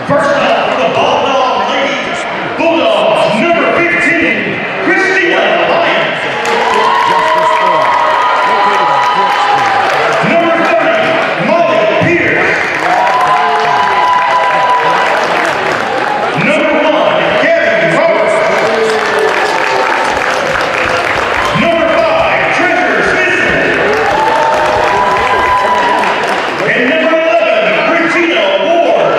First up for the Bulldog ladies, Bulldogs number 15, Christina Lyons. Number 30, Molly Pierce. Number 1, Gabby Roberts. Number 5, Treasure Smithson. And number 11, Regina Ward.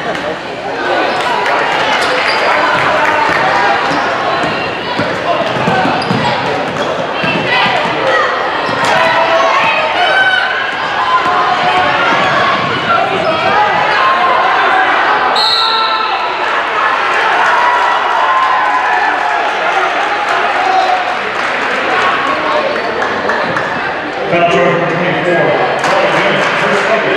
Foul charge number 24. First cover.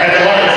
At the line of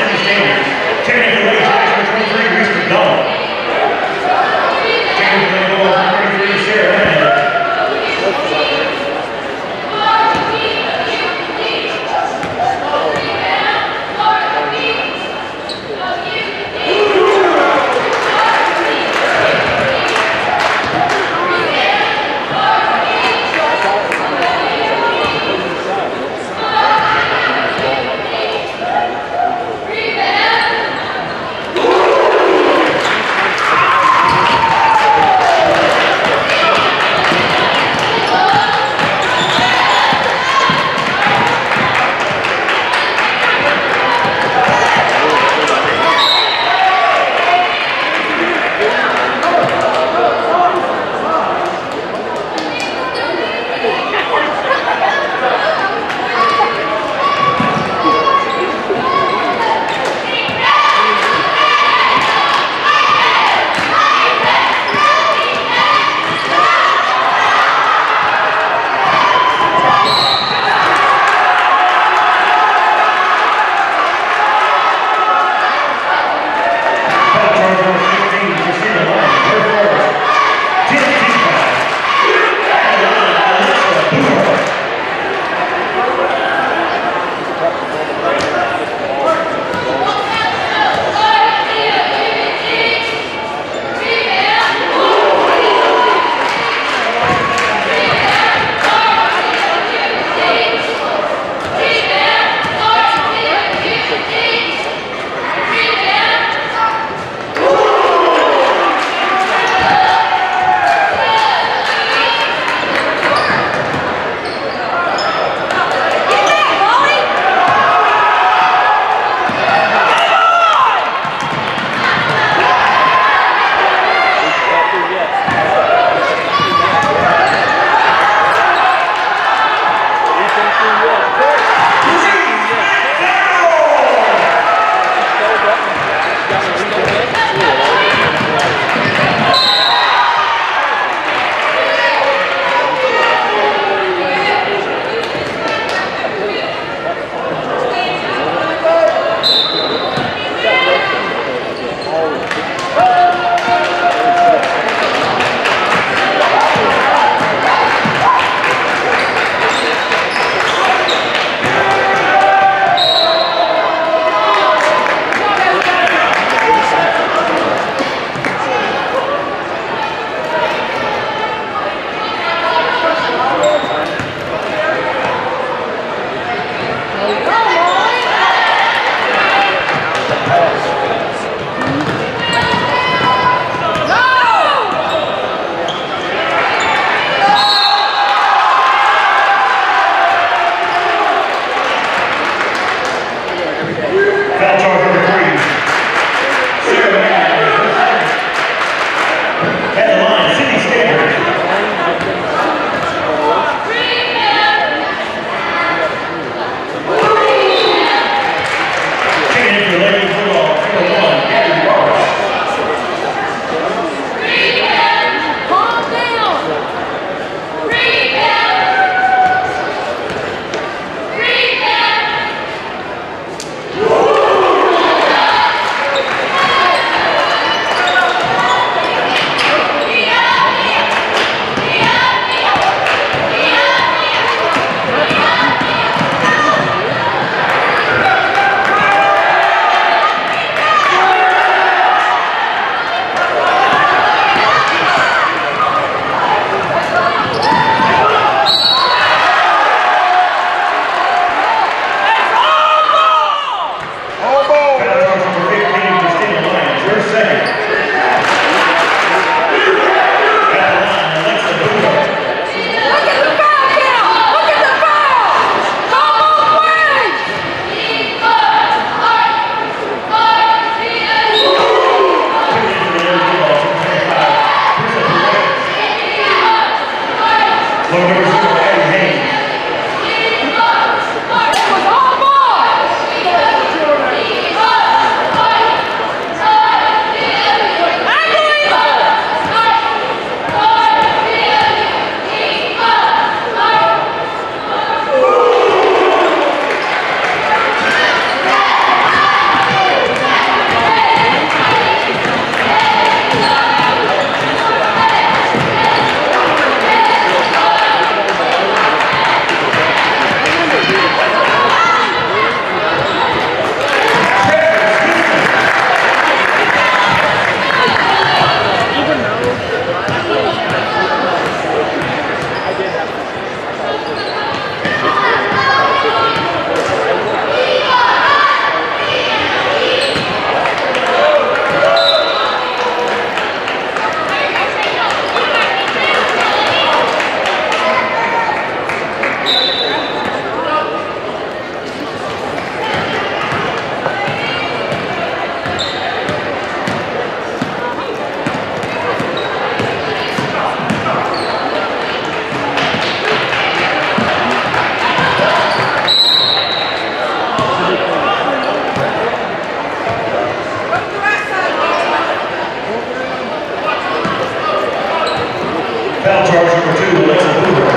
Foul charge number 2, Alexa Hoover.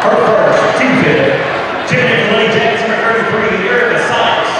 Her first, team fifth. Tiffany Lane Jackson, number 33, Erica Sykes.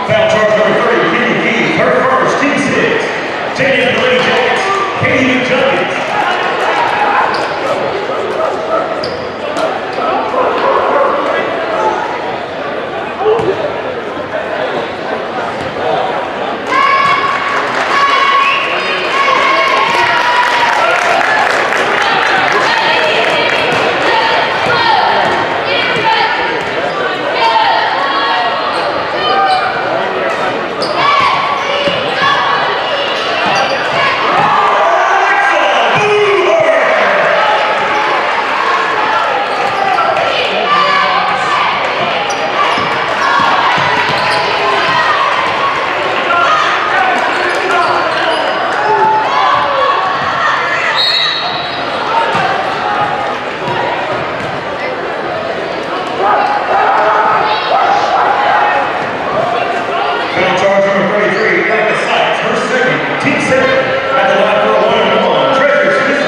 Foul charge number 3, Kenny Keith. Her first, team 6. Taking the Lady Jackets, Katie Juggins. Foul charge number 33, Erica Sykes. Her second, team 7. At the line for a 1-on-1, Treasure Smith.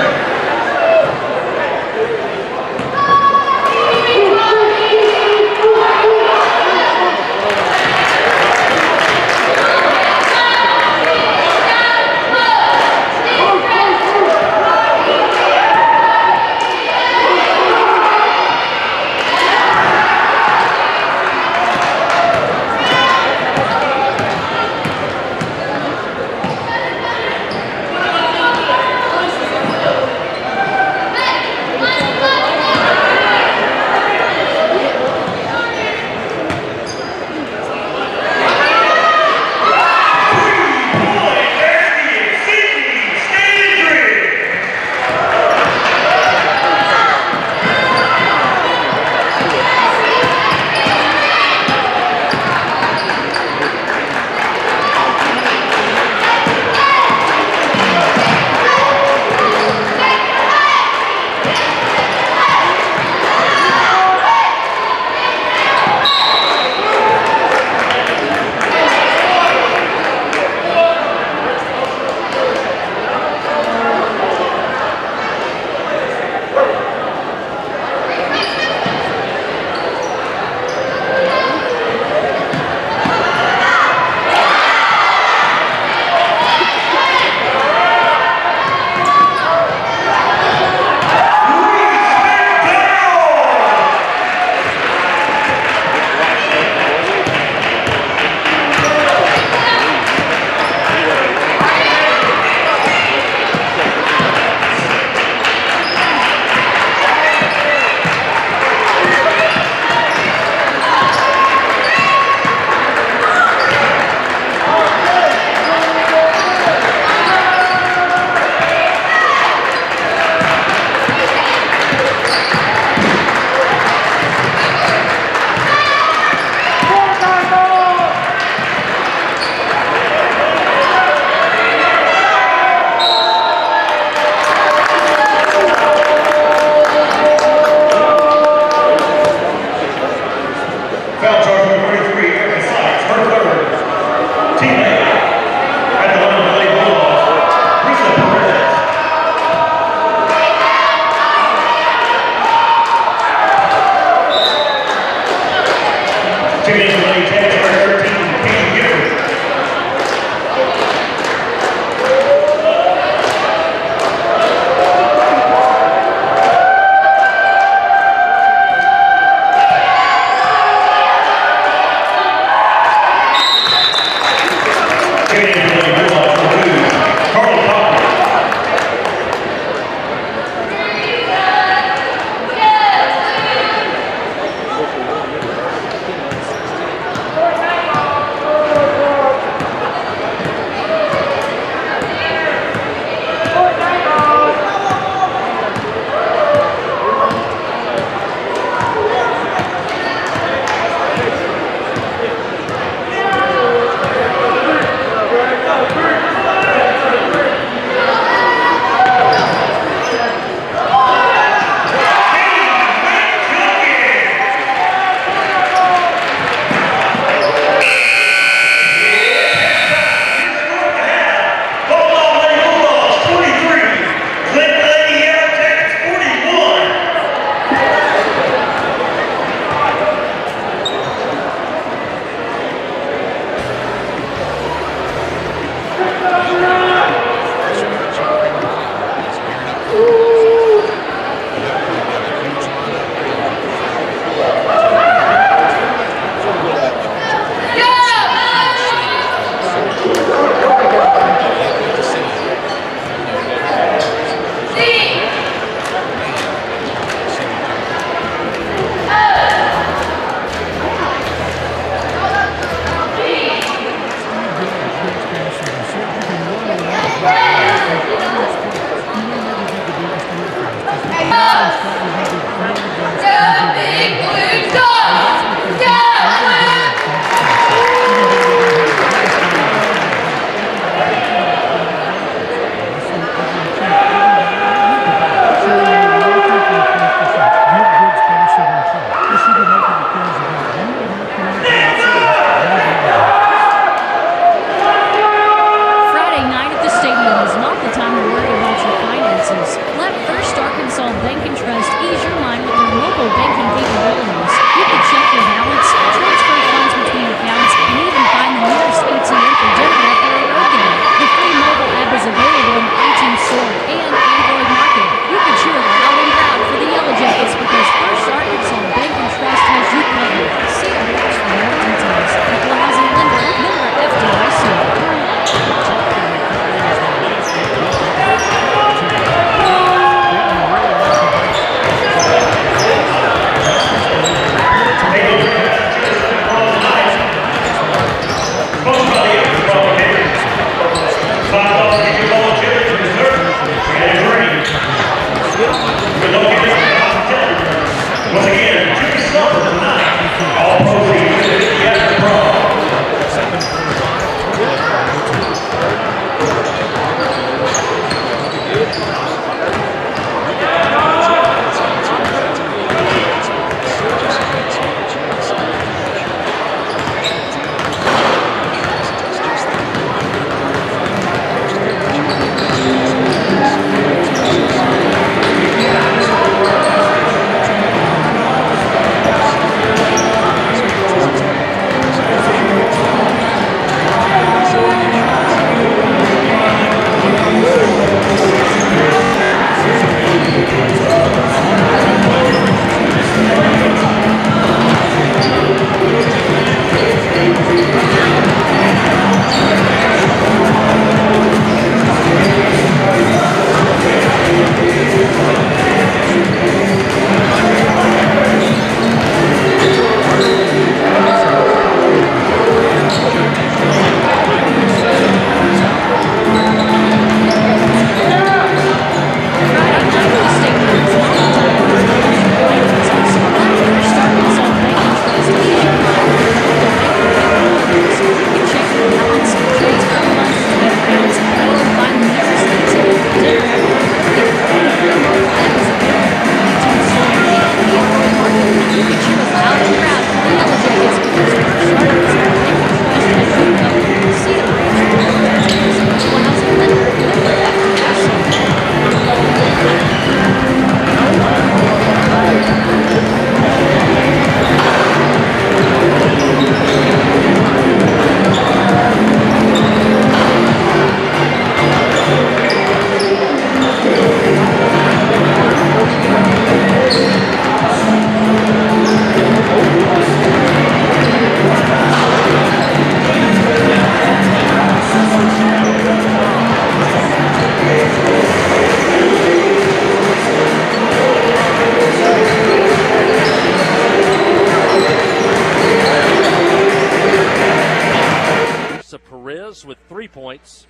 Perez with 3 points.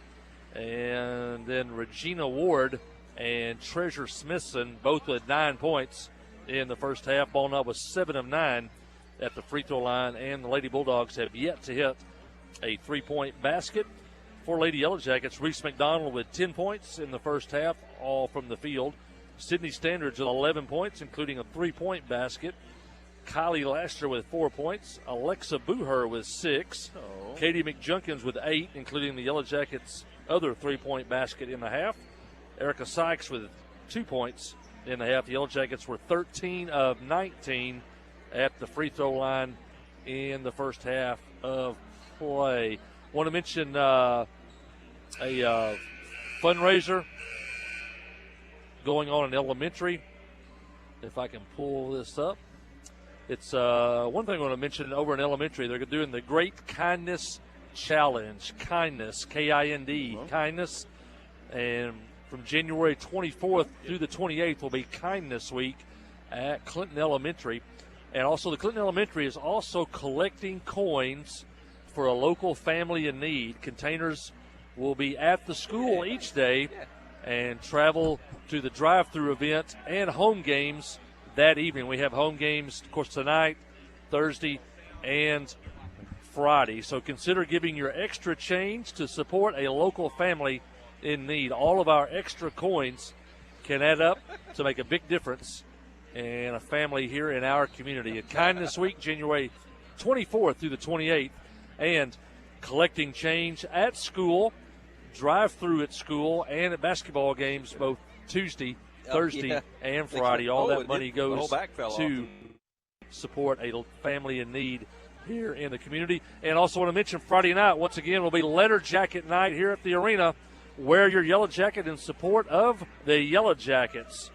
And then Regina Ward and Treasure Smithson both with 9 points in the first half. Ball Knob was 7 of 9 at the free throw line, and the Lady Bulldogs have yet to hit a 3-point basket. For Lady Yellow Jackets, Reese McDonald with 10 points in the first half, all from the field. Sydney Standards with 11 points, including a 3-point basket. Kylie Laster with 4 points. Alexa Booher with 6. Katie McJunkins with 8, including the Yellow Jackets' other 3-point basket in the half. Erica Sykes with 2 points in the half. The Yellow Jackets were 13 of 19 at the free throw line in the first half of play. Want to mention a fundraiser going on in elementary. If I can pull this up. It's one thing I want to mention over in elementary. They're doing the Great Kindness Challenge. Kindness, K-I-N-D, Kindness. And from January 24th through the 28th will be Kindness Week at Clinton Elementary. And also the Clinton Elementary is also collecting coins for a local family in need. Containers will be at the school each day and travel to the drive-through event and home games that evening. We have home games, of course, tonight, Thursday, and Friday. So consider giving your extra change to support a local family in need. All of our extra coins can add up to make a big difference in a family here in our community. At Kindness Week, January 24th through the 28th, and collecting change at school, drive-through at school, and at basketball games both Tuesday, Thursday, and Friday. All that money goes to support a family in need here in the community. And also want to mention Friday night, once again, will be Letter Jacket night here at the arena. Wear your yellow jacket in support of the Yellow Jackets.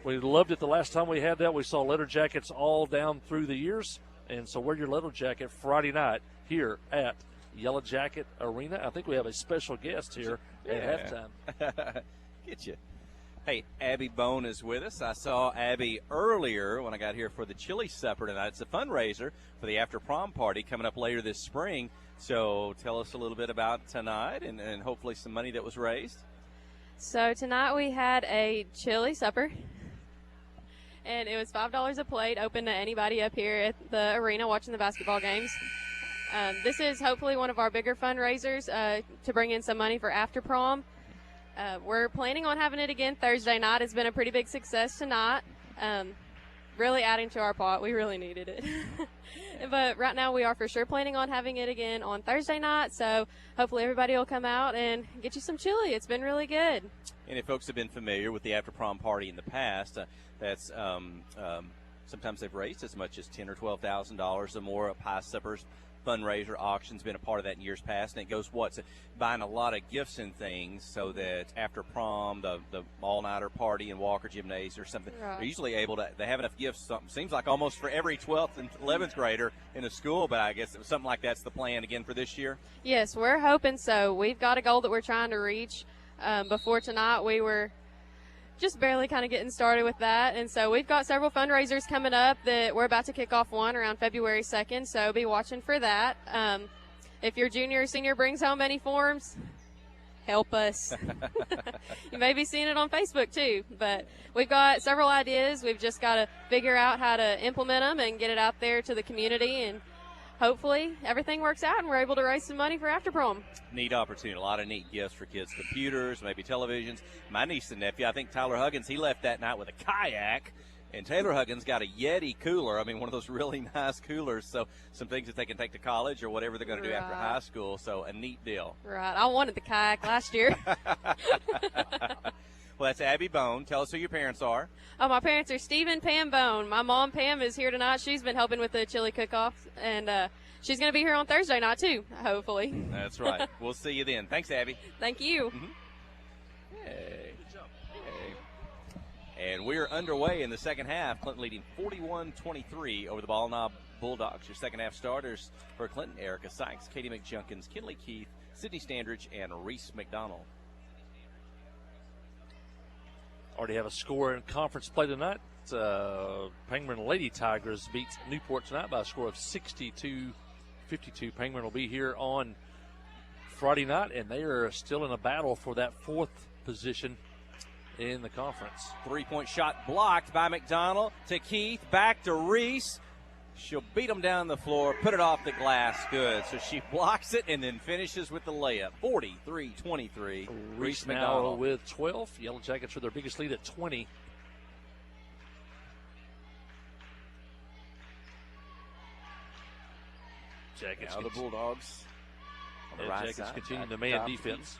We loved it the last time we had that. We saw Letter Jackets all down through the years. And so wear your Letter Jacket Friday night here at Yellow Jacket Arena. I think we have a special guest here at halftime. Get you. Hey, Abby Bone is with us. I saw Abby earlier when I got here for the chili supper tonight. It's a fundraiser for the after prom party coming up later this spring. So tell us a little bit about tonight and hopefully some money that was raised. So tonight we had a chili supper, and it was $5 a plate, open to anybody up here at the arena watching the basketball games. This is hopefully one of our bigger fundraisers to bring in some money for after prom. We're planning on having it again Thursday night. It's been a pretty big success tonight. Really adding to our pot. We really needed it. But right now we are for sure planning on having it again on Thursday night. So hopefully everybody will come out and get you some chili. It's been really good. And if folks have been familiar with the after prom party in the past, that's sometimes they've raised as much as $10,000 or $12,000 or more. Pie suppers, fundraiser, auctions been a part of that in years past, and it goes buying a lot of gifts and things so that after prom, the all-nighter party in Walker Gymnasium or something, right, they're usually able to, they have enough gifts, seems like almost for every 12th and 11th grader in the school, but I guess something like that's the plan again for this year? Yes, we're hoping so. We've got a goal that we're trying to reach. Before tonight, we were just barely kind of getting started with that. And so we've got several fundraisers coming up that we're about to kick off one around February 2nd. So be watching for that. If your junior or senior brings home any forms, help us. You may be seeing it on Facebook too, but we've got several ideas. We've just got to figure out how to implement them and get it out there to the community, and hopefully everything works out and we're able to raise some money for after prom. Neat opportunity. A lot of neat gifts for kids. Computers, maybe televisions. My niece and nephew, I think Tyler Huggins, he left that night with a kayak. And Taylor Huggins got a Yeti cooler. I mean, one of those really nice coolers. So some things that they can take to college or whatever they're going to do after high school. So a neat deal. Right. I wanted the kayak last year. Well, that's Abby Bone. Tell us who your parents are. Oh, my parents are Steve and Pam Bone. My mom, Pam, is here tonight. She's been helping with the chili cook-off, and she's going to be here on Thursday night, too, hopefully. That's right. We'll see you then. Thanks, Abby. Thank you. Mm-hmm. Hey. And we're underway in the second half. Clinton leading 41-23 over the Ball Knob Bulldogs. Your second half starters for Clinton: Erica Sykes, Katie McJunkins, Kinley Keith, Sydney Standridge, and Reese McDonald. Already have a score in conference play tonight. Penguin Lady Tigers beats Newport tonight by a score of 62-52. Penguin will be here on Friday night, and they are still in a battle for that 4th position in the conference. 3-point shot blocked by McDonald to Keith, back to Reese. She'll beat him down the floor, put it off the glass. Good. So she blocks it and then finishes with the layup. 43-23. Reese now with 12. Yellow Jackets with their biggest lead at 20. Now the Bulldogs on the right Jackets side. continuing the man defense.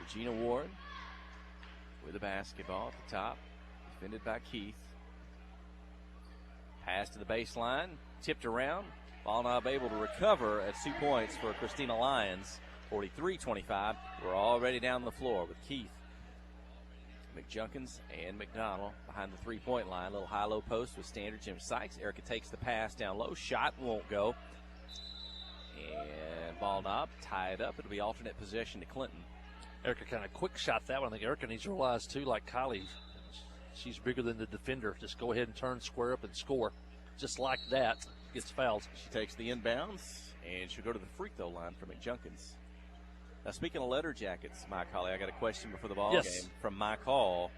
Regina Ward with the basketball at the top, defended by Keith. Pass to the baseline, tipped around. Ball knob able to recover at 2 points for Christina Lyons. 43-25. We're already down the floor with Keith, McJunkins, and McDonald behind the 3-point line. Little high-low post with Standard Jim Sykes. Erica takes the pass down low. Shot won't go. And ball knob tied up. It'll be alternate possession to Clinton. Erica kind of quick shot that one. I think Erica needs to realize, too, like Kylie, she's bigger than the defender. Just go ahead and turn, square up, and score. Just like that, gets fouled. She takes the inbounds, and she'll go to the free throw line for McJunkins. Now, speaking of letter jackets, Mike Holly, I got a question before the ball game from my call.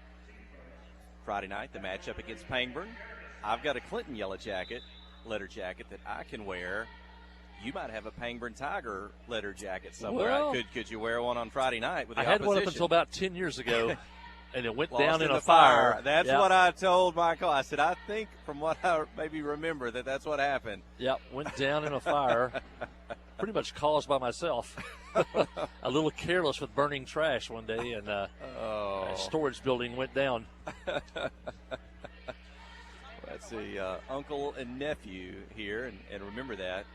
Friday night, the matchup against Pangburn. I've got a Clinton yellow jacket, letter jacket that I can wear. You might have a Pangburn Tiger letter jacket somewhere. Well, could you wear one on Friday night with the opposition? I had one up until about 10 years ago, and it went down in a fire. That's what I told my call. I said, I think from what I maybe remember that's what happened. Yep, went down in a fire, pretty much caused by myself. A little careless with burning trash one day, and a storage building went down. Let's see, uncle and nephew here, and remember that.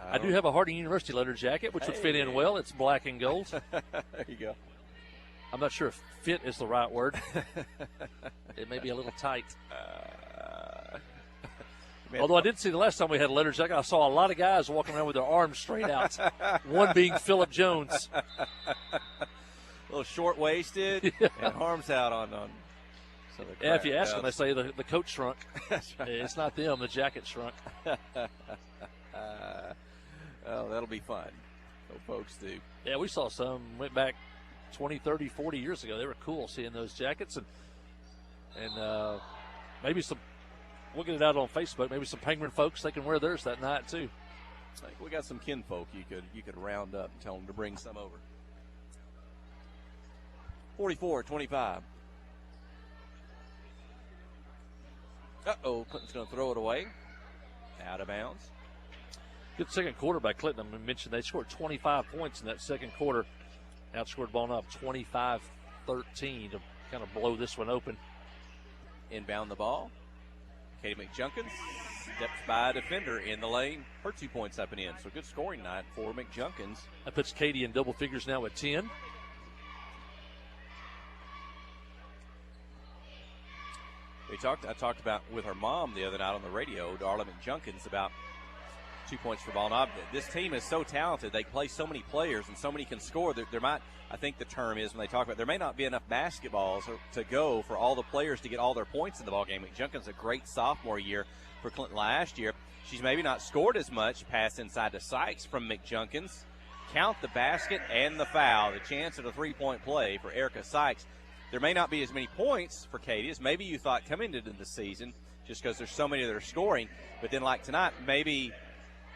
I do have a Harding University letter jacket, which would fit in well. It's black and gold. There you go. I'm not sure if fit is the right word. It may be a little tight. Although I did see the last time we had a letter jacket, I saw a lot of guys walking around with their arms straight out. One being Phillip Jones. A little short-waisted and arms out on some of the if you ask them, they say the coat shrunk. That's right. It's not them. The jacket shrunk. Oh, that'll be fun. So folks do. Yeah, we saw some. Went back 20, 30, 40 years ago. They were cool seeing those jackets. And maybe some, we'll get it out on Facebook, maybe some Penguin folks, they can wear theirs that night too. We got some kinfolk you could round up and tell them to bring some over. 44-25. Clinton's going to throw it away. Out of bounds. Good second quarter by Clinton. I mentioned they scored 25 points in that second quarter. Outscored ball up 25-13 to kind of blow this one open. Inbound the ball. Katie McJunkins steps by a defender in the lane. Her 2 points up and in. So good scoring night for McJunkins. That puts Katie in double figures now at 10. I talked about with her mom the other night on the radio, Darla McJunkins, about 2 points for ball knob. This team is so talented. They play so many players and so many can score. There might, I think the term is when they talk about, there may not be enough basketballs to go for all the players to get all their points in the ball game. McJunkins a great sophomore year for Clinton last year. She's maybe not scored as much. Pass inside to Sykes from McJunkins. Count the basket and the foul. The chance at a three-point play for Erica Sykes. There may not be as many points for Katie as maybe you thought coming into the season, just because there's so many that are scoring. But then, like tonight, maybe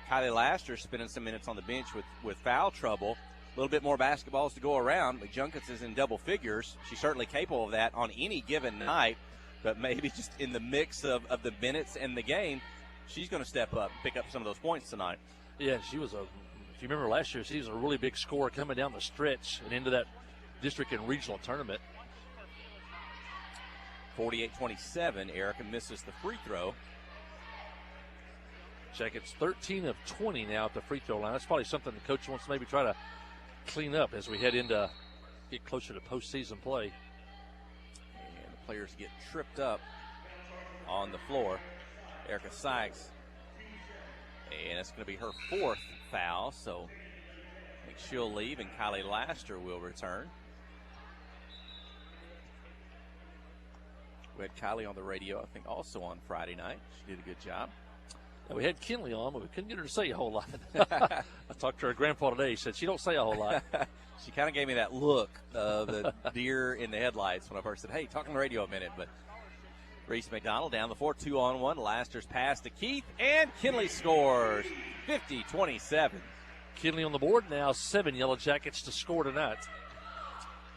Kylie Laster spending some minutes on the bench with foul trouble. A little bit more basketballs to go around. McJunkins is in double figures. She's certainly capable of that on any given night. But maybe just in the mix of the minutes and the game, she's going to step up and pick up some of those points tonight. Yeah, she was if you remember last year, she was a really big scorer coming down the stretch and into that district and regional tournament. 48-27, Erica misses the free throw. Jackets 13 of 20 now at the free throw line. That's probably something the coach wants to maybe try to clean up as we head into get closer to postseason play. And the players get tripped up on the floor. Erica Sykes. And it's going to be her fourth foul, so I think she'll leave and Kylie Laster will return. We had Kylie on the radio, I think, also on Friday night. She did a good job. And we had Kinley on, but we couldn't get her to say a whole lot. I talked to her grandpa today. He said she don't say a whole lot. She kind of gave me that look of the deer in the headlights when I first said, hey, talk on the radio a minute. But Reese McDonald down the floor, 2-on-1. Laster's pass to Keith, and Kinley scores 50-27. Kinley on the board now, 7 Yellow Jackets to score tonight.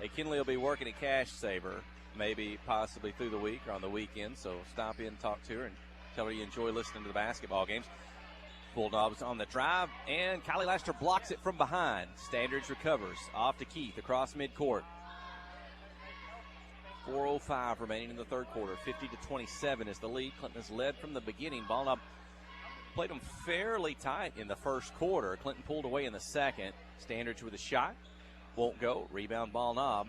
Hey, Kinley will be working at Cash Saver, maybe possibly through the week or on the weekend. So stop in, talk to her, and tell her you enjoy listening to the basketball games. Bulldogs on the drive, and Kylie Laster blocks it from behind. Standards recovers. Off to Keith across midcourt. 4:05 remaining in the third quarter. 50-27 is the lead. Clinton has led from the beginning. Ball knob played them fairly tight in the first quarter. Clinton pulled away in the second. Standards with a shot. Won't go. Rebound ball knob.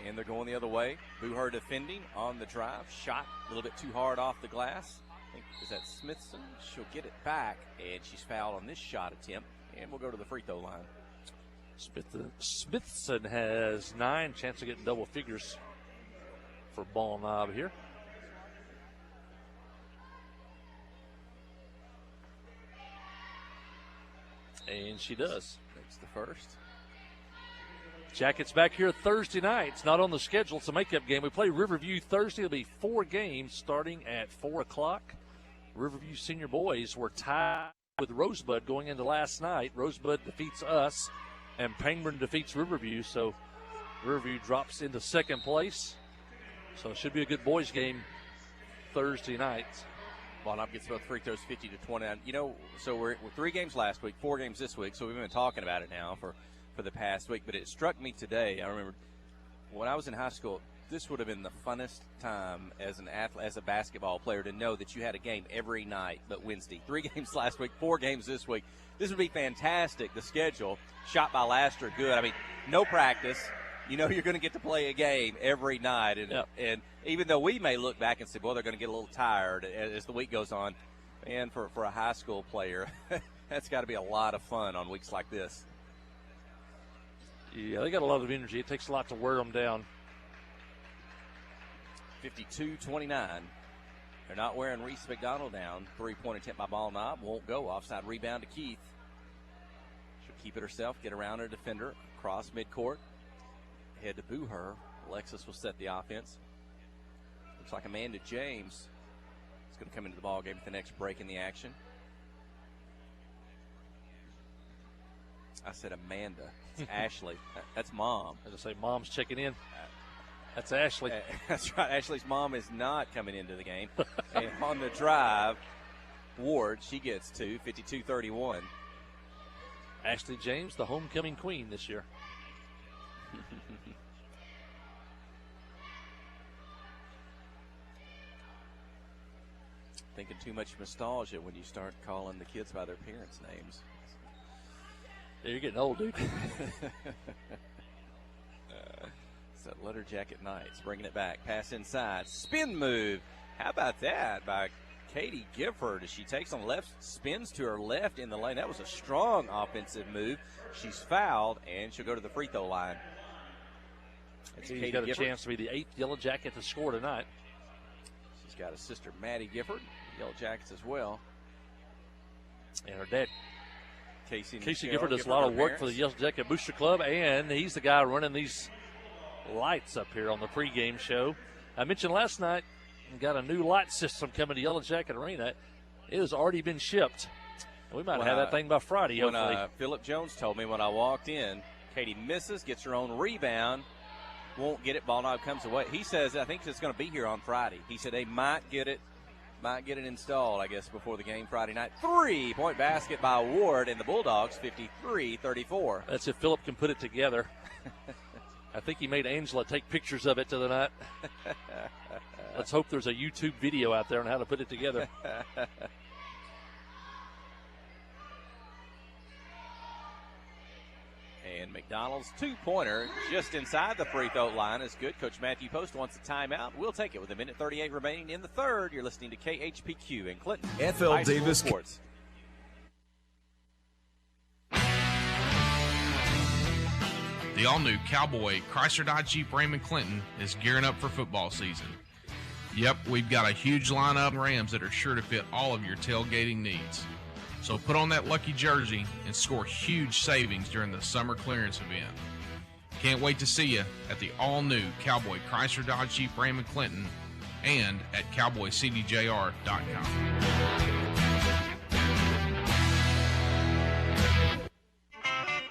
And they're going the other way. Booher defending on the drive. Shot a little bit too hard off the glass. I think, is that Smithson? She'll get it back, and she's fouled on this shot attempt. And we'll go to the free throw line. Smithson has 9, chance of getting double figures for ball knob here. And she does. Makes the first. Jackets back here Thursday night. It's not on the schedule. It's a makeup game. We play Riverview Thursday. It'll be 4 games starting at 4 o'clock. Riverview Senior Boys were tied with Rosebud going into last night. Rosebud defeats us, and Pangburn defeats Riverview. So Riverview drops into second place. So it should be a good boys game Thursday night. Bonham gets both free throws 50-29. You know, so we're 3 games last week, 4 games this week. So we've been talking about it now for the past week, but it struck me today. I remember when I was in high school, this would have been the funnest time as an athlete, as a basketball player, to know that you had a game every night but Wednesday. 3 games last week, 4 games this week. This would be fantastic. The schedule, shot by Laster, good. I mean, no practice. You know you're going to get to play a game every night. And even though we may look back and say, boy, they're going to get a little tired as the week goes on, and for a high school player, that's got to be a lot of fun on weeks like this. Yeah, they got a lot of energy. It takes a lot to wear them down. 52-29. They're not wearing Reese McDonald down. 3-point attempt by ball knob. Won't go. Offside rebound to Keith. She'll keep it herself. Get around her defender. Across midcourt. Head to Booher. Alexis will set the offense. Looks like Amanda James is going to come into the ball game at the next break in the action. I said Amanda. It's Ashley. That's Mom. As I say, Mom's checking in. That's Ashley. That's right. Ashley's mom is not coming into the game. And on the drive, Ward, she gets 2, 52-31. Ashley James, the homecoming queen this year. Thinking too much nostalgia when you start calling the kids by their parents' names. Yeah, you're getting old, dude. It's that letter jacket nights, bringing it back. Pass inside. Spin move. How about that by Katie Gifford as she takes on left, spins to her left in the lane. That was a strong offensive move. She's fouled, and she'll go to the free throw line. She's got a chance to be the 8th Yellow Jacket to score tonight. She's got a sister, Maddie Gifford, Yellow Jackets as well. And her dad, Casey Gifford, does a lot of work for the Yellow Jacket Booster Club, and he's the guy running these lights up here on the pregame show. I mentioned last night, we got a new light system coming to Yellow Jacket Arena. It has already been shipped. We might have that thing by Friday, hopefully. Philip Jones told me when I walked in, Katie misses, gets her own rebound, won't get it, ball knob comes away. He says, I think it's going to be here on Friday. He said they might get it installed, I guess, before the game Friday night. 3-point basket by Ward, and the Bulldogs 53-34. That's if Philip can put it together. I think he made Angela take pictures of it tonight. Let's hope there's a YouTube video out there on how to put it together. And McDonald's 2-pointer just inside the free throw line is good. Coach Matthew Post wants a timeout. We'll take it with 1:38 remaining in the third. You're listening to KHPQ in Clinton. FL Davis Sports. The all-new Cowboy Chrysler Dodge Jeep Ram & Clinton is gearing up for football season. Yep, we've got a huge lineup of Rams that are sure to fit all of your tailgating needs. So put on that lucky jersey and score huge savings during the summer clearance event. Can't wait to see you at the all-new Cowboy Chrysler Dodge Jeep Ram & Clinton and at cowboycdjr.com.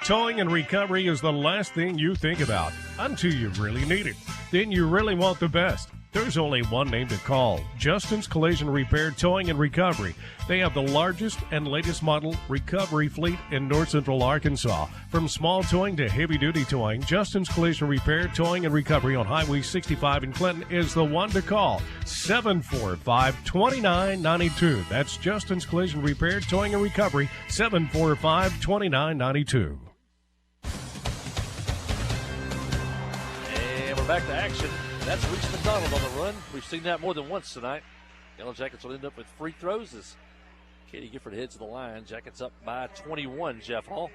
Towing and recovery is the last thing you think about until you really need it. Then you really want the best. There's only one name to call, Justin's Collision Repair Towing and Recovery. They have the largest and latest model recovery fleet in north central Arkansas. From small towing to heavy-duty towing, Justin's Collision Repair Towing and Recovery on Highway 65 in Clinton is the one to call, 745-2992. That's Justin's Collision Repair Towing and Recovery, 745-2992. And we're back to action. That's Reese McDonald on the run. We've seen that more than once tonight. Yellow Jackets will end up with free throws as Katie Gifford heads to the line. Jackets up by 21, Jeff Hall.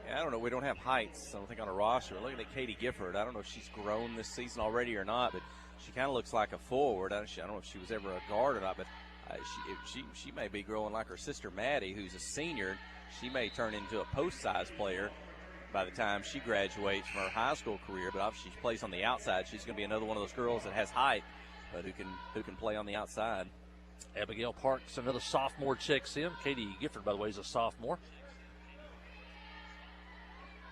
Yeah, I don't know. We don't have heights, I don't think, on a roster. Looking at Katie Gifford, I don't know if she's grown this season already or not, but she kind of looks like a forward. I don't know if she was ever a guard or not, but she may be growing like her sister Maddie, who's a senior. She may turn into a post-size player by the time she graduates from her high school career, but obviously she plays on the outside. She's going to be another one of those girls that has height, but who can play on the outside. Abigail Parks, another sophomore, checks in. Katie Gifford, by the way, is a sophomore.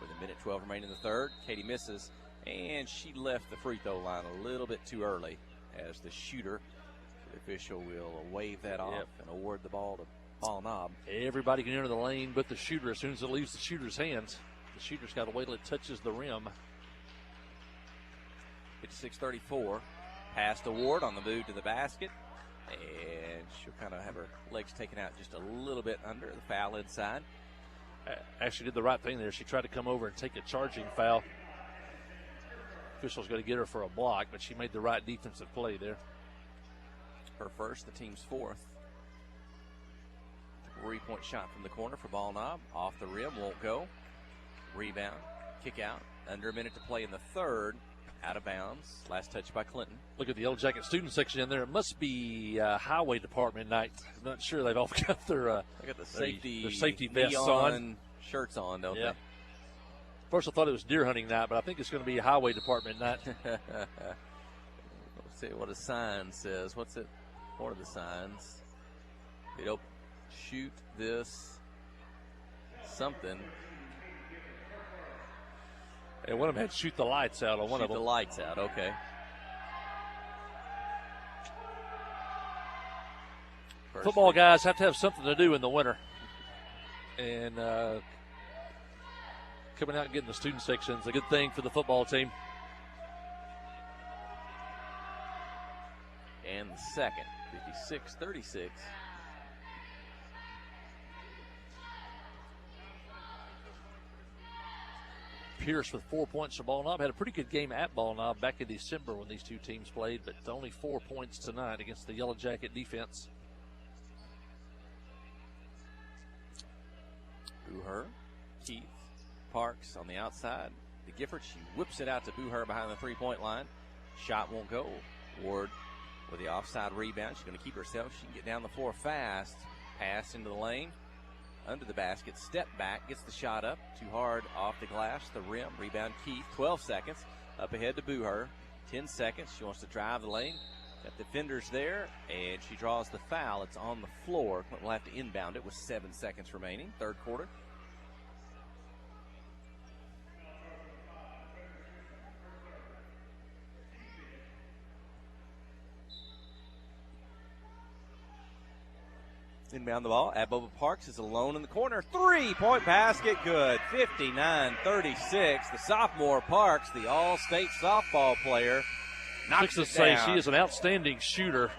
With a minute 12 remaining in the third, Katie misses, and she left the free throw line a little bit too early as the shooter. The official will wave that off and award the ball to Ball Knob. Everybody can enter the lane but the shooter as soon as it leaves the shooter's hands. The shooter's got to wait till it touches the rim. 56-34. Pass to Ward on the move to the basket. And she'll kind of have her legs taken out just a little bit under the foul inside. Actually did the right thing there. She tried to come over and take a charging foul. Official's going to get her for a block, but she made the right defensive play there. Her first, the team's fourth. 3-point shot from the corner for Ball Knob. Off the rim, won't go. Rebound, kick out. Under a minute to play in the third. Out of bounds. Last touch by Clinton. Look at the Yellow Jacket student section in there. It must be highway department night. I'm not sure they've all got their safety vests on. Shirts on, don't they? First I thought it was deer hunting night, but I think it's going to be highway department night. Let's see what a sign says. What's it? One of the signs. You don't shoot this something. And one of them had shoot the lights out on one of them. Shoot the lights out, okay. Football guys have to have something to do in the winter. And coming out and getting the student section is a good thing for the football team. And the second, 56-36. Pierce with 4 points for Ball Knob. Had a pretty good game at Ball Knob back in December when these two teams played, but only 4 points tonight against the Yellow Jacket defense. Booher, Keith, Parks on the outside. To Gifford, she whips it out to Booher behind the three-point line. Shot won't go. Ward with the offside rebound. She's going to keep herself. She can get down the floor fast. Pass into the lane. Under the basket, step back, gets the shot up. Too hard off the glass, the rim. Rebound Keith, 12 seconds. Up ahead to Booher. 10 seconds. She wants to drive the lane. Got defenders there, and she draws the foul. It's on the floor. We'll have to inbound it with 7 seconds remaining. Third quarter. Inbound the ball. Bubba Parks is alone in the corner. 3-point basket, good. 59-36. The sophomore Parks, the all-state softball player, knocks it down. She is an outstanding shooter,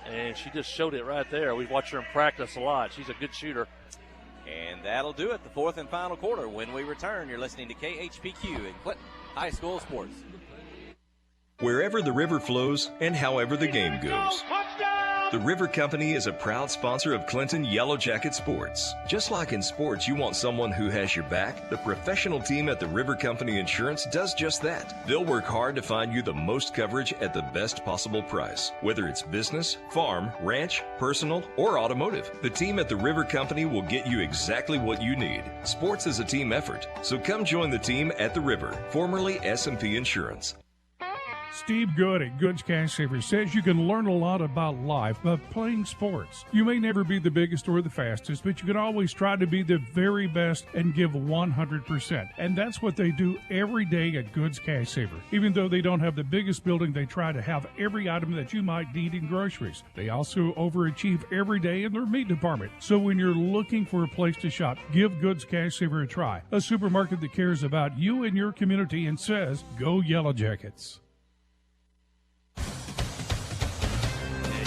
and she just showed it right there. We've watched her in practice a lot. She's a good shooter. And that'll do it. The fourth and final quarter. When we return, you're listening to KHPQ in Clinton High School Sports. Wherever the river flows and however the game goes. Touchdown! The River Company is a proud sponsor of Clinton Yellow Jacket Sports. Just like in sports, you want someone who has your back. The professional team at the River Company Insurance does just that. They'll work hard to find you the most coverage at the best possible price. Whether it's business, farm, ranch, personal, or automotive, the team at the River Company will get you exactly what you need. Sports is a team effort, so come join the team at the River, formerly S&P Insurance. Steve Good at Goods Cash Savers says you can learn a lot about life by playing sports. You may never be the biggest or the fastest, but you can always try to be the very best and give 100%. And that's what they do every day at Goods Cash Saver. Even though they don't have the biggest building, they try to have every item that you might need in groceries. They also overachieve every day in their meat department. So when you're looking for a place to shop, give Goods Cash Saver a try. A supermarket that cares about you and your community and says, go Yellow Jackets.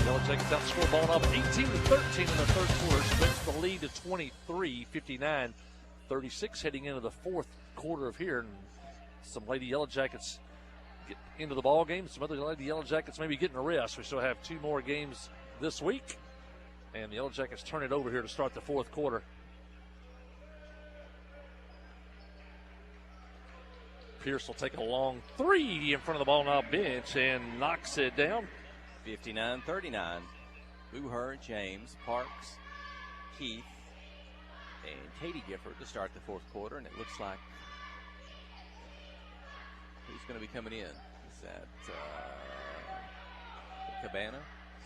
Yellow Jackets outscore ball up 18-13 in the third quarter. Stretch the lead to 23, 59-36 heading into the fourth quarter of here. And some Lady Yellow Jackets get into the ball game. Some other Lady Yellow Jackets maybe getting a rest. We still have 2 more games this week. And the Yellow Jackets turn it over here to start the fourth quarter. Pierce will take a long 3 in front of the ball now bench and knocks it down. 59-39. Booher, James, Parks, Keith, and Katie Gifford to start the fourth quarter. And it looks like who's going to be coming in? Is that Cabana?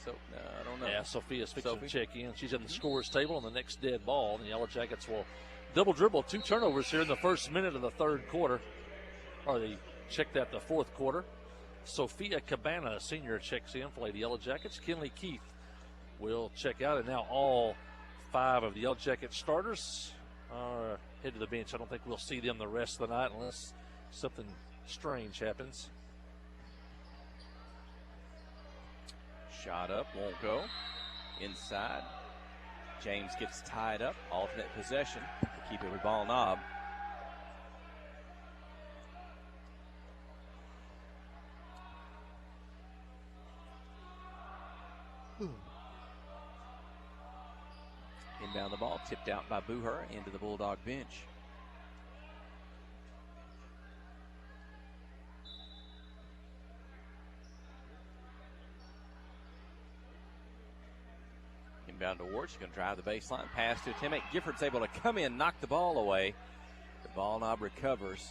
So, no, I don't know. Yeah, Sophia's fixing to check in. She's in the scorer's table on the next dead ball. And the Yellow Jackets will double dribble. 2 turnovers here in the first minute of the third quarter. Or they checked that the fourth quarter. Sophia Cabana, a senior, checks in for Lady Yellow Jackets. Kinley Keith will check out, and now all 5 of the Yellow Jacket starters are head to the bench. I don't think we'll see them the rest of the night unless something strange happens. Shot up, won't go. Inside. James gets tied up. Alternate possession to keep it with ball knob. Inbound the ball, tipped out by Booher into the Bulldog bench. Inbound to Ward. She's going to drive the baseline. Pass to a teammate. Gifford's able to come in, knock the ball away. The ball knob recovers.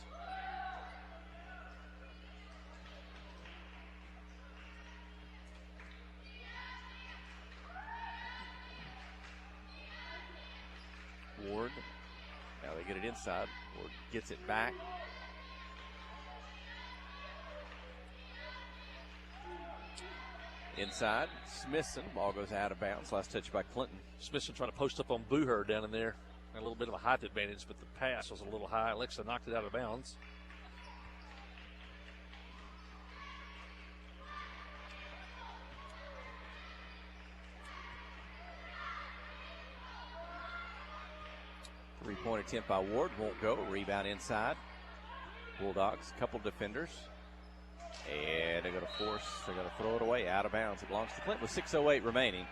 Ward. Now they get it inside. Ward gets it back. Inside. Smithson. Ball goes out of bounds. Last touch by Clinton. Smithson trying to post up on Booher down in there. A little bit of a height advantage, but the pass was a little high. Alexa knocked it out of bounds. Three-point attempt by Ward won't go. Rebound inside. Bulldogs, couple defenders. And they're going to throw it away out of bounds. It belongs to Clinton with 6:08 remaining.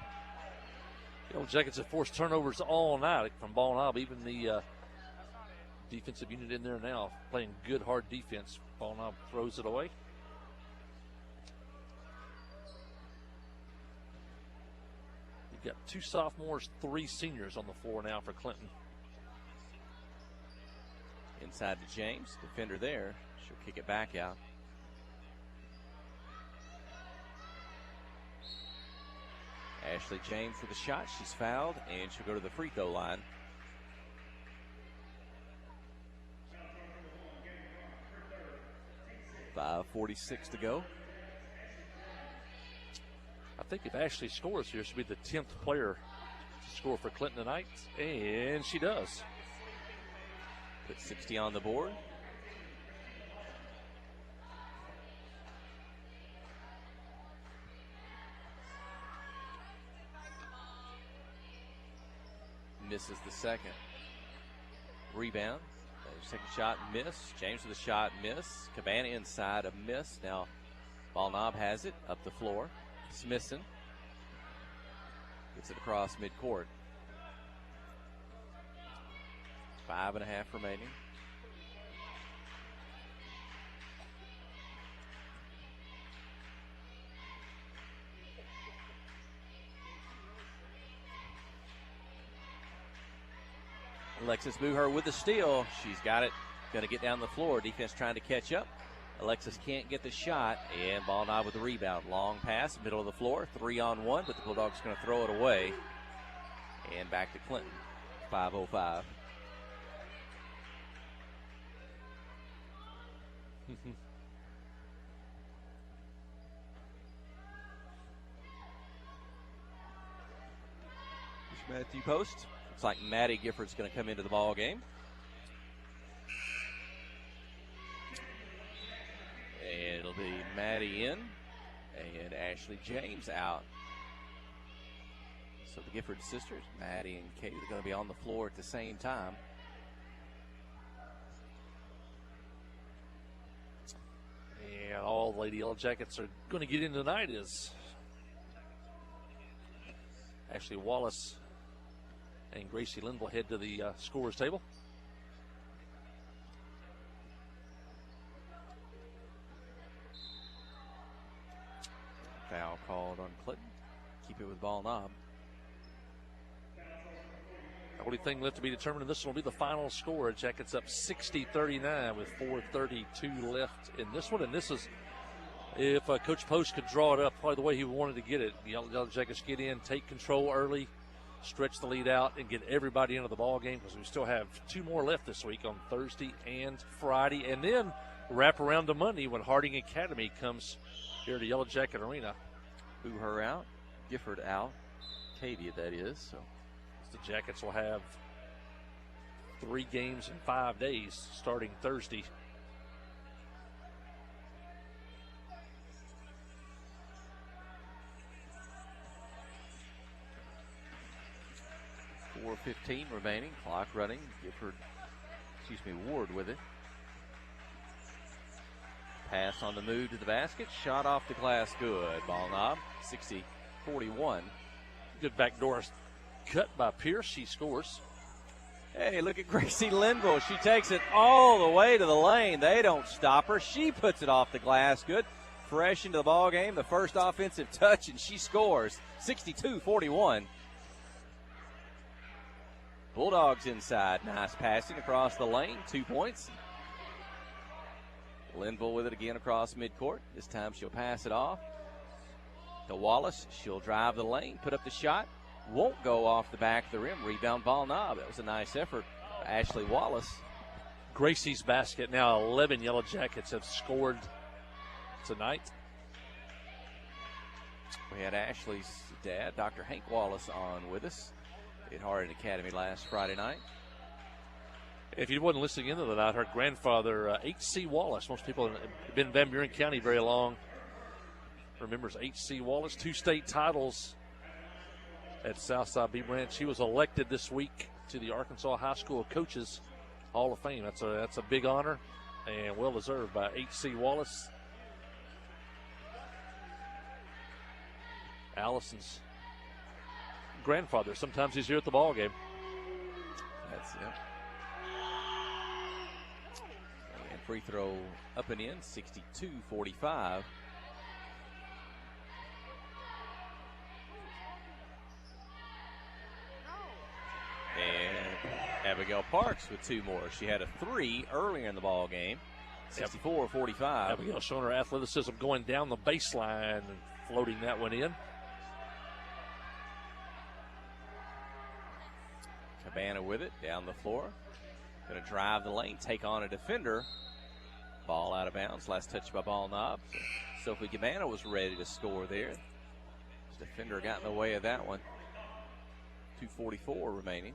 The Yellow Jackets have forced turnovers all night from ball knob. Even the defensive unit in there now playing good, hard defense. Ball knob throws it away. You've got 2 sophomores, 3 seniors on the floor now for Clinton. Inside to James, defender there. She'll kick it back out. Ashley James with a shot. She's fouled, and she'll go to the free throw line. .46 to go. I think if Ashley scores here, she'll be the 10th player to score for Clinton tonight, and she does. Put 60 on the board. Misses the second. Rebound. Second shot, miss. James with a shot, miss. Cabana inside, a miss. Now, ball knob has it up the floor. Smithson. Gets it across midcourt. 5.5 remaining. Alexis Booher with the steal. She's got it. Going to get down the floor. Defense trying to catch up. Alexis can't get the shot. And Ball Knob with the rebound. Long pass, middle of the floor. 3-on-1, but the Bulldogs going to throw it away. And back to Clinton. 5:05. Matthew Post. Looks like Maddie Gifford's going to come into the ball game. And it'll be Maddie in and Ashley James out. So the Gifford sisters, Maddie and Katie, are going to be on the floor at the same time. And all the Lady Yellow Jackets are going to get in tonight is Ashley Wallace and Gracie Linville head to the scorer's table. Foul called on Clinton. Keep it with Ball Knob. The only thing left to be determined in this one will be the final score. Jackets up 60-39 with 4:32 left in this one. And this is, if Coach Post could draw it up probably the way he wanted to get it. The Yellow Jackets get in, take control early, stretch the lead out, and get everybody into the ball game, because we still have 2 more left this week on Thursday and Friday. And then wrap around to Monday when Harding Academy comes here to Yellow Jacket Arena. Booher out, Gifford out, Katie that is. So the Jackets will have 3 games in 5 days starting Thursday. .4:15 remaining, clock running. Ward with it. Pass on the move to the basket, shot off the glass, good. Ball Knob, 60-41. Good backdoor cut by Pierce, she scores. Hey, look at Gracie Linville. She takes it all the way to the lane. They don't stop her. She puts it off the glass, good. Fresh into the ball game, the first offensive touch, and she scores. 62-41. Bulldogs inside. Nice passing across the lane. 2 points. Linville with it again across midcourt. This time she'll pass it off to Wallace. She'll drive the lane, put up the shot. Won't go off the back of the rim. Rebound Ball Knob. That was a nice effort. Ashley Wallace. Gracie's basket. Now 11 Yellow Jackets have scored tonight. We had Ashley's dad, Dr. Hank Wallace, on with us at Harding Academy last Friday night. If you wasn't listening into the night, her grandfather, H.C. Wallace, most people have been in Van Buren County very long, remembers H.C. Wallace, 2 state titles at Southside B Branch. He was elected this week to the Arkansas High School Coaches Hall of Fame. That's a big honor and well deserved by H.C. Wallace. Allison's grandfather. Sometimes he's here at the ball game. That's it. And free throw up and in, 62-45. And Abigail Parks with 2 more. She had a 3 earlier in the ball game. 64-45. Abigail showing her athleticism going down the baseline and floating that one in. Cabana with it, down the floor. Going to drive the lane, take on a defender. Ball out of bounds, last touch by Ball Knob. So Sophie Cabana was ready to score there. The defender got in the way of that one. 2:44 remaining.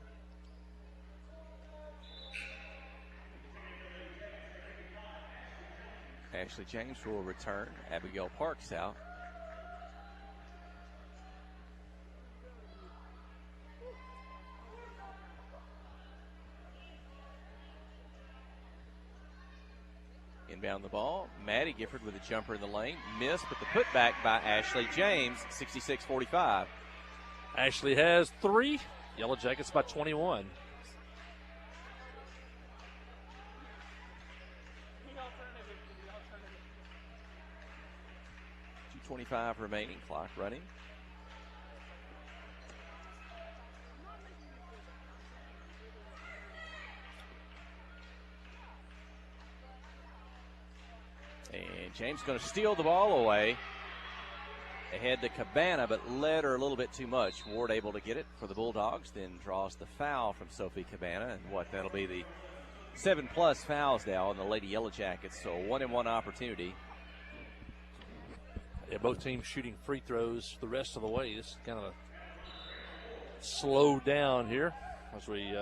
Ashley James will return. Abigail Parks out. Inbound the ball. Maddie Gifford with a jumper in the lane. Missed, but the putback by Ashley James, 66-45. Ashley has 3. Yellow Jackets by 21. 2:25 remaining, clock running. And James going to steal the ball away. Ahead to Cabana, but led her a little bit too much. Ward able to get it for the Bulldogs, then draws the foul from Sophie Cabana. And that'll be the 7+ fouls now on the Lady Yellow Jackets. So a 1-and-1 opportunity. Yeah, both teams shooting free throws the rest of the way. This is kind of slow down here as we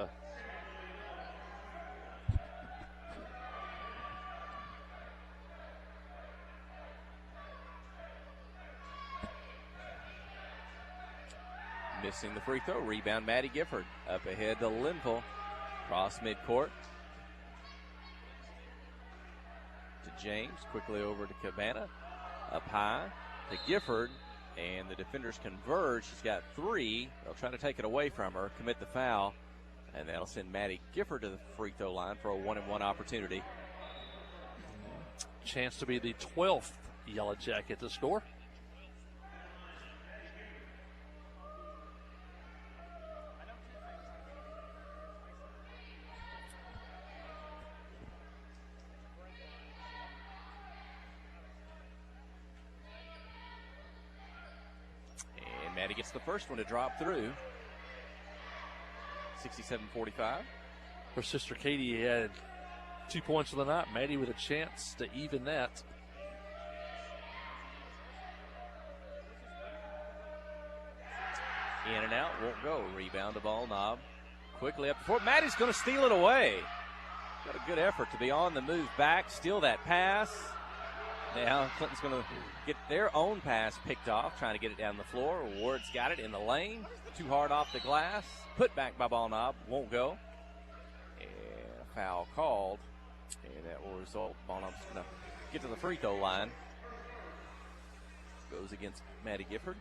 missing the free throw. Rebound, Maddie Gifford. Up ahead to Linville. Cross midcourt. To James. Quickly over to Cabana. Up high to Gifford. And the defenders converge. She's got 3. They'll try to take it away from her. Commit the foul. And that'll send Maddie Gifford to the free throw line for a 1-and-1 opportunity. Chance to be the 12th Yellow Jacket to score. Maddie gets the first one to drop through. 67-45. Her sister Katie had 2 points of the night. Maddie with a chance to even that. In and out, won't go. Rebound to Ball Knob. Quickly up before. Maddie's going to steal it away. Got a good effort to be on the move back, steal that pass. Now Clinton's going to get their own pass picked off, trying to get it down the floor. Ward's got it in the lane. Too hard off the glass. Put back by Ball Knob. Won't go. And a foul called. And that will result. Ball Knob's going to get to the free throw line. Goes against Maddie Gifford.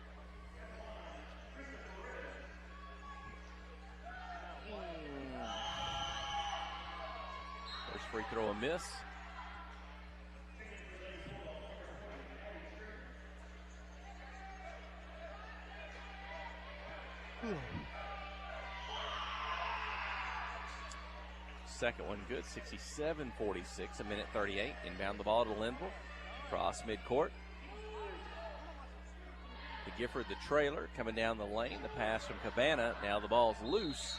First free throw a miss. Second one good, 67-46, a minute 38. Inbound the ball to Linville. Cross midcourt. To Gifford, the trailer, coming down the lane. The pass from Cabana. Now the ball's loose.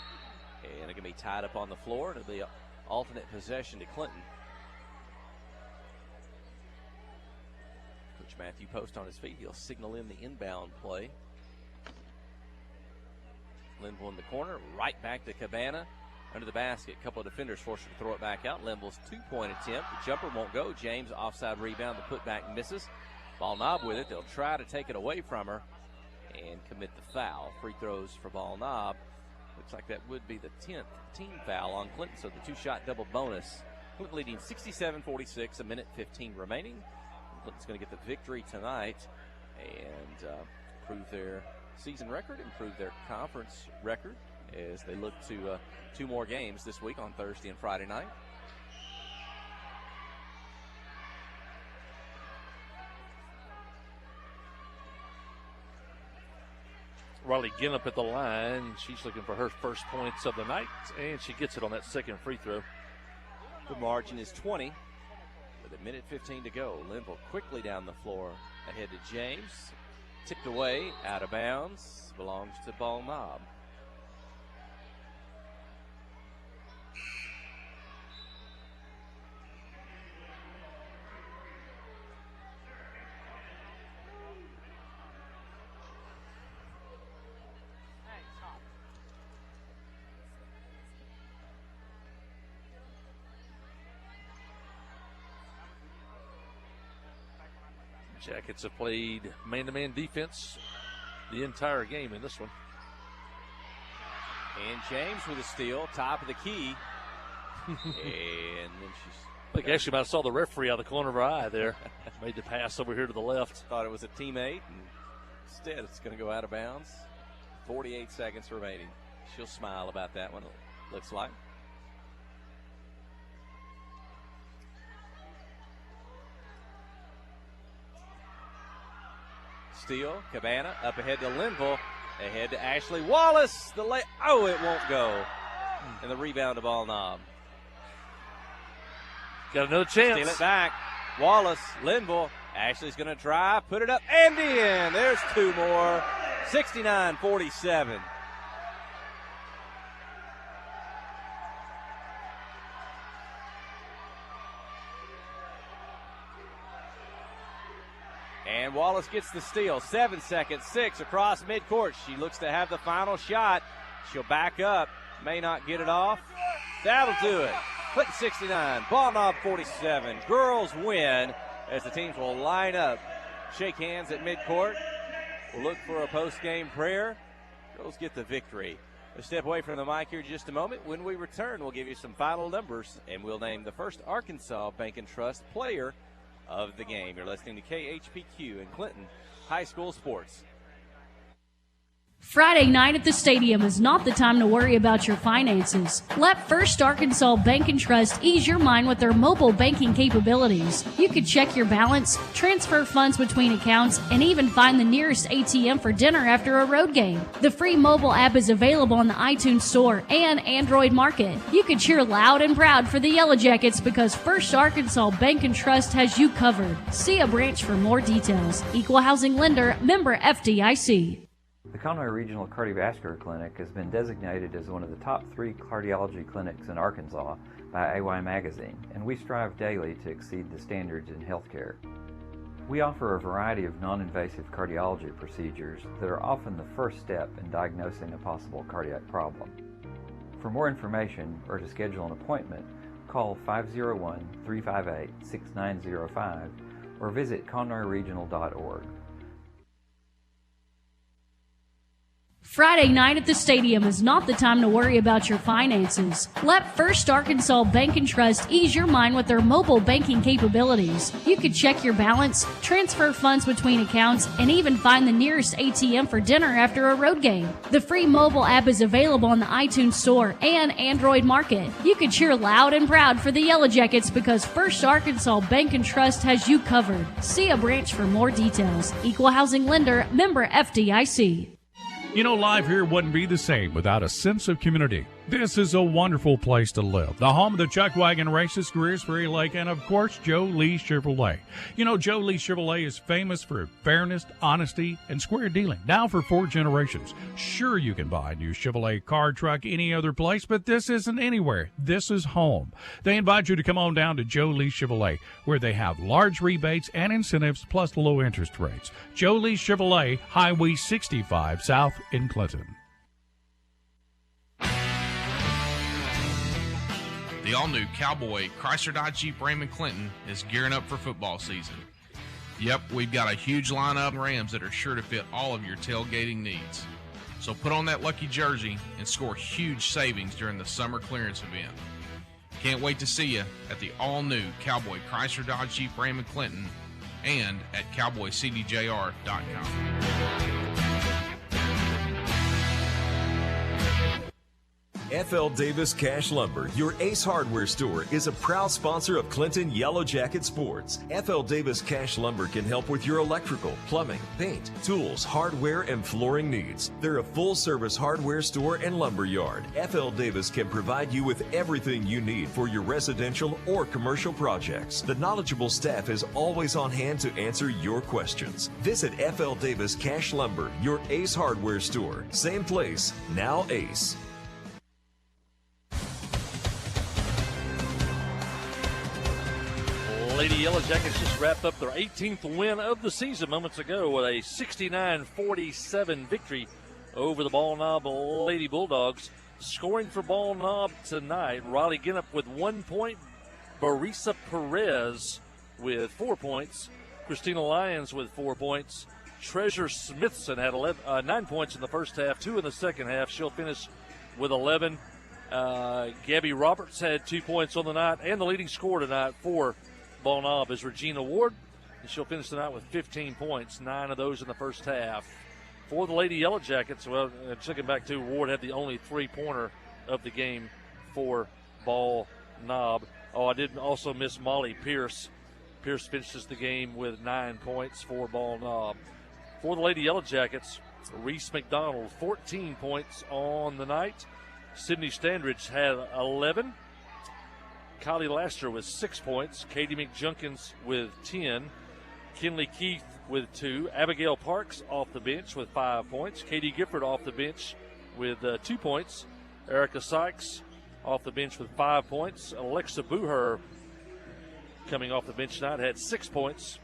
And it's going to be tied up on the floor. It'll be an alternate possession to Clinton. Coach Matthew Post on his feet. He'll signal in the inbound play. Linville in the corner, right back to Cabana. Under the basket, a couple of defenders forced her to throw it back out. Linville's 2-point attempt. The jumper won't go. James offside rebound. The putback misses. Ball Knob with it. They'll try to take it away from her and commit the foul. Free throws for Ball Knob. Looks like that would be the 10th team foul on Clinton. So the 2-shot double bonus. Clinton leading 67-46, a minute 15 remaining. And Clinton's going to get the victory tonight and prove their season record, improve their conference record as they look to 2 more games this week on Thursday and Friday night. Riley Ginnup at the line. She's looking for her first points of the night, and she gets it on that second free throw. The margin is 20 with a minute 15 to go. Linville quickly down the floor ahead to James. Tipped away, out of bounds, belongs to Ball Knob. Jackets have played man-to-man defense the entire game in this one. And James with a steal, top of the key. And then she's... I think actually might have saw the referee out of the corner of her eye there. Made the pass over here to the left. Thought it was a teammate, and instead it's going to go out of bounds. 48 seconds remaining. She'll smile about that one, it looks like. Steele, Cabana, up ahead to Linville, ahead to Ashley Wallace. It won't go. And the rebound to Ball Knob. Got another chance. Steal it back. Wallace, Linville. Ashley's going to drive, put it up, and in. There's two more. 69-47. And Wallace gets the steal. 7 seconds, 6 across midcourt. She looks to have the final shot. She'll back up. May not get it off. That'll do it. Clinton 69, Ball Knob 47. Girls win as the teams will line up, shake hands at midcourt. We'll look for a post-game prayer. Girls get the victory. We'll step away from the mic here in just a moment. When we return, we'll give you some final numbers, and we'll name the first Arkansas Bank and Trust player of the game. You're listening to KHPQ in Clinton High School Sports. Friday night at the stadium is not the time to worry about your finances. Let First Arkansas Bank and Trust ease your mind with their mobile banking capabilities. You can check your balance, transfer funds between accounts, and even find the nearest ATM for dinner after a road game. The free mobile app is available on the iTunes Store and Android Market. You can cheer loud and proud for the Yellow Jackets because First Arkansas Bank and Trust has you covered. See a branch for more details. Equal Housing Lender, member FDIC. The Conway Regional Cardiovascular Clinic has been designated as one of the top 3 cardiology clinics in Arkansas by AY Magazine, and we strive daily to exceed the standards in healthcare. We offer a variety of non-invasive cardiology procedures that are often the first step in diagnosing a possible cardiac problem. For more information or to schedule an appointment, call 501-358-6905 or visit conroyregional.org. Friday night at the stadium is not the time to worry about your finances. Let First Arkansas Bank and Trust ease your mind with their mobile banking capabilities. You can check your balance, transfer funds between accounts, and even find the nearest ATM for dinner after a road game. The free mobile app is available on the iTunes Store and Android Market. You can cheer loud and proud for the Yellow Jackets because First Arkansas Bank and Trust has you covered. See a branch for more details. Equal Housing Lender, member FDIC. You know, life here wouldn't be the same without a sense of community. This is a wonderful place to live. The home of the Chuck Wagon Races, Greers Ferry Lake, and of course, Joe Lee Chevrolet. You know, Joe Lee Chevrolet is famous for fairness, honesty, and square dealing. Now for 4 generations. Sure, you can buy a new Chevrolet car, truck, any other place, but this isn't anywhere. This is home. They invite you to come on down to Joe Lee Chevrolet, where they have large rebates and incentives plus low interest rates. Joe Lee Chevrolet, Highway 65 South in Clinton. The all-new Cowboy Chrysler Dodge Jeep Ram Clinton is gearing up for football season. Yep, we've got a huge lineup of Rams that are sure to fit all of your tailgating needs. So put on that lucky jersey and score huge savings during the summer clearance event. Can't wait to see you at the all-new Cowboy Chrysler Dodge Jeep Ram Clinton and at cowboycdjr.com. FL Davis Cash Lumber, your Ace Hardware store, is a proud sponsor of Clinton Yellow Jacket Sports. FL Davis Cash Lumber can help with your electrical, plumbing, paint, tools, hardware, and flooring needs. They're a full-service hardware store and lumber yard. FL Davis can provide you with everything you need for your residential or commercial projects. The knowledgeable staff is always on hand to answer your questions. Visit FL Davis Cash Lumber, your Ace Hardware store. Same place, now Ace. Lady Yellow Jackets just wrapped up their 18th win of the season moments ago with a 69-47 victory over the Ball Knob Lady Bulldogs. Scoring for Ball Knob tonight, Riley Ginnop with 1 point, Barisa Perez with 4 points, Christina Lyons with 4 points, Treasure Smithson had 9 points in the first half, 2 in the second half. She'll finish with 11. Gabby Roberts had 2 points on the night, and the leading scorer tonight for Ball Knob is Regina Ward, and she'll finish tonight with 15 points, 9 of those in the first half. For the Lady Yellow Jackets, well, checking back to Ward had the only three-pointer of the game for Ball Knob. Oh, I did also miss Molly Pierce. Pierce finishes the game with 9 points for Ball Knob. For the Lady Yellow Jackets, Reese McDonald, 14 points on the night. Sydney Standridge had 11. Kylie Laster with 6 points. Katie McJunkins with 10. Kinley Keith with 2. Abigail Parks off the bench with 5 points. Katie Gifford off the bench with 2 points. Erica Sykes off the bench with 5 points. Alexa Booher coming off the bench tonight had 6 points.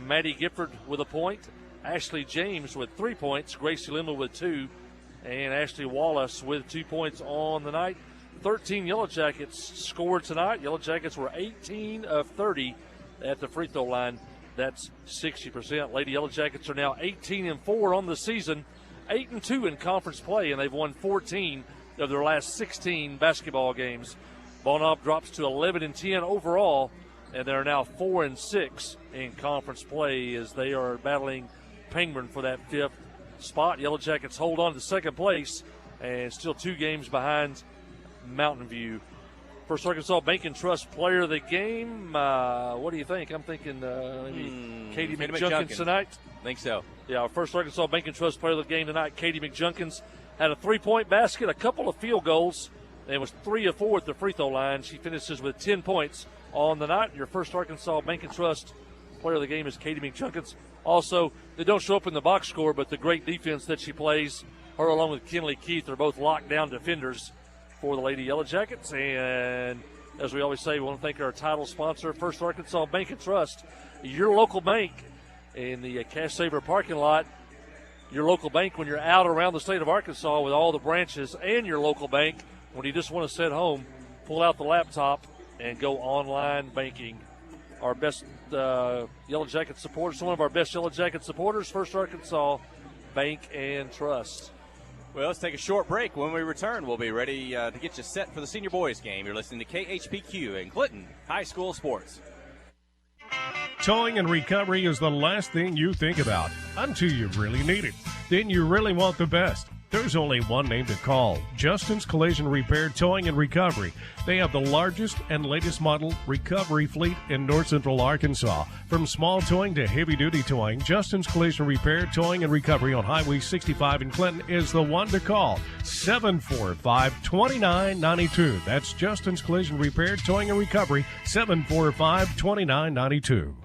Maddie Gifford with a point. Ashley James with 3 points. Gracie Lindell with 2. And Ashley Wallace with 2 points on the night. 13 Yellow Jackets scored tonight. Yellow Jackets were 18 of 30 at the free throw line. That's 60%. Lady Yellow Jackets are now 18-4 on the season, 8-2 in conference play, and they've won 14 of their last 16 basketball games. Ball Knob drops to 11-10 overall, and they're now 4-6 in conference play as they are battling Pangburn for that 5th spot. Yellow Jackets hold on to second place and still 2 games behind Mountain View. First Arkansas Bank and Trust player of the game. What do you think? I'm thinking maybe Katie McJunkins tonight. I think so. Yeah, our First Arkansas Bank and Trust player of the game tonight, Katie McJunkins, had a 3-point basket, a couple of field goals, and was 3 of 4 at the free throw line. She finishes with 10 points on the night. Your First Arkansas Bank and Trust player of the game is Katie McJunkins. Also, they don't show up in the box score, but the great defense that she plays, her along with Kinley Keith, are both lockdown defenders for the Lady Yellow Jackets. And as we always say, we want to thank our title sponsor, First Arkansas Bank and Trust, your local bank in the Cash Saver parking lot. Your local bank when you're out around the state of Arkansas with all the branches, and your local bank when you just want to sit home, pull out the laptop and go online banking. Our best Yellow Jacket supporters, one of our best Yellow Jacket supporters, First Arkansas Bank and Trust. Well, let's take a short break. When we return, we'll be ready to get you set for the senior boys game. You're listening to KHPQ and Clinton High School Sports. Towing and recovery is the last thing you think about until you really need it. Then you really want the best. There's only one name to call, Justin's Collision Repair Towing and Recovery. They have the largest and latest model recovery fleet in North Central Arkansas. From small towing to heavy-duty towing, Justin's Collision Repair Towing and Recovery on Highway 65 in Clinton is the one to call, 745-2992. That's Justin's Collision Repair Towing and Recovery, 745-2992.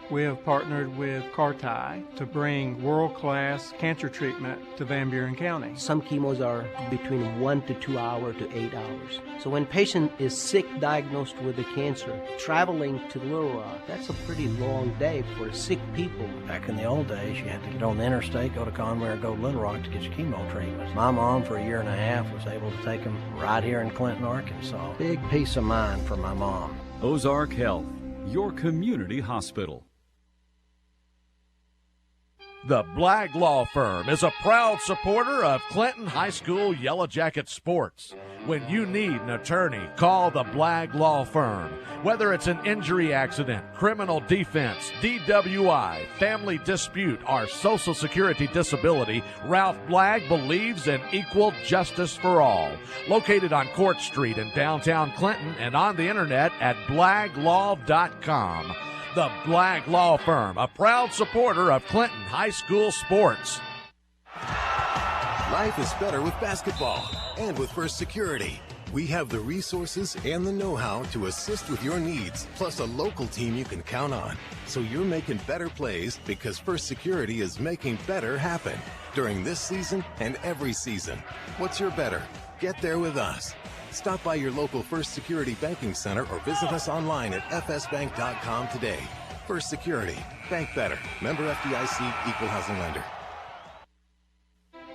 We have partnered with Carti to bring world-class cancer treatment to Van Buren County. Some chemos are between 1 to 2 hours to 8 hours. So when patient is sick, diagnosed with the cancer, traveling to Little Rock, that's a pretty long day for sick people. Back in the old days, you had to get on the interstate, go to Conway or go to Little Rock to get your chemo treatments. My mom, for a year and a half, was able to take them right here in Clinton, Arkansas. Big peace of mind for my mom. Ozark Health, your community hospital. The Blagg Law Firm is a proud supporter of Clinton High School Yellow Jacket sports. When you need an attorney, call the Blagg Law Firm. Whether it's an injury accident, criminal defense, DWI, family dispute, or Social Security disability, Ralph Blagg believes in equal justice for all. Located on Court Street in downtown Clinton and on the internet at blagglaw.com. The Blagg Law Firm, a proud supporter of Clinton High School sports. Life is better with basketball and with First Security. We have the resources and the know-how to assist with your needs, plus a local team you can count on. So you're making better plays because First Security is making better happen during this season and every season. What's your better? Get there with us. Stop by your local First Security Banking Center or visit us online at fsbank.com today. First Security. Bank better. Member FDIC, Equal Housing Lender.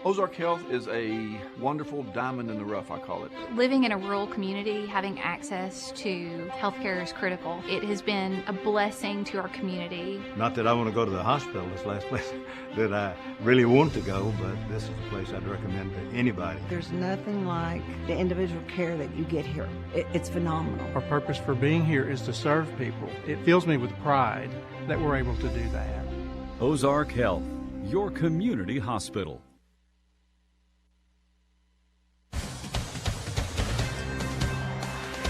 Ozark Health is a wonderful diamond in the rough, I call it. Living in a rural community, having access to healthcare is critical. It has been a blessing to our community. Not that I want to go to the hospital, this last place that I really want to go, but this is the place I'd recommend to anybody. There's nothing like the individual care that you get here. It's phenomenal. Our purpose for being here is to serve people. It fills me with pride that we're able to do that. Ozark Health, your community hospital.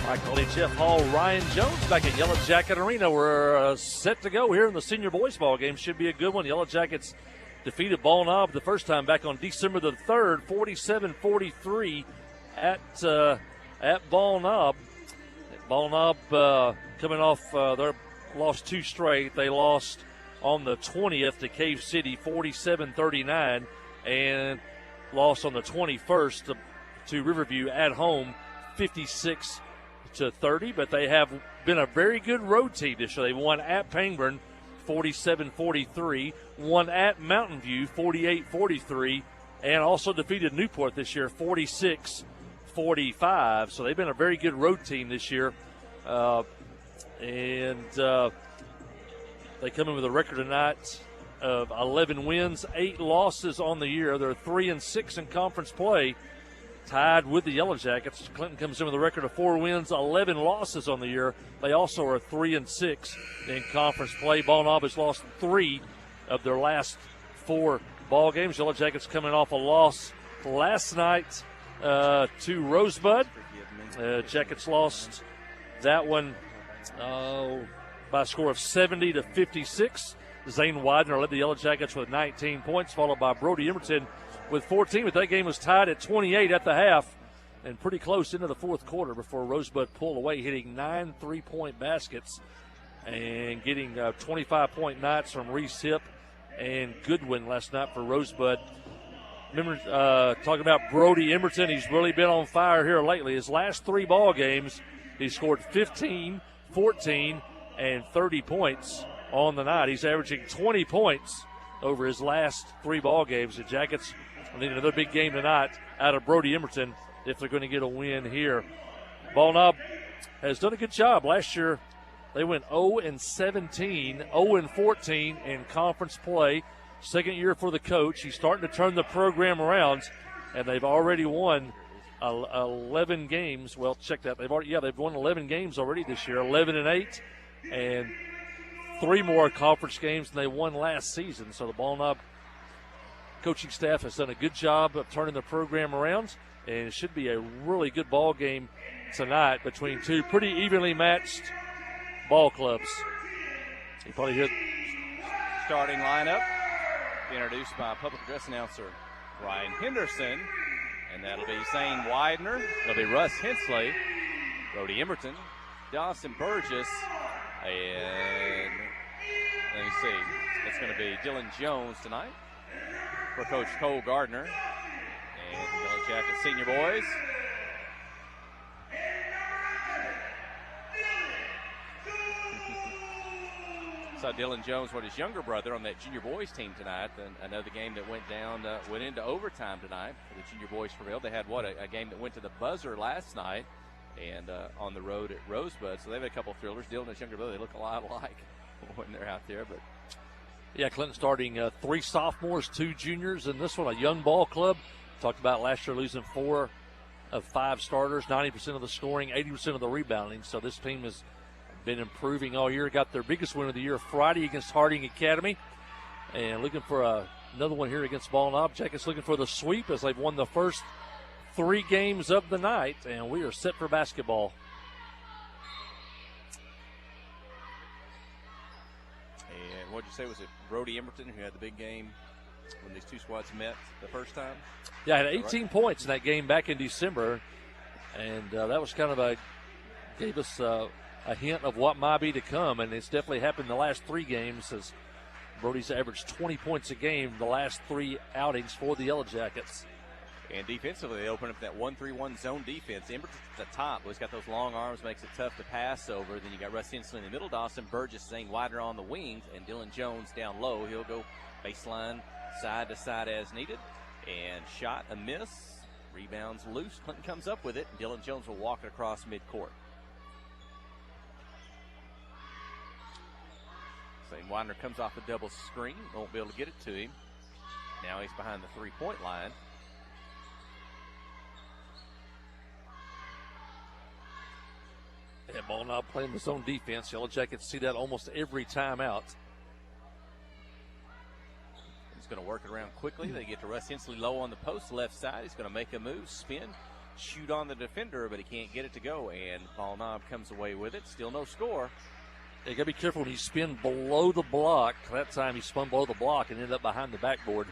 Michael H.F. Hall, Ryan Jones back at Yellow Jacket Arena. We're set to go here in the senior boys ball game. Should be a good one. Yellow Jackets defeated Ball Knob the first time back on December the 3rd, 47-43 at Ball Knob. Ball Knob coming off their lost 2 straight. They lost on the 20th to Cave City 47-39 and lost on the 21st to Riverview at home 56-30, but they have been a very good road team this year. They won at Pangburn 47-43, won at Mountain View 48-43, and also defeated Newport this year 46-45. So they've been a very good road team this year. They come in with a record tonight of 11 wins, 8 losses on the year. They're 3-6 in conference play, tied with the Yellow Jackets. Clinton comes in with a record of 4 wins, 11 losses on the year. They also are 3-6 in conference play. Ball Knob has lost 3 of their last 4 ball games. Yellow Jackets coming off a loss last night to Rosebud. Jackets lost that one by a score of 70-56. Zane Widener led the Yellow Jackets with 19 points, followed by Brody Emerton with 14. But that game was tied at 28 at the half and pretty close into the fourth quarter before Rosebud pulled away, hitting 9 3-point baskets and getting 25-point nights from Reese Hip and Goodwin last night for Rosebud. Remember, talking about Brody Emerton, he's really been on fire here lately. His last 3 ball games, he scored 15, 14, and 30 points on the night. He's averaging 20 points over his last 3 ball games. The Jackets need another big game tonight out of Brody Emerton if they're going to get a win here. Ball Knob has done a good job. Last year, they went 0-17, 0-14 in conference play. Second year for the coach. He's starting to turn the program around, and they've already won 11 games. Well, check that. They've won 11 games already this year, 11-8, and 3 more conference games than they won last season. So the Ball Knob coaching staff has done a good job of turning the program around, and it should be a really good ball game tonight between 2 pretty evenly matched ball clubs. You probably hear starting lineup introduced by public address announcer Ryan Henderson, and that'll be Zane Widener, it'll be Russ Hensley, Brody Emerton, Dawson Burgess, and let me see, it's going to be Dylan Jones tonight for Coach Cole Gardner and the Yellow Jacket senior boys. Saw Dylan Jones with his younger brother on that junior boys team tonight. And another game that went into overtime tonight for the junior boys prevailed. They had a game that went to the buzzer last night and on the road at Rosebud. So they've had a couple of thrillers. Dylan and his younger brother, they look a lot alike when they're out there. But yeah, Clinton starting 3 sophomores, 2 juniors, and this one a young ball club. Talked about last year losing 4 of 5 starters, 90% of the scoring, 80% of the rebounding. So this team has been improving all year. Got their biggest win of the year Friday against Harding Academy, and looking for another one here against Ball Knob. Jackets looking for the sweep as they've won the first 3 games of the night, and we are set for basketball. And what'd you say, was it Brody Emerton who had the big game when these 2 squads met the first time? Yeah, I had 18 points in that game back in December, and that was kind of gave us a hint of what might be to come, and it's definitely happened the last 3 games as Brody's averaged 20 points a game the last 3 outings for the Yellow Jackets. And defensively, they open up that 1-3-1 zone defense. Emerton's at the top. He's got those long arms, makes it tough to pass over. Then you got Russ Hensley in the middle, Dawson Burgess, Zane Widener on the wings, and Dylan Jones down low. He'll go baseline, side to side as needed. And shot, a miss. Rebounds loose. Clinton comes up with it, and Dylan Jones will walk it across midcourt. Zane Widener comes off a double screen. Won't be able to get it to him. Now he's behind the 3-point line. Yeah, Ball Knob playing his own defense. Yellow Jackets see that almost every time out. He's going to work it around quickly. They get to Russ Hensley low on the post, left side. He's going to make a move, spin, shoot on the defender, but he can't get it to go. And Ball Knob comes away with it. Still no score. You got to be careful when you spin below the block. That time he spun below the block and ended up behind the backboard.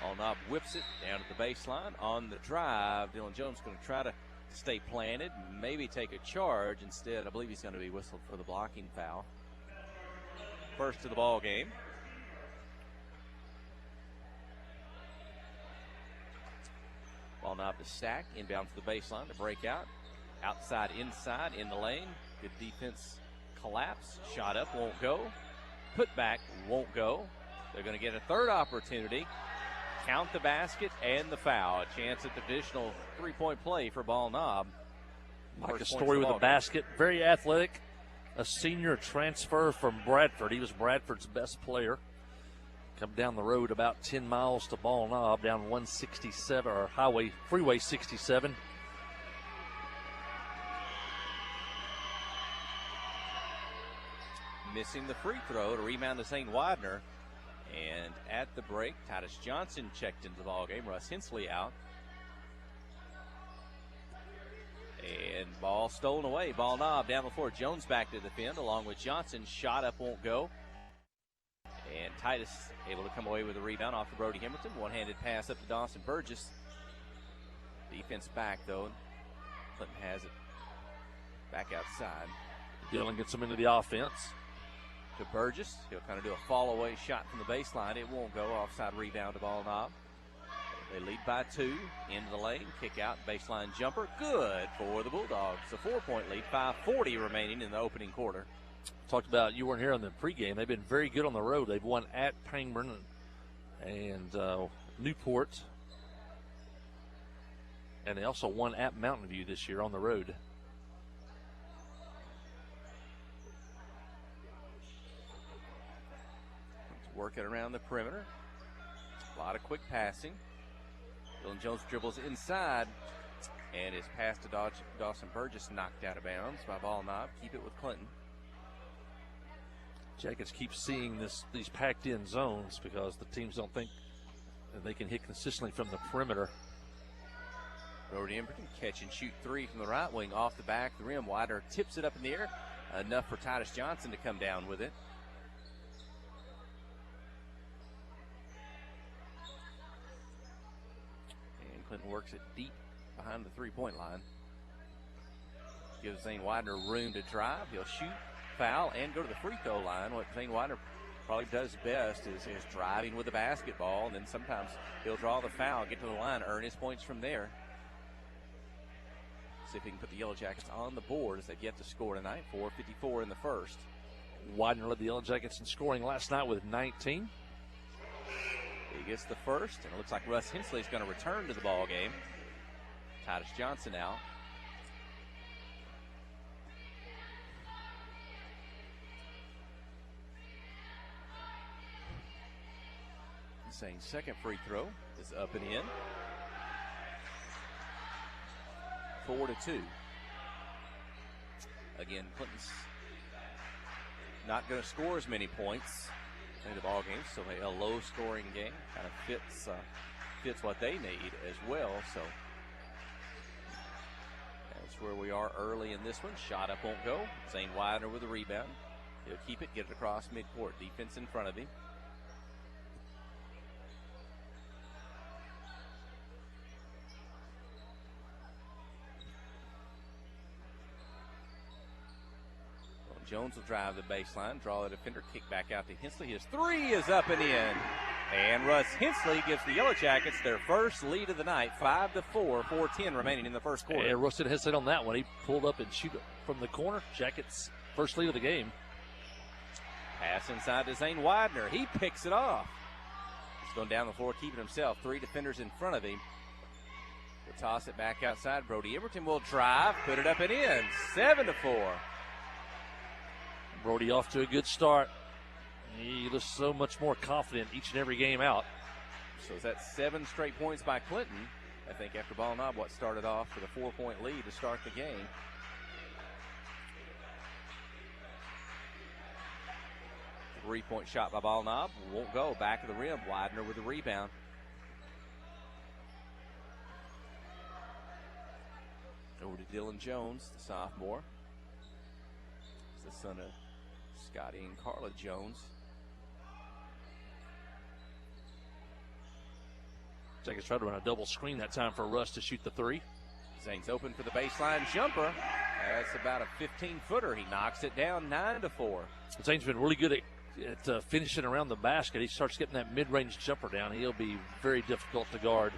Ball Knob whips it down at the baseline. On the drive, Dylan Jones going to try to stay planted, maybe take a charge. Instead, I believe he's going to be whistled for the blocking foul. First of the ball game. Ball Knob to Stack, inbound to the baseline to break out. Outside, inside, in the lane. Good defense collapse. Shot up, won't go. Put back, won't go. They're going to get a third opportunity. Count the basket and the foul. A chance at the additional three-point play for Ball Knob. Like a story with a basket. Very athletic. A senior transfer from Bradford. He was Bradford's best player. Come down the road about 10 miles to Ball Knob, down 167 or Freeway 67. Missing the free throw to rebound to Zane Widener. And at the break, Titus Johnson checked into the ballgame. Russ Hensley out. And ball stolen away. Ball Knob down the floor. Jones back to defend along with Johnson. Shot up, won't go. And Titus able to come away with a rebound off to Brody Hamilton. One-handed pass up to Dawson Burgess. Defense back, though. Clinton has it back outside. Dillon gets him into the offense. To Burgess. He'll kind of do a fall-away shot from the baseline. It won't go. Offside rebound to Ball Knob. They lead by 2. Into the lane. Kick out. Baseline jumper. Good for the Bulldogs. A 4-point lead. 5:40 remaining in the opening quarter. Talked about, you weren't here on the pregame. They've been very good on the road. They've won at Pangburn and Newport. And they also won at Mountain View this year on the road. Working around the perimeter. A lot of quick passing. Dylan Jones dribbles inside and is passed to Dawson Burgess, knocked out of bounds by Ball Knob. Keep it with Clinton. Jackets keep seeing these packed-in zones because the teams don't think that they can hit consistently from the perimeter. Brody Emberton catch and shoot three from the right wing off the back of the rim. Widener tips it up in the air. Enough for Titus Johnson to come down with it. And Clinton works it deep behind the three-point line. Gives Zane Widener room to drive. He'll shoot, foul, and go to the free throw line. What Zane Widener probably does best is driving with the basketball, and then sometimes he'll draw the foul, get to the line, earn his points from there. See if he can put the Yellow Jackets on the board as they've yet to score tonight. 4:54 in the first. Widener led the Yellow Jackets in scoring last night with 19. He gets the first, and it looks like Russ Hensley is going to return to the ball game. Titus Johnson out. Saying second free throw is up and in. 4-2. Again, Clinton's not going to score as many points in the ball game, so a low-scoring game kind of fits what they need as well. So that's where we are early in this one. Shot up won't go. Zane Widener with a rebound. He'll keep it, get it across midcourt. Defense in front of him. Jones will drive the baseline, draw the defender, kick back out to Hensley. His three is up and in. And Russ Hensley gives the Yellow Jackets their first lead of the night, 5-4, 4:10 remaining in the first quarter. And Russ didn't hesitate on that one. He pulled up and shoot from the corner. Jackets' first lead of the game. Pass inside to Zane Widener. He picks it off. He's going down the floor, keeping himself. Three defenders in front of him. We'll toss it back outside. Brody Emberton will drive, put it up and in. 7-4. Brody off to a good start. He looks so much more confident each and every game out. So is that 7 straight points by Clinton? I think after Ball Knob, what started off with a 4-point lead to start the game. Three-point shot by Ball Knob. Won't go. Back of the rim. Widener with the rebound. Over to Dylan Jones, the sophomore. He's the son of Scotty and Carla Jones. Jackets tried to run a double screen that time for Russ to shoot the three. Zane's open for the baseline jumper. That's about a 15-footer. He knocks it down 9-4. Zane's been really good at finishing around the basket. He starts getting that mid-range jumper down. He'll be very difficult to guard.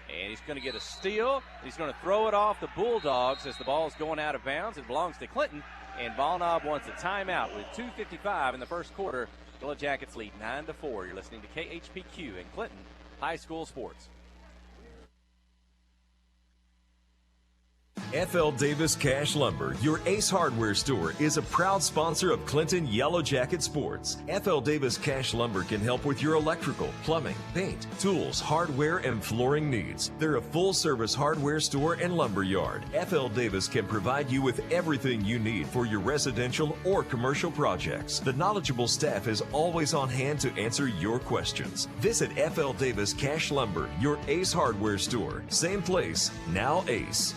And he's going to get a steal. He's going to throw it off the Bulldogs as the ball is going out of bounds. It belongs to Clinton. And Ball Knob wants a timeout with 2:55 in the first quarter. Yellow Jackets lead 9-4. You're listening to KHPQ and Clinton High School Sports. F.L. Davis Cash Lumber, your Ace Hardware store, is a proud sponsor of Clinton Yellow Jacket Sports. F.L. Davis Cash Lumber can help with your electrical, plumbing, paint, tools, hardware, and flooring needs. They're a full-service hardware store and lumber yard. F.L. Davis can provide you with everything you need for your residential or commercial projects. The knowledgeable staff is always on hand to answer your questions. Visit F.L. Davis Cash Lumber, your Ace Hardware store. Same place, now Ace.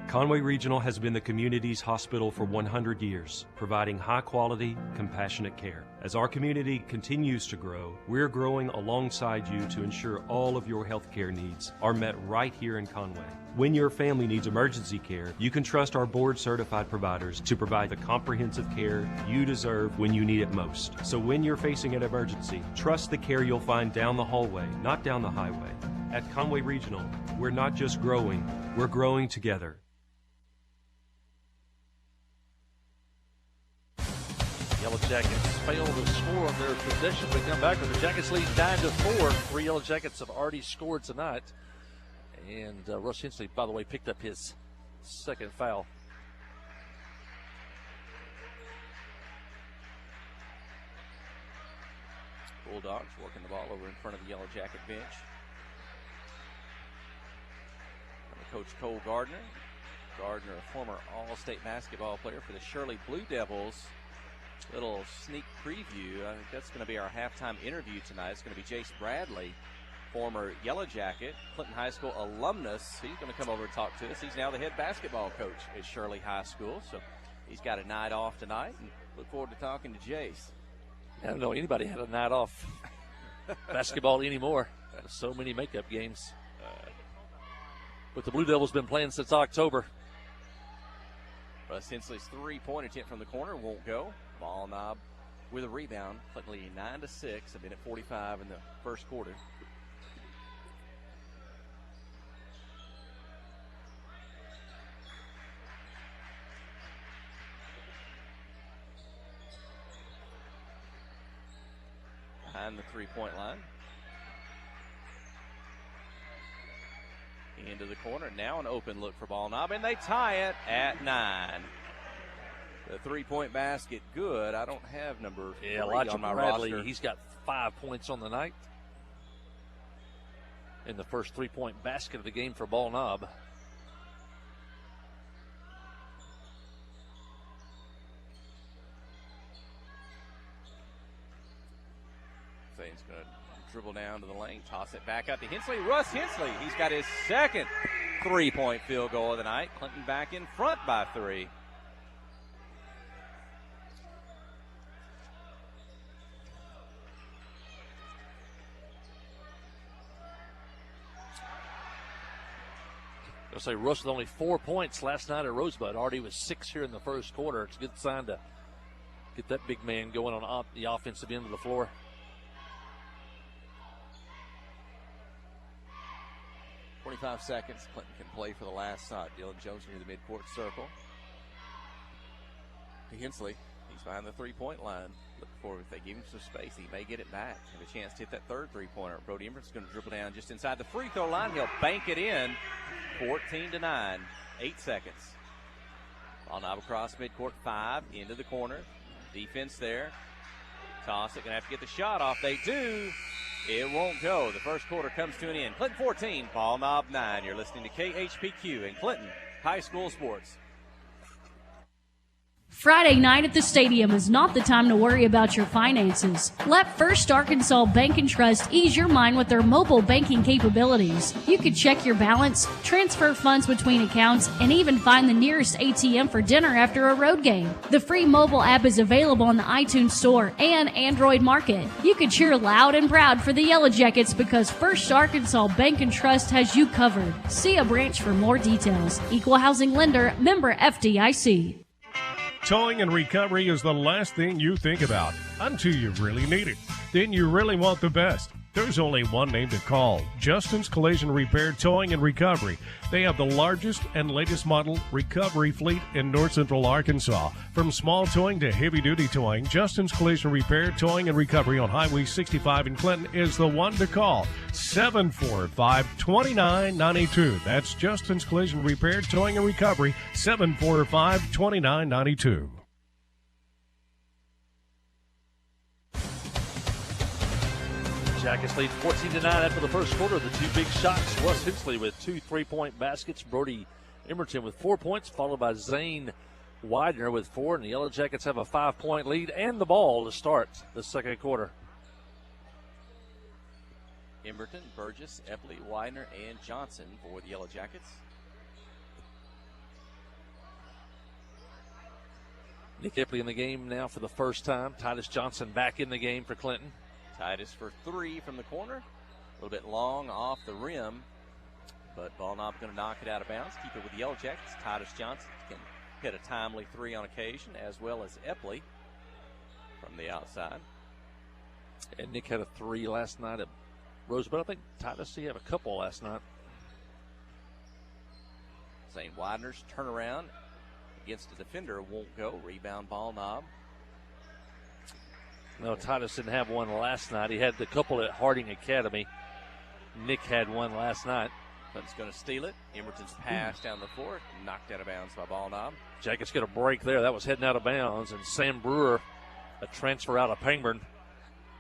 Conway Regional has been the community's hospital for 100 years, providing high-quality, compassionate care. As our community continues to grow, we're growing alongside you to ensure all of your health care needs are met right here in Conway. When your family needs emergency care, you can trust our board-certified providers to provide the comprehensive care you deserve when you need it most. So when you're facing an emergency, trust the care you'll find down the hallway, not down the highway. At Conway Regional, we're not just growing, we're growing together. Yellow Jackets fail to score on their possession. We come back with the Jackets lead 9-4. 3 Yellow Jackets have already scored tonight. And Russ Hensley, by the way, picked up his second foul. Bulldogs working the ball over in front of the Yellow Jacket bench. Coach Cole Gardner. Gardner, a former All-State basketball player for the Shirley Blue Devils. Little sneak preview. I think that's going to be our halftime interview tonight. It's going to be Jace Bradley, former Yellow Jacket, Clinton High School alumnus. He's going to come over and talk to us. He's now the head basketball coach at Shirley High School. So he's got a night off tonight, and look forward to talking to Jace. I don't know anybody had a night off basketball anymore. So many makeup games. But the Blue Devils been playing since October. Russ Hensley's three-point attempt from the corner won't go. Ball Knob with a rebound. Clinton leading 9-6. A minute 45 in the first quarter. Behind the three-point line. Into the corner. Now an open look for Ball Knob, and they tie it at 9. The three-point basket good. I don't have number 3 Elijah on my Bradley, roster. he's got 5 points on the night. In the first three-point basket of the game for Ball Knob. Zane's going to dribble down to the lane, toss it back up to Hensley. Russ Hensley, he's got his second three-point field goal of the night. Clinton back in front by 3. I'll say Russ with only 4 points last night at Rosebud. Already was 6 here in the first quarter. It's a good sign to get that big man going on the offensive end of the floor. .5 seconds. Clinton can play for the last side. Dylan Jones near the midcourt circle. Hensley, he's behind the three-point line. Look for if they give him some space, he may get it back. Have a chance to hit that third three-pointer. Brody Emmert's going to dribble down just inside the free throw line. He'll bank it in. 14-9. 8 seconds. Ball Knob across midcourt. 5 into the corner. Defense there. Toss it. Going to have to get the shot off. They do. It won't go. The first quarter comes to an end. Clinton 14, Ball Knob 9. You're listening to KHPQ and Clinton High School Sports. Friday night at the stadium is not the time to worry about your finances. Let First Arkansas Bank and Trust ease your mind with their mobile banking capabilities. You can check your balance, transfer funds between accounts, and even find the nearest ATM for dinner after a road game. The free mobile app is available on the iTunes Store and Android Market. You can cheer loud and proud for the Yellow Jackets because First Arkansas Bank and Trust has you covered. See a branch for more details. Equal housing lender, member FDIC. Towing and recovery is the last thing you think about until you really need it. Then you really want the best. There's only one name to call, Justin's Collision Repair Towing and Recovery. They have the largest and latest model recovery fleet in North Central Arkansas. From small towing to heavy-duty towing, Justin's Collision Repair Towing and Recovery on Highway 65 in Clinton is the one to call, 745-2992. That's Justin's Collision Repair Towing and Recovery, 745-2992. Jackets lead 14-9 after the first quarter. The two big shots. Wes Hensley with 2 3-point baskets. Brody Emerton with 4 points, followed by Zane Widener with 4. And the Yellow Jackets have a 5-point lead and the ball to start the second quarter. Emerton, Burgess, Epley, Widener, and Johnson for the Yellow Jackets. Nick Epley in the game now for the first time. Titus Johnson back in the game for Clinton. Titus for 3 from the corner. A little bit long off the rim, but ball knob going to knock it out of bounds. Keep it with the Yellow Jackets. Titus Johnson can hit a timely 3 on occasion, as well as Epley from the outside. And Nick had a 3 last night at Rosebud. I think Titus, he had a couple last night. St. Widener's turnaround against the defender won't go. Rebound ball knob. No, Titus didn't have one last night. He had the couple at Harding Academy. Nick had one last night. Clinton's going to steal it. Emerton's pass down the floor, knocked out of bounds by ball knob. Jackets get a break there. That was heading out of bounds, and Sam Brewer, a transfer out of Pangburn,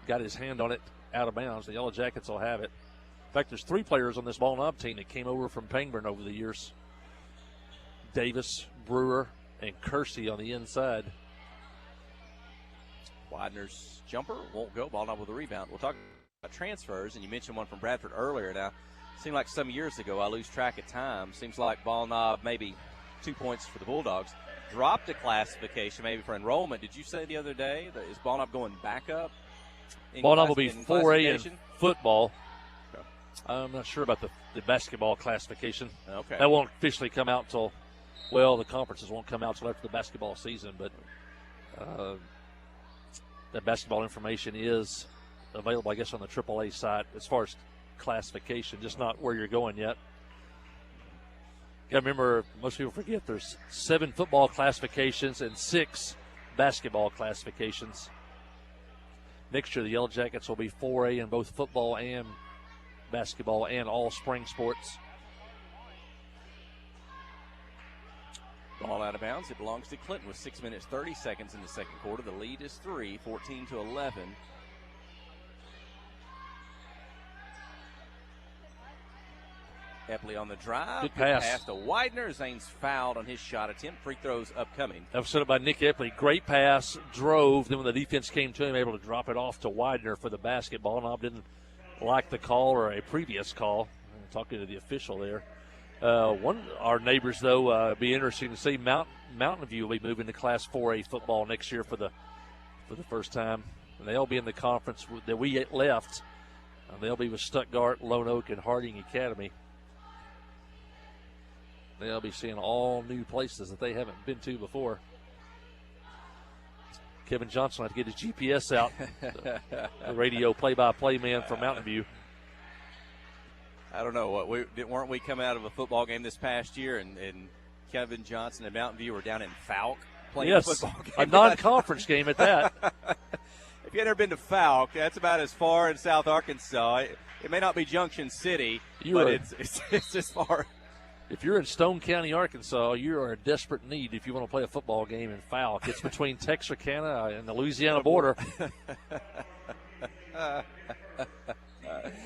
got his hand on it out of bounds. The Yellow Jackets will have it. In fact, there's 3 players on this ball knob team that came over from Pangburn over the years. Davis, Brewer, and Kersey on the inside. Widener's jumper won't go. Ball knob with a rebound. We'll talk about transfers, and you mentioned one from Bradford earlier. Now, it seemed like some years ago, I lose track of time. Seems like ball knob maybe 2 points for the Bulldogs. Dropped a classification maybe for enrollment. Did you say the other day that is ball knob going back up? Ball knob will be 4A in football. Okay. I'm not sure about the basketball classification. Okay. That won't officially come out until, well, the conferences won't come out until after the basketball season, but that basketball information is available, I guess, on the AAA site as far as classification, just not where you're going yet. You got to remember, most people forget there's 7 football classifications and 6 basketball classifications. Next year, the Yellow Jackets will be 4A in both football and basketball and all spring sports. Ball out of bounds. It belongs to Clinton with 6 minutes, 30 seconds in the second quarter. The lead is 3, 14-11. Epley on the drive. Good pass. Pass to Widener. Zane's fouled on his shot attempt. Free throws upcoming. That was set up by Nick Epley. Great pass. Drove. Then when the defense came to him, able to drop it off to Widener for the basketball. Knob didn't like the call or a previous call. I'm talking to the official there. One of our neighbors, though, be interesting to see. Mountain View will be moving to Class 4A football next year for the first time. And they'll be in the conference that we left. They'll be with Stuttgart, Lone Oak, and Harding Academy. They'll be seeing all new places that they haven't been to before. Kevin Johnson will have to get his GPS out, the radio play-by-play man from Mountain View. I don't know. Weren't we coming out of a football game this past year, and Kevin Johnson and Mountain View were down in Falk playing a football game? A non-conference game at that. If you've never been to Falk, that's about as far in South Arkansas. It may not be Junction City, but it's as far. If you're in Stone County, Arkansas, you are in desperate need if you want to play a football game in Falk. It's between Texarkana and the Louisiana border.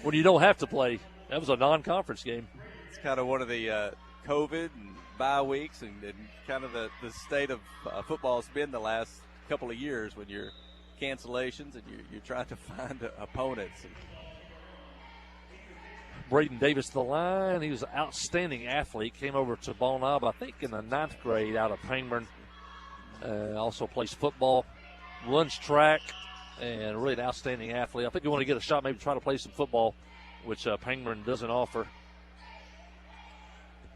When you don't have to play. That was a non-conference game. It's kind of one of the COVID and bye weeks and kind of the state of football has been the last couple of years when you're cancellations and you're trying to find opponents. Braden Davis, the line. He was an outstanding athlete. Came over to Ball Knob, I think, in the 9th grade out of Pangburn. Also plays football, runs track, and really an outstanding athlete. I think we want to get a shot, maybe try to play some football, which Pangburn doesn't offer.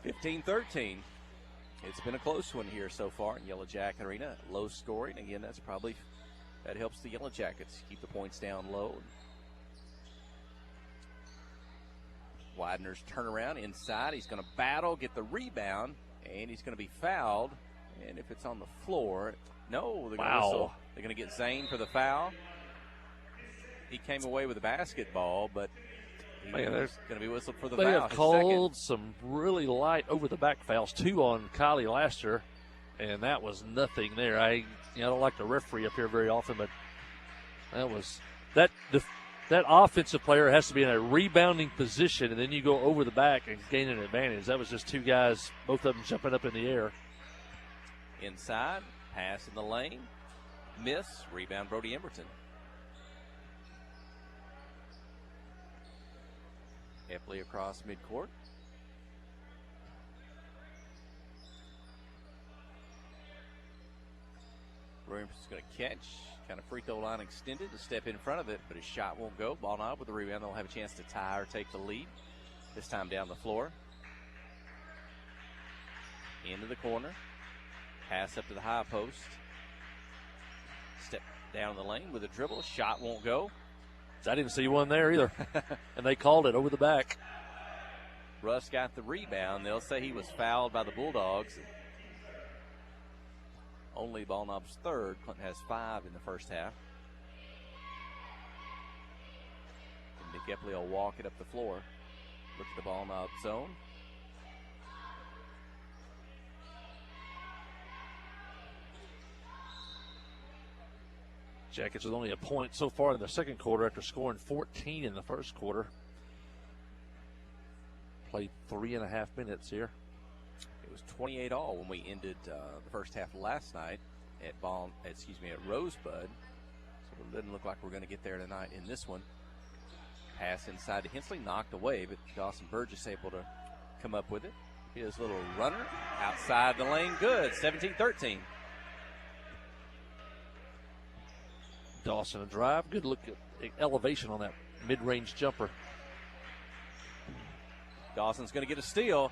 15-13. It's been a close one here so far in Yellow Jacket Arena. Low scoring. Again, that helps the Yellow Jackets keep the points down low. Widener's turnaround inside. He's going to battle, get the rebound, and he's going to be fouled. And if it's on the floor, no, they're going to get Zane for the foul. He came away with a basketball, but he's going to be whistled for the foul. They have called some really light over-the-back fouls, 2 on Kylie Laster, and that was nothing there. I don't like the referee up here very often, but that was that offensive player has to be in a rebounding position, and then you go over the back and gain an advantage. That was just 2 guys, both of them jumping up in the air. Inside, pass in the lane, miss, rebound Brody Emberton. Epley across midcourt. Williams is going to catch, kind of free throw line extended to step in front of it, but his shot won't go. Ball Knob with the rebound. They'll have a chance to tie or take the lead. This time down the floor. Into the corner. Pass up to the high post. Step down the lane with a dribble. Shot won't go. I didn't see one there either. And they called it over the back. Russ got the rebound. They'll say he was fouled by the Bulldogs. Only Ball Knob's third. Clinton has 5 in the first half. And Nick Epley will walk it up the floor. Look at the Ball Knob zone. Jackets with only a point so far in the second quarter after scoring 14 in the first quarter. Played 3.5 minutes here. It was 28-all when we ended the first half last night at Rosebud. So it doesn't look like we're going to get there tonight in this one. Pass inside to Hensley, knocked away, but Dawson Burgess able to come up with it. His little runner outside the lane, good. 17-13. Dawson a drive. Good look at elevation on that mid-range jumper. Dawson's going to get a steal.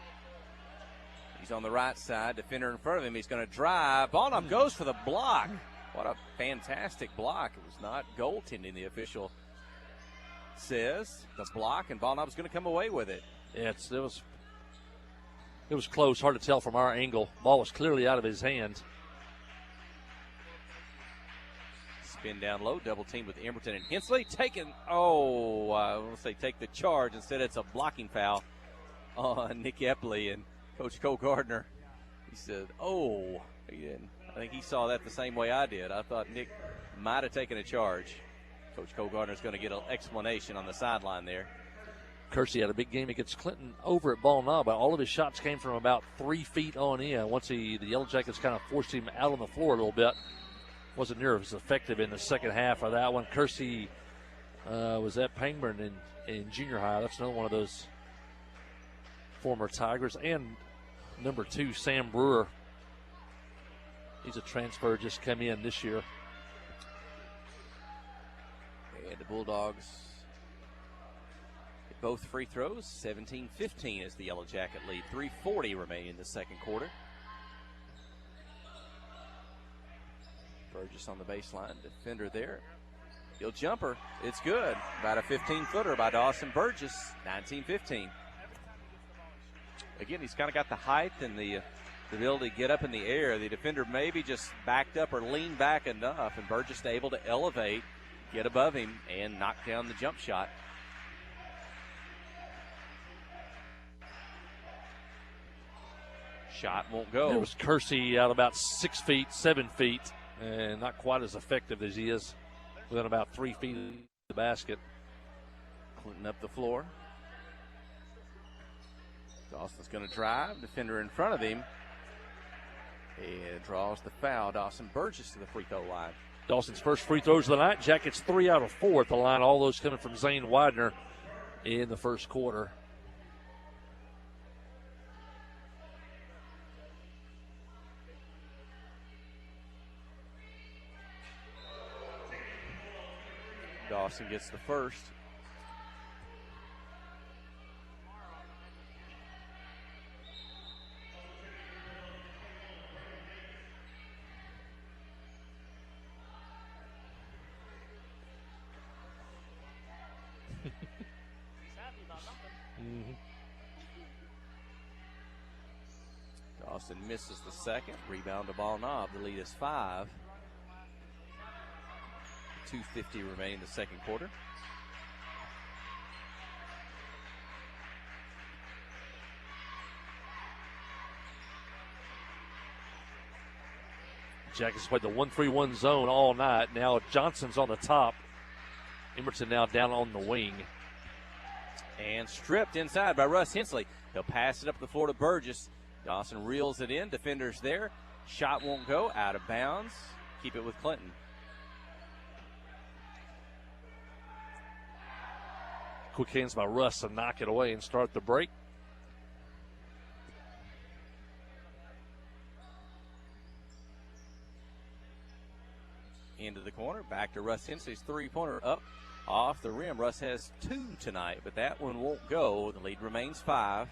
He's on the right side. Defender in front of him. He's going to drive. Ball Knob goes for the block. What a fantastic block. It was not goaltending, the official says. The block, and Ball Knob's going to come away with it. Yeah, it was close. Hard to tell from our angle. Ball was clearly out of his hand. Spin down low, double team with Emberton and Hensley. Take the charge. Instead, it's a blocking foul on Nick Epley, and Coach Cole Gardner, he said, he didn't. I think he saw that the same way I did. I thought Nick might have taken a charge. Coach Cole Gardner's going to get an explanation on the sideline there. Kersey had a big game against Clinton over at Ball Knob, but all of his shots came from about 3 feet on in. Once the Yellow Jackets kind of forced him out on the floor a little bit. Wasn't near as effective in the second half of that one. Kersey was at Pangburn in junior high. That's another one of those former Tigers. And number 2, Sam Brewer. He's a transfer, just come in this year. And the Bulldogs hit both free throws. 17-15 is the Yellow Jacket lead. 3:40 remaining in the second quarter. Burgess on the baseline, defender there. He'll jumper. It's good. About a 15-footer by Dawson Burgess. 19-15. Again, he's kind of got the height and the ability to get up in the air. The defender maybe just backed up or leaned back enough, and Burgess able to elevate, get above him, and knock down the jump shot. Shot won't go. There was Kersey out about 6 feet, 7 feet. And not quite as effective as he is within about 3 feet of the basket. Clinton up the floor. Dawson's going to drive. Defender in front of him. And draws the foul. Dawson Burgess to the free throw line. Dawson's first free throws of the night. Jackets 3 out of 4 at the line. All those coming from Zane Widener in the first quarter. Dawson gets the first. Dawson misses the second. Rebound to Ball Knob. The lead is 5. 2:50 remaining in the second quarter. Jackets played the 1-3-1 zone all night. Now Johnson's on the top. Emerson now down on the wing. And stripped inside by Russ Hensley. He'll pass it up the floor to Burgess. Dawson reels it in. Defenders there. Shot won't go. Out of bounds. Keep it with Clinton. Quick hands by Russ to knock it away and start the break. Into the corner. Back to Russ Hensley's three-pointer up off the rim. Russ has 2 tonight, but that one won't go. The lead remains 5.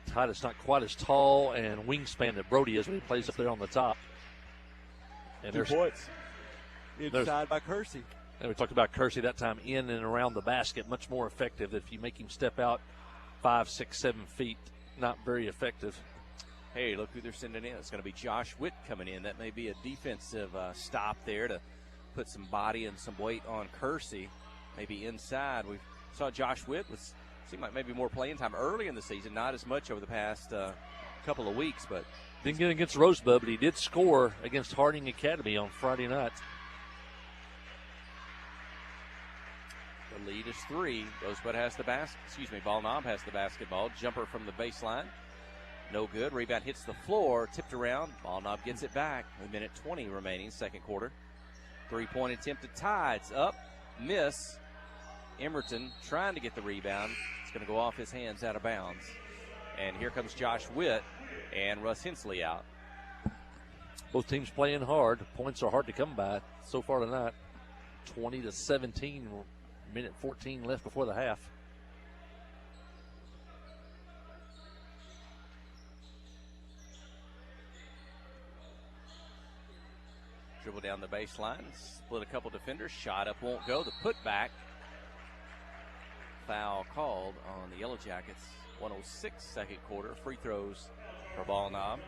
Titus not quite as tall and wingspan that Brody is when he plays up there on the top. And 2 points. Inside by Kersey. And we talked about Kersey that time in and around the basket. Much more effective. If you make him step out 5, 6, 7 feet, not very effective. Hey, look who they're sending in. It's going to be Josh Witt coming in. That may be a defensive stop there to put some body and some weight on Kersey. Maybe inside. We saw Josh Witt seemed like maybe more playing time early in the season. Not as much over the past couple of weeks, but didn't get against Rosebud, but he did score against Harding Academy on Friday night. The lead is 3. Rosebud has the Ball Knob has the basketball. Jumper from the baseline. No good. Rebound hits the floor. Tipped around. Ball Knob gets it back. 1:20 remaining, second quarter. 3-point attempt to tie. It's up. Miss. Emerton trying to get the rebound. It's going to go off his hands out of bounds. And here comes Josh Witt and Russ Hensley out. Both teams playing hard. Points are hard to come by so far tonight. 20-17. Minute 14 left before the half. Dribble down the baseline, split a couple defenders, shot up won't go. The putback. Foul called on the Yellow Jackets. 1:06 second quarter. Free throws for Ball Knob.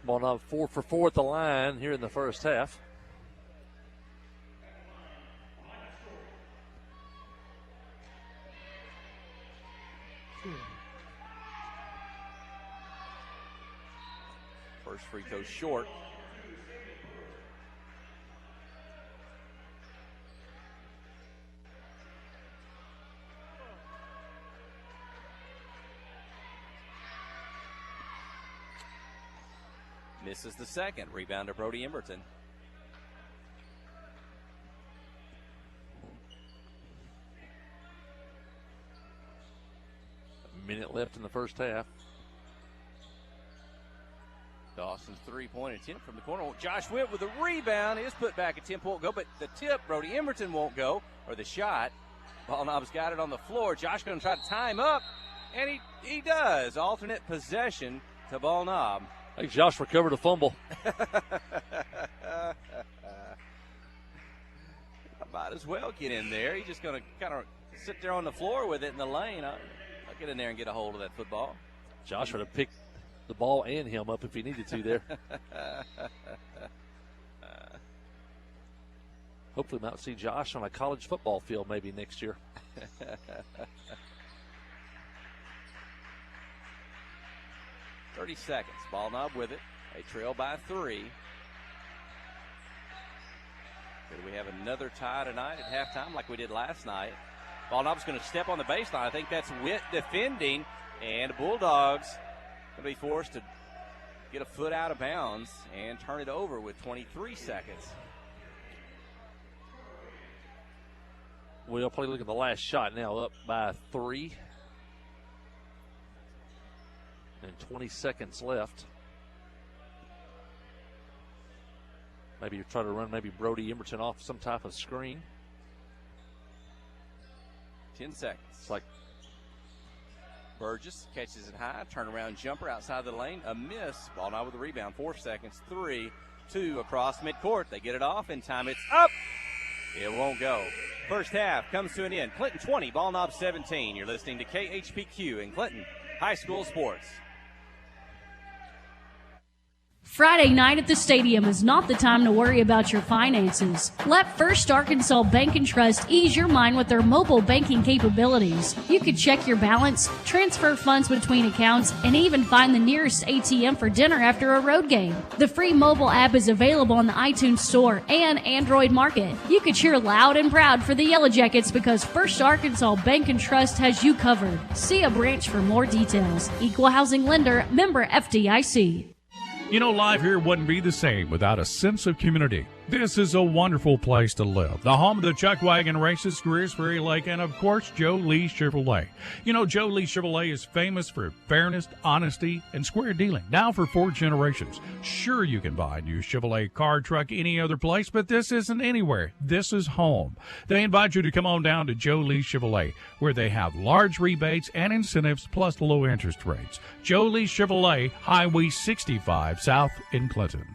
Ball Knob 4 for 4 at the line here in the first half. First free throw short. Misses the second. Rebound to Brody Emerton. A minute left in the first half. Dawson's three-point attempt from the corner. Josh Witt with a rebound. His putback attempt won't go, but the tip, Brody Emerton won't go, or the shot. Ball Knob's got it on the floor. Josh going to try to tie him up, and he does. Alternate possession to Ball Knob. I think Josh recovered a fumble. Might as well get in there. He's just going to kind of sit there on the floor with it in the lane. I'll get in there and get a hold of that football. Josh would have picked the ball and him up if he needed to there. Hopefully we might see Josh on a college football field maybe next year. 30 seconds. Ball Knob with it. They trail by 3. Could we have another tie tonight at halftime like we did last night? Ball Knob's going to step on the baseline. I think that's Witt defending, and the Bulldogs going to be forced to get a foot out of bounds and turn it over with 23 seconds. We'll play a look at the last shot now, up by 3. And 20 seconds left. Maybe you try to run Brody Emerson off some type of screen. 10 seconds. It's like Burgess catches it high, turnaround jumper outside the lane, a miss. Ball Knob with the rebound. 4 seconds. 3, 2 across midcourt. They get it off in time. It's up. It won't go. First half comes to an end. Clinton 20, Ball Knob 17. You're listening to KHPQ in Clinton High School Sports. Friday night at the stadium is not the time to worry about your finances. Let First Arkansas Bank and Trust ease your mind with their mobile banking capabilities. You can check your balance, transfer funds between accounts, and even find the nearest ATM for dinner after a road game. The free mobile app is available on the iTunes Store and Android Market. You can cheer loud and proud for the Yellow Jackets because First Arkansas Bank and Trust has you covered. See a branch for more details. Equal Housing Lender, member FDIC. You know, life here wouldn't be the same without a sense of community. This is a wonderful place to live. The home of the Chuck Wagon races, Greers Ferry Lake, and of course, Joe Lee Chevrolet. You know, Joe Lee Chevrolet is famous for fairness, honesty, and square dealing. Now for 4 generations. Sure, you can buy a new Chevrolet car, truck, any other place, but this isn't anywhere. This is home. They invite you to come on down to Joe Lee Chevrolet, where they have large rebates and incentives plus low interest rates. Joe Lee Chevrolet, Highway 65 South in Clinton.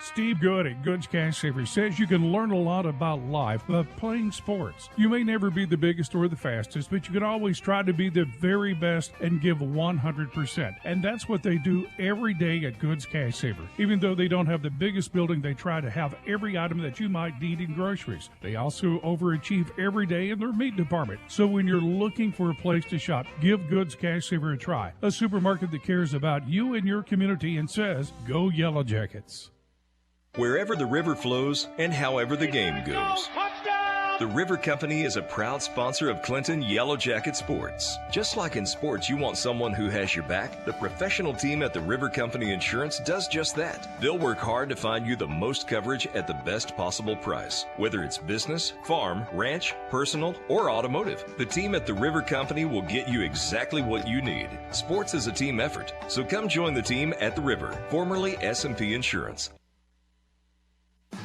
Steve Good at Goods Cash Savers says you can learn a lot about life by playing sports. You may never be the biggest or the fastest, but you can always try to be the very best and give 100%. And that's what they do every day at Goods Cash Savers. Even though they don't have the biggest building, they try to have every item that you might need in groceries. They also overachieve every day in their meat department. So when you're looking for a place to shop, give Goods Cash Savers a try. A supermarket that cares about you and your community and says, go Yellow Jackets. Wherever the river flows and however the game goes. The River Company is a proud sponsor of Clinton Yellow Jacket Sports. Just like in sports, you want someone who has your back. The professional team at the River Company Insurance does just that. They'll work hard to find you the most coverage at the best possible price. Whether it's business, farm, ranch, personal, or automotive, the team at the River Company will get you exactly what you need. Sports is a team effort, so come join the team at the River, formerly S&P Insurance.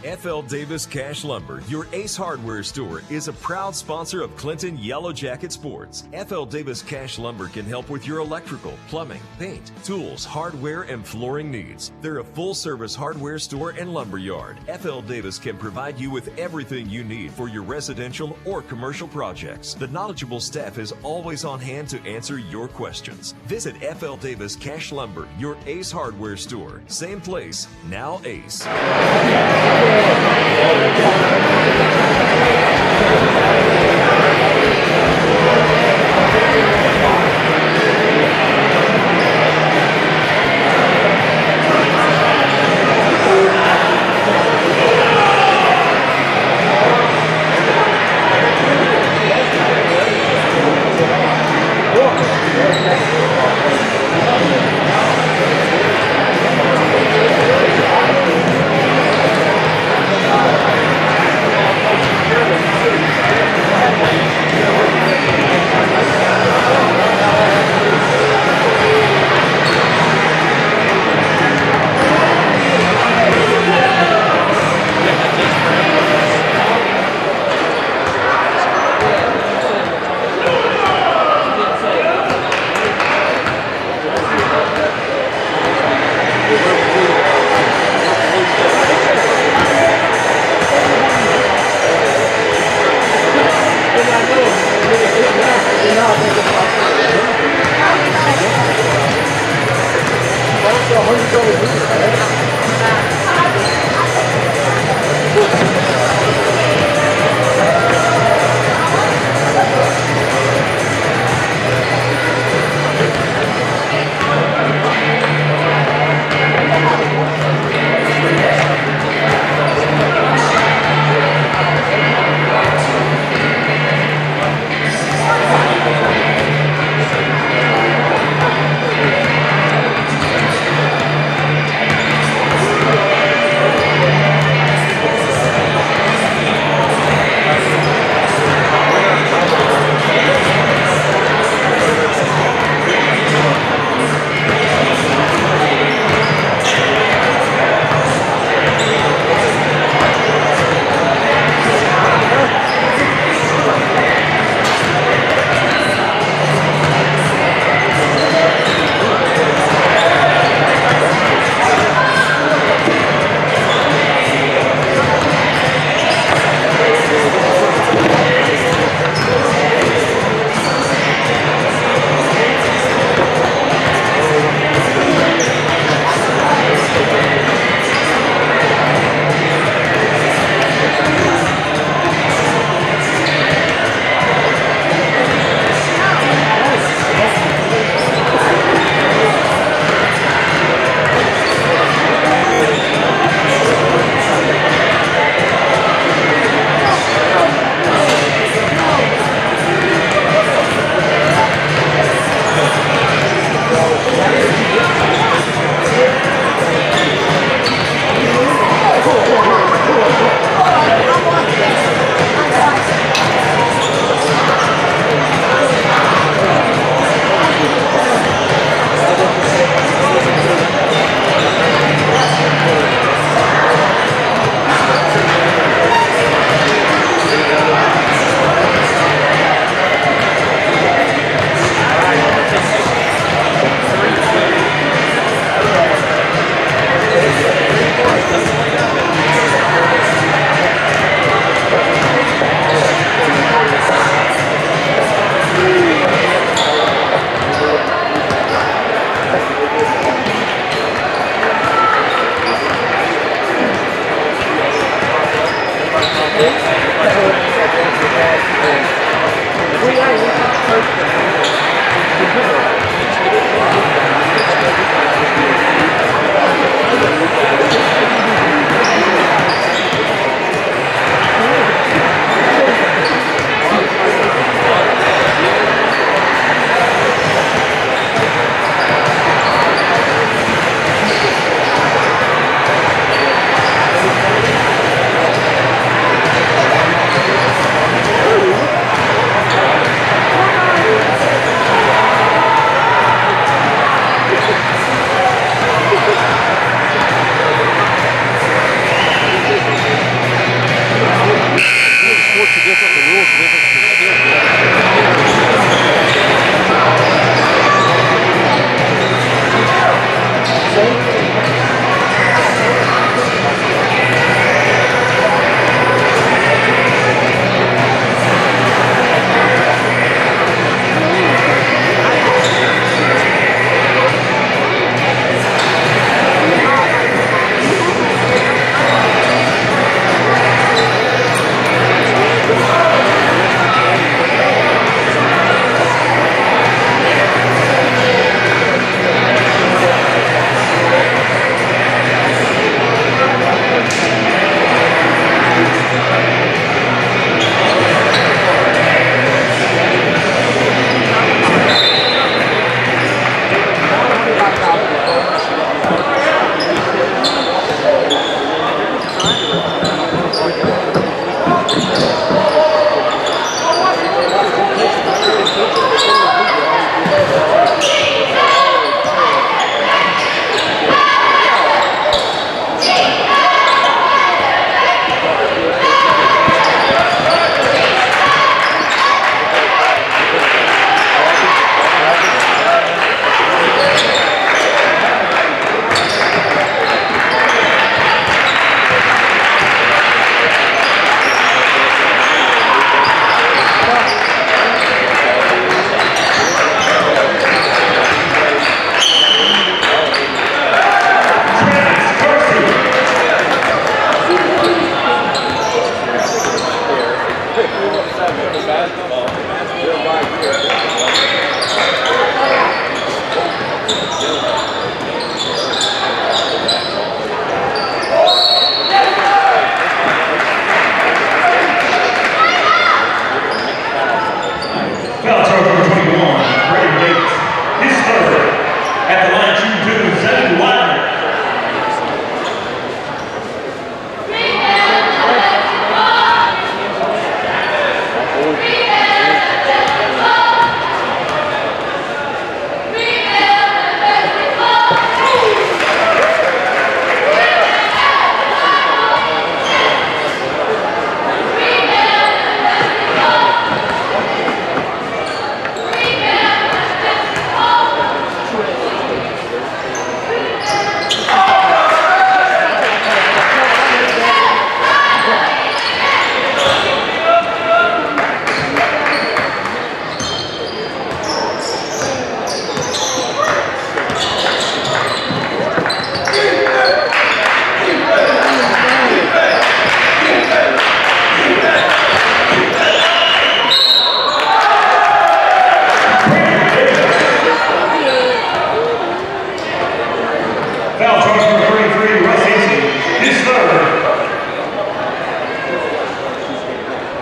F.L. Davis Cash Lumber, your Ace Hardware store, is a proud sponsor of Clinton Yellow Jacket Sports. F.L. Davis Cash Lumber can help with your electrical, plumbing, paint, tools, hardware, and flooring needs. They're a full-service hardware store and lumber yard. F.L. Davis can provide you with everything you need for your residential or commercial projects. The knowledgeable staff is always on hand to answer your questions. Visit F.L. Davis Cash Lumber, your Ace Hardware store. Same place, now Ace.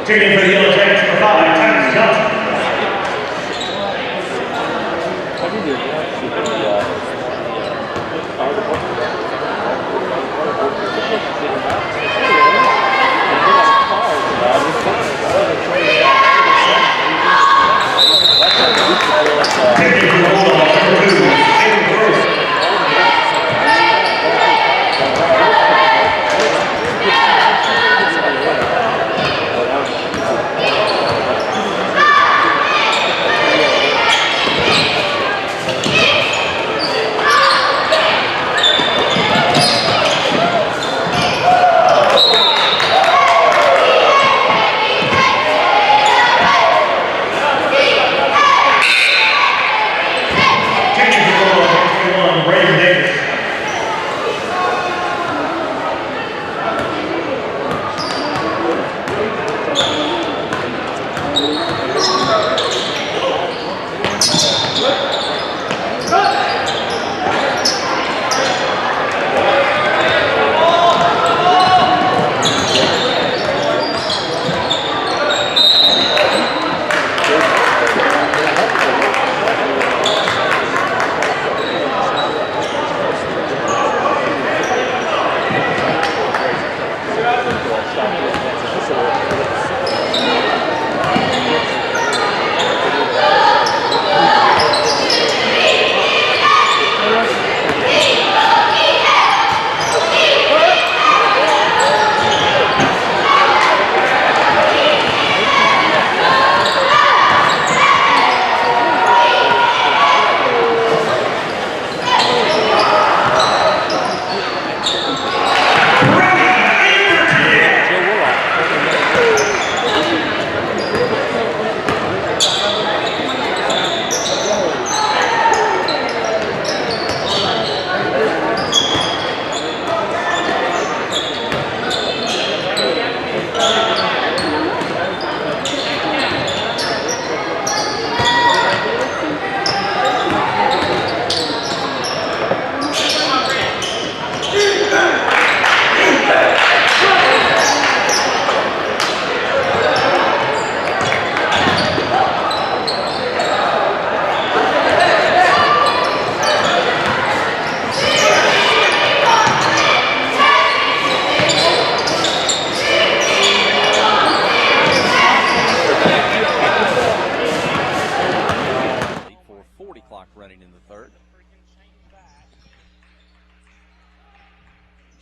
Taking for the Yellow Jackets, number 5, Titus Johnson.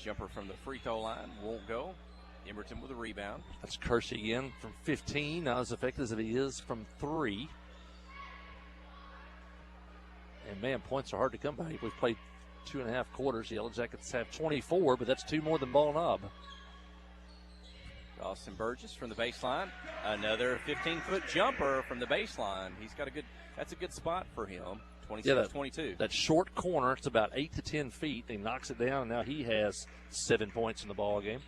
Jumper from the free throw line won't go. Emerton with a rebound. That's Kersey again from 15. Not as effective as he is from 3. And, man, points are hard to come by. We've played 2.5 quarters. The Yellow Jackets have 24, but that's 2 more than Ball Knob. Austin Burgess from the baseline. Another 15-foot jumper from the baseline. He's got that's a good spot for him. 26-22. That short corner, it's about 8 to 10 feet. He knocks it down, and now he has 7 points in the ball game.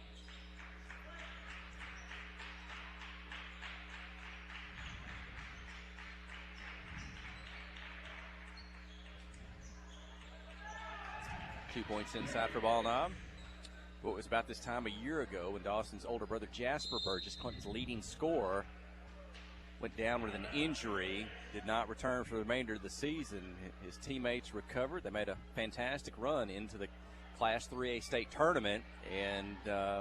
Two points inside for Ball Knob. Well, it was about this time a year ago when Dawson's older brother Jasper Burgess, Clinton's leading scorer, went down with an injury, did not return for the remainder of the season. His teammates recovered. They made a fantastic run into the Class 3A state tournament. And,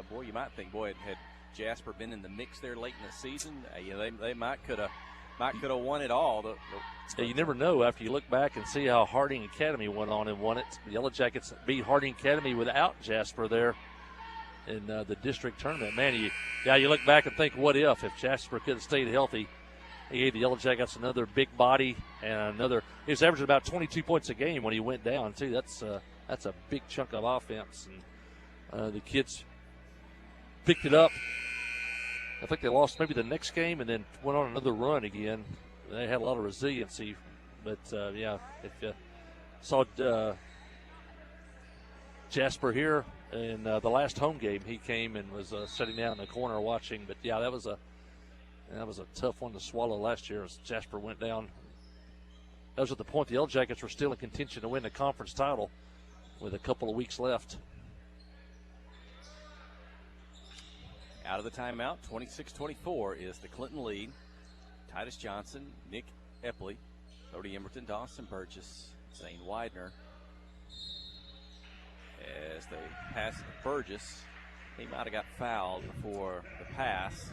boy, you might think, had Jasper been in the mix there late in the season, they might could have won it all. You never know after you look back and see how Harding Academy went on and won it. The Yellow Jackets beat Harding Academy without Jasper there in the district tournament. Man, you look back and think, what if Jasper could have stayed healthy? He gave the Yellow Jackets another big body and another. He was averaging about 22 points a game when he went down too. That's a big chunk of offense, and the kids picked it up. I think they lost maybe the next game and then went on another run again. They had a lot of resiliency, but if you saw Jasper here in the last home game, he came and was sitting down in the corner watching. But that was a tough one to swallow last year as Jasper went down. That was at the point the Yellow Jackets were still in contention to win the conference title with a couple of weeks left. Out of the timeout, 26-24 is the Clinton lead. Titus Johnson, Nick Epley, Cody Emberton, Dawson Burgess, Zane Widener. As they pass it to Burgess, he might have got fouled before the pass.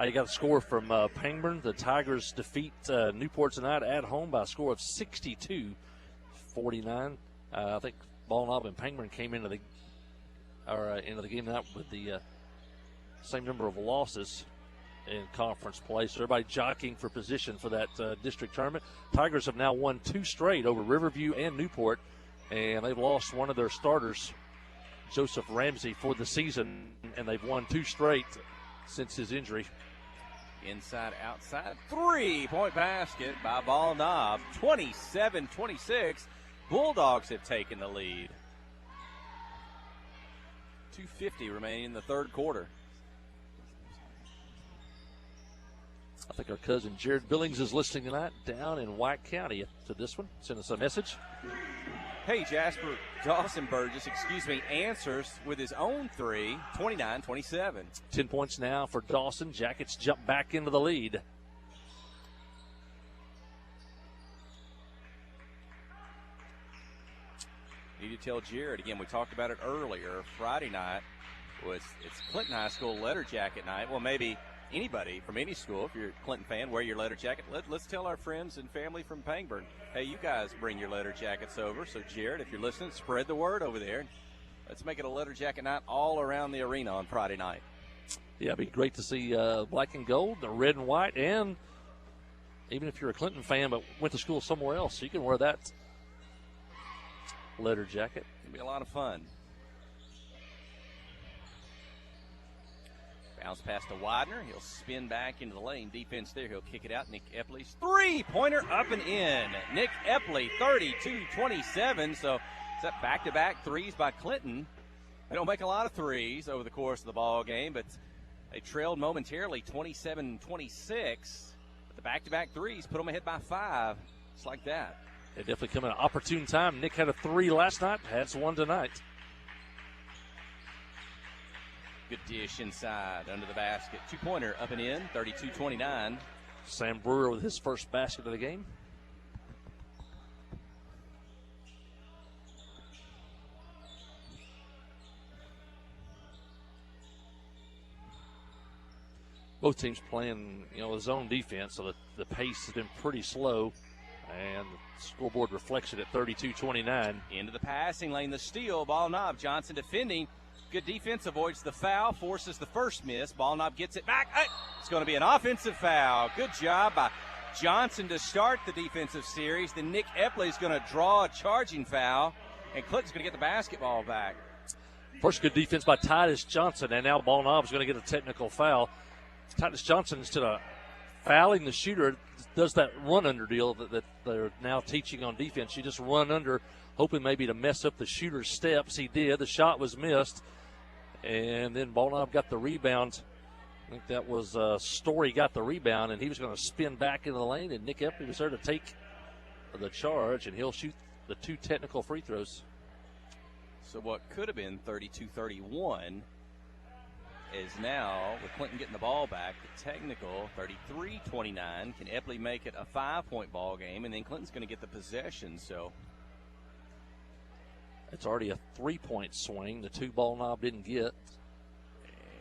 You got a score from Pangburn. The Tigers defeat Newport tonight at home by a score of 62-49. I think Ball Knob and Pangburn came into the game tonight with the same number of losses in conference play. So everybody jockeying for position for that district tournament. Tigers have now won 2 straight over Riverview and Newport, and they've lost one of their starters, Joseph Ramsey, for the season, and they've won 2 straight since his injury. Inside, outside, 3-point basket by Ball Knob. 27-26. Bulldogs have taken the lead. 2:50 remaining in the third quarter. I think our cousin Jared Billings is listening tonight down in White County to this one. Send us a message. Hey, Jasper Dawson Burgess, answers with his own 3, 29-27. 10 points now for Dawson. Jackets jump back into the lead. Need to tell Jared, again, we talked about it earlier, Friday night it's Clinton High School letter jacket night. Well, maybe anybody from any school, if you're a Clinton fan, wear your letter jacket. Let's tell our friends and family from Pangburn, hey, you guys bring your letter jackets over. So, Jared, if you're listening, spread the word over there. Let's make it a letter jacket night all around the arena on Friday night. Yeah, it'd be great to see black and gold, the red and white, and even if you're a Clinton fan but went to school somewhere else, you can wear that letter jacket. It'll be a lot of fun. Bounce pass to Widener. He'll spin back into the lane. Defense there. He'll kick it out. Nick Epley's 3-pointer up and in. Nick Epley, 32-27. So it's that back-to-back threes by Clinton. They don't make a lot of threes over the course of the ball game, but they trailed momentarily 27-26. But the back-to-back threes put them ahead by 5. Just like that. It definitely come at an opportune time. Nick had a 3 last night. Has one tonight. Good dish inside under the basket. 2-pointer up and in, 32-29. Sam Brewer with his first basket of the game. Both teams playing, a zone defense, so the pace has been pretty slow, and the scoreboard reflects it at 32-29. Into the passing lane, the steal. Ball Knob. Johnson defending. Good defense, avoids the foul, forces the first miss. Ball Knob gets it back. It's going to be an offensive foul. Good job by Johnson to start the defensive series. Then Nick Epley is going to draw a charging foul, and Clinton's going to get the basketball back. First good defense by Titus Johnson, and now Ball Knob is going to get a technical foul. Titus Johnson, instead of fouling the shooter, does that run-under deal that they're now teaching on defense. You just run under, hoping maybe to mess up the shooter's steps. He did. The shot was missed. And then Ball Knob got the rebound. I think that was Story got the rebound, and he was going to spin back into the lane, and Nick Epley was there to take the charge, and he'll shoot the 2 technical free throws. So what could have been 32-31 is now, with Clinton getting the ball back, the technical 33-29. Can Epley make it a 5-point ball game, and then Clinton's going to get the possession. So it's already a 3-point swing. The 2 Ball Knob didn't get.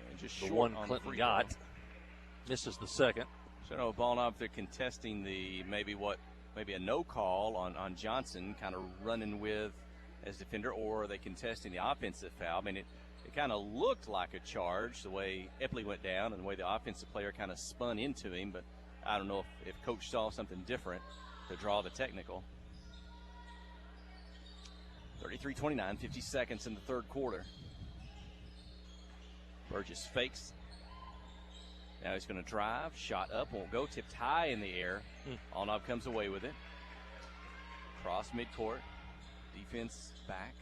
And just the 1 Clinton got. Misses the second. So no, Ball Knob, they're contesting maybe a no call on Johnson, kind of running with as defender, or are they contesting the offensive foul? I mean, it kind of looked like a charge the way Epley went down and the way the offensive player kind of spun into him, but I don't know if Coach saw something different to draw the technical. 33-29, 50 seconds in the third quarter. Burgess fakes. Now he's going to drive. Shot up, won't go. Tipped high in the air. Ball Knob comes away with it. Cross midcourt. Defense back.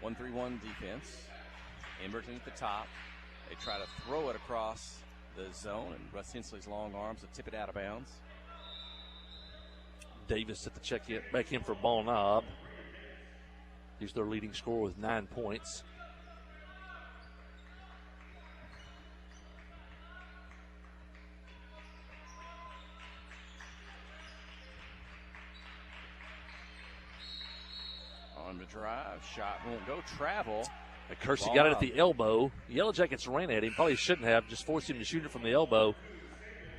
1-3-1 defense. Emberton at the top. They try to throw it across the zone, and Russ Hensley's long arms will tip it out of bounds. Davis at the check back in for Ball Knob. He's their leading scorer with 9 points. On the drive, shot won't go. Travel. Kersey got it at the elbow. Yellow Jackets ran at him. Probably shouldn't have. Just forced him to shoot it from the elbow.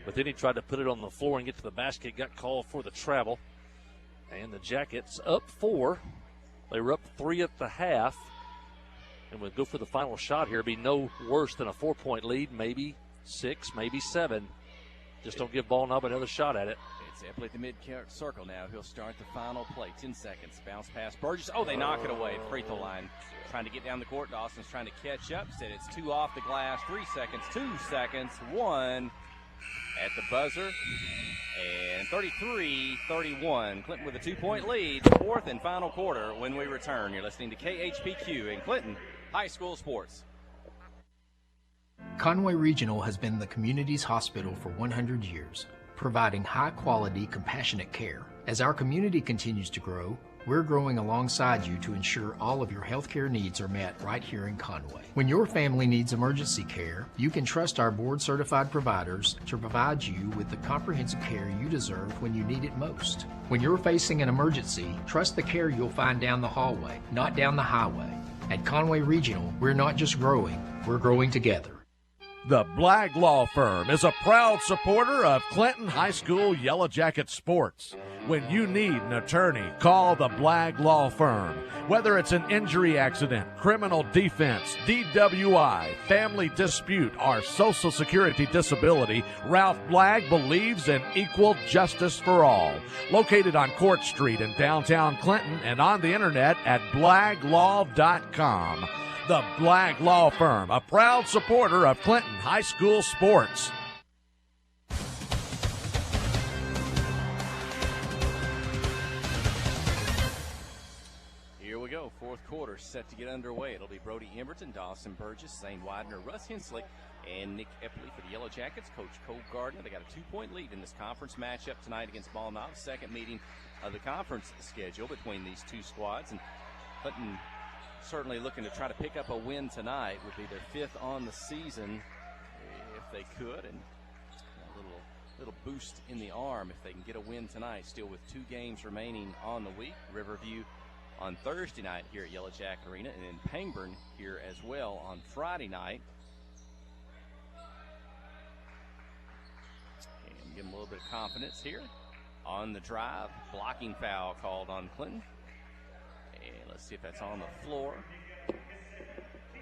But then he tried to put it on the floor and get to the basket. Got called for the travel. And the Jackets up 4. They were up 3 at the half. And we'll go for the final shot here. Be no worse than a 4-point lead. Maybe 6, maybe 7. Just don't give Ball Knob another shot at it. It's Epley at the mid-court circle now. He'll start the final play. 10 seconds. Bounce pass. Burgess. Oh, they knock it away. Free throw line. Trying to get down the court. Dawson's trying to catch up. Said it's 2 off the glass. 3 seconds. 2 seconds. 1 at the buzzer. And 33-31. Clinton with a 2-point lead. 4th and final quarter when we return. You're listening to KHPQ in Clinton High School Sports. Conway Regional has been the community's hospital for 100 years, providing high-quality, compassionate care. As our community continues to grow, we're growing alongside you to ensure all of your healthcare needs are met right here in Conway. When your family needs emergency care, you can trust our board-certified providers to provide you with the comprehensive care you deserve when you need it most. When you're facing an emergency, trust the care you'll find down the hallway, not down the highway. At Conway Regional, we're not just growing, we're growing together. The Blagg Law Firm is a proud supporter of Clinton High School Yellow Jacket sports. When you need an attorney, call the Blagg Law Firm. Whether it's an injury accident, criminal defense, DWI, family dispute, or Social Security disability, Ralph Blagg believes in equal justice for all. Located on Court Street in downtown Clinton and on the internet at blagglaw.com. The Blagg Law Firm, a proud supporter of Clinton High School sports. Here we go. 4th quarter set to get underway. It'll be Brody Emberton, Dawson Burgess, Zane Widener, Russ Hensley, and Nick Epley for the Yellow Jackets. Coach Cole Gardner. They got a 2-point lead in this conference matchup tonight against Ball Knob. Second meeting of the conference schedule between these two squads. And Clinton certainly looking to try to pick up a win tonight. Would be their 5th on the season if they could, and a little boost in the arm if they can get a win tonight, still with 2 games remaining on the week. Riverview on Thursday night here at Yellow Jacket Arena, and then Pangburn here as well on Friday night. And give them a little bit of confidence here on the drive. Blocking foul called on Clinton. And let's see if that's on the floor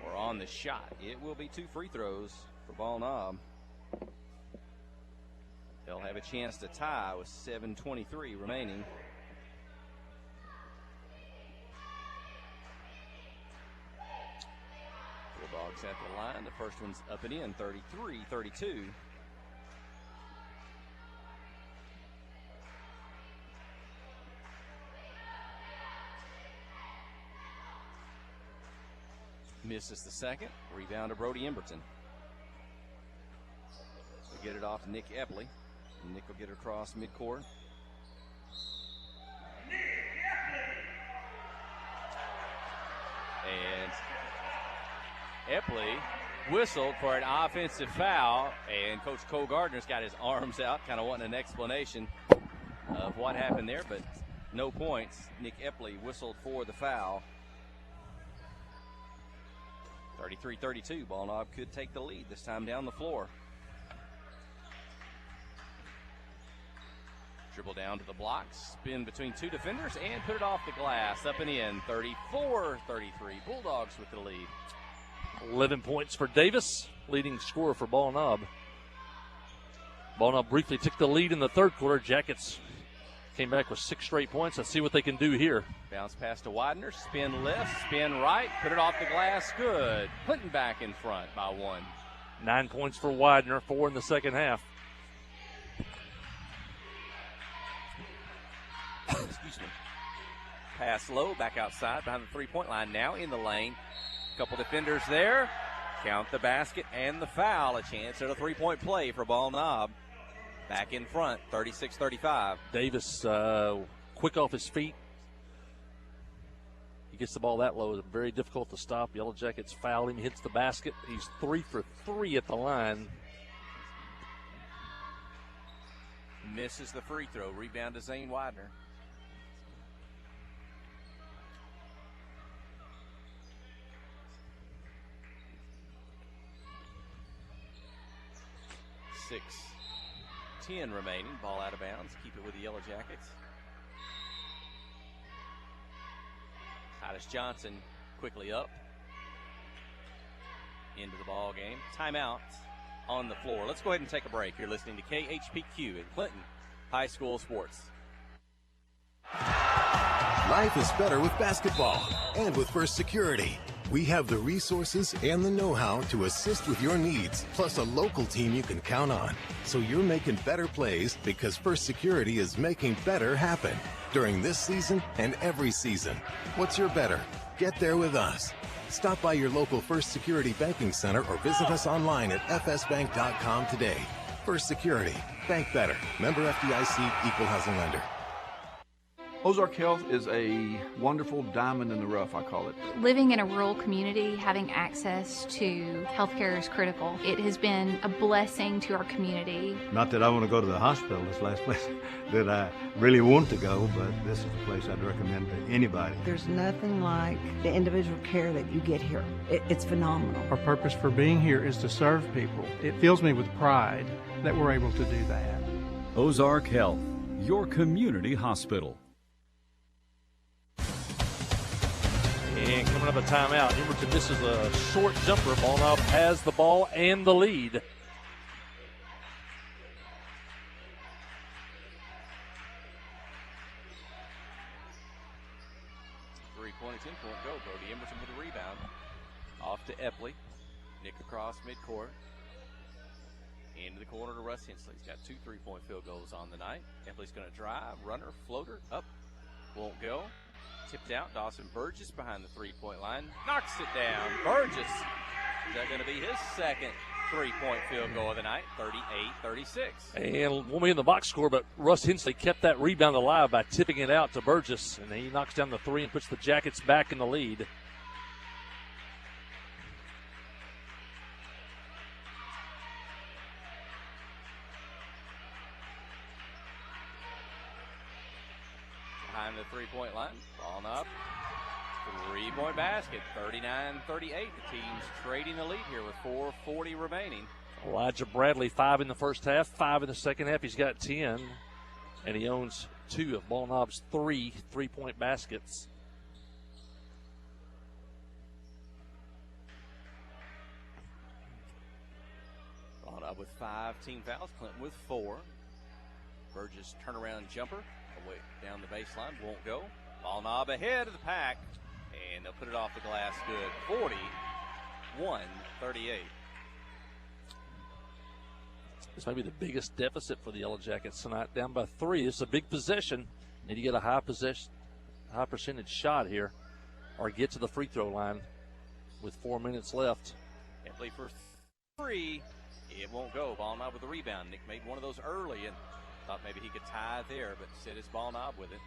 or on the shot. It will be 2 free throws for Ball Knob. They'll have a chance to tie with 7:23 remaining. Bulldogs at the line. The first one's up and in, 33-32. Misses the second. Rebound to Brody Emberton. We'll get it off to Nick Epley. Nick will get it across midcourt. And Epley whistled for an offensive foul, and Coach Cole Gardner's got his arms out, kind of wanting an explanation of what happened there, but no points. Nick Epley whistled for the foul. 33-32. Ball Knob could take the lead this time down the floor. Dribble down to the blocks, spin between 2 defenders, and put it off the glass. Up and in, 34-33. Bulldogs with the lead. 11 points for Davis, leading scorer for Ball Knob. Ball Knob briefly took the lead in the 3rd quarter. Jackets came back with 6 straight points. Let's see what they can do here. Bounce pass to Widener, spin left, spin right, put it off the glass, good. Clinton back in front by 1. 9 points for Widener, 4 in the second half. Excuse me. Pass low, back outside, behind the 3-point line, now in the lane. Couple defenders there. Count the basket and the foul. A chance at a 3-point play for Ball Knob. Back in front, 36-35. Davis quick off his feet. gets the ball that low, it's very difficult to stop. Yellow Jackets foul him, hits the basket. He's 3 for 3 at the line. Misses the free throw. Rebound to Zane Widener. .6:10 remaining. Ball out of bounds. Keep it with the Yellow Jackets. Titus Johnson quickly up into the ball game. Timeout on the floor. Let's go ahead and take a break. You're listening to KHPQ in Clinton High School Sports. Life is better with basketball and with First Security. We have the resources and the know-how to assist with your needs, plus a local team you can count on. So you're making better plays because First Security is making better happen during this season and every season. What's your better? Get there with us. Stop by your local First Security Banking Center or visit us online at fsbank.com today. First Security. Bank better. Member FDIC, Equal Housing Lender. Ozark Health is a wonderful diamond in the rough, I call it. Living in a rural community, having access to healthcare is critical. It has been a blessing to our community. Not that I want to go to the hospital, this last place that I really want to go, but this is the place I'd recommend to anybody. There's nothing like the individual care that you get here. It's phenomenal. Our purpose for being here is to serve people. It fills me with pride that we're able to do that. Ozark Health, your community hospital. And coming up a timeout, Emerson misses a short jumper. Ball Knob has the ball and the lead. Three-point, 10-point go. Brody Emerson with a rebound. Off to Epley. Nick across midcourt. Into the corner to Russ Hensley. He's got 2 3-point field goals on the night. Epley's going to drive. Runner, floater, up. Won't go. Tipped out. Dawson Burgess behind the 3-point line. Knocks it down. Burgess. Is that going to be his second 3-point field goal of the night? 38-36. And won't be in the box score, but Russ Hensley kept that rebound alive by tipping it out to Burgess. And he knocks down the 3 and puts the Jackets back in the lead. Behind the 3-point line. Ball up. 3-point basket. 39-38. The team's trading the lead here with 4:40 remaining. Elijah Bradley, 5 in the first half, 5 in the second half. He's got 10, and he owns 2 of Ball Knob's 3 3-point baskets. Ball Knob with 5 team fouls. Clinton with 4. Burgess turnaround jumper. Away down the baseline, won't go. Ball Knob ahead of the pack, and they'll put it off the glass good. 41-38. This might be the biggest deficit for the Yellow Jackets tonight, down by 3. It's a big possession. Need to get a high percentage shot here, or get to the free throw line with 4 minutes left. Epley for 3. It won't go. Ball Knob with the rebound. Nick made one of those early and thought maybe he could tie there, but instead it's Ball Knob with it.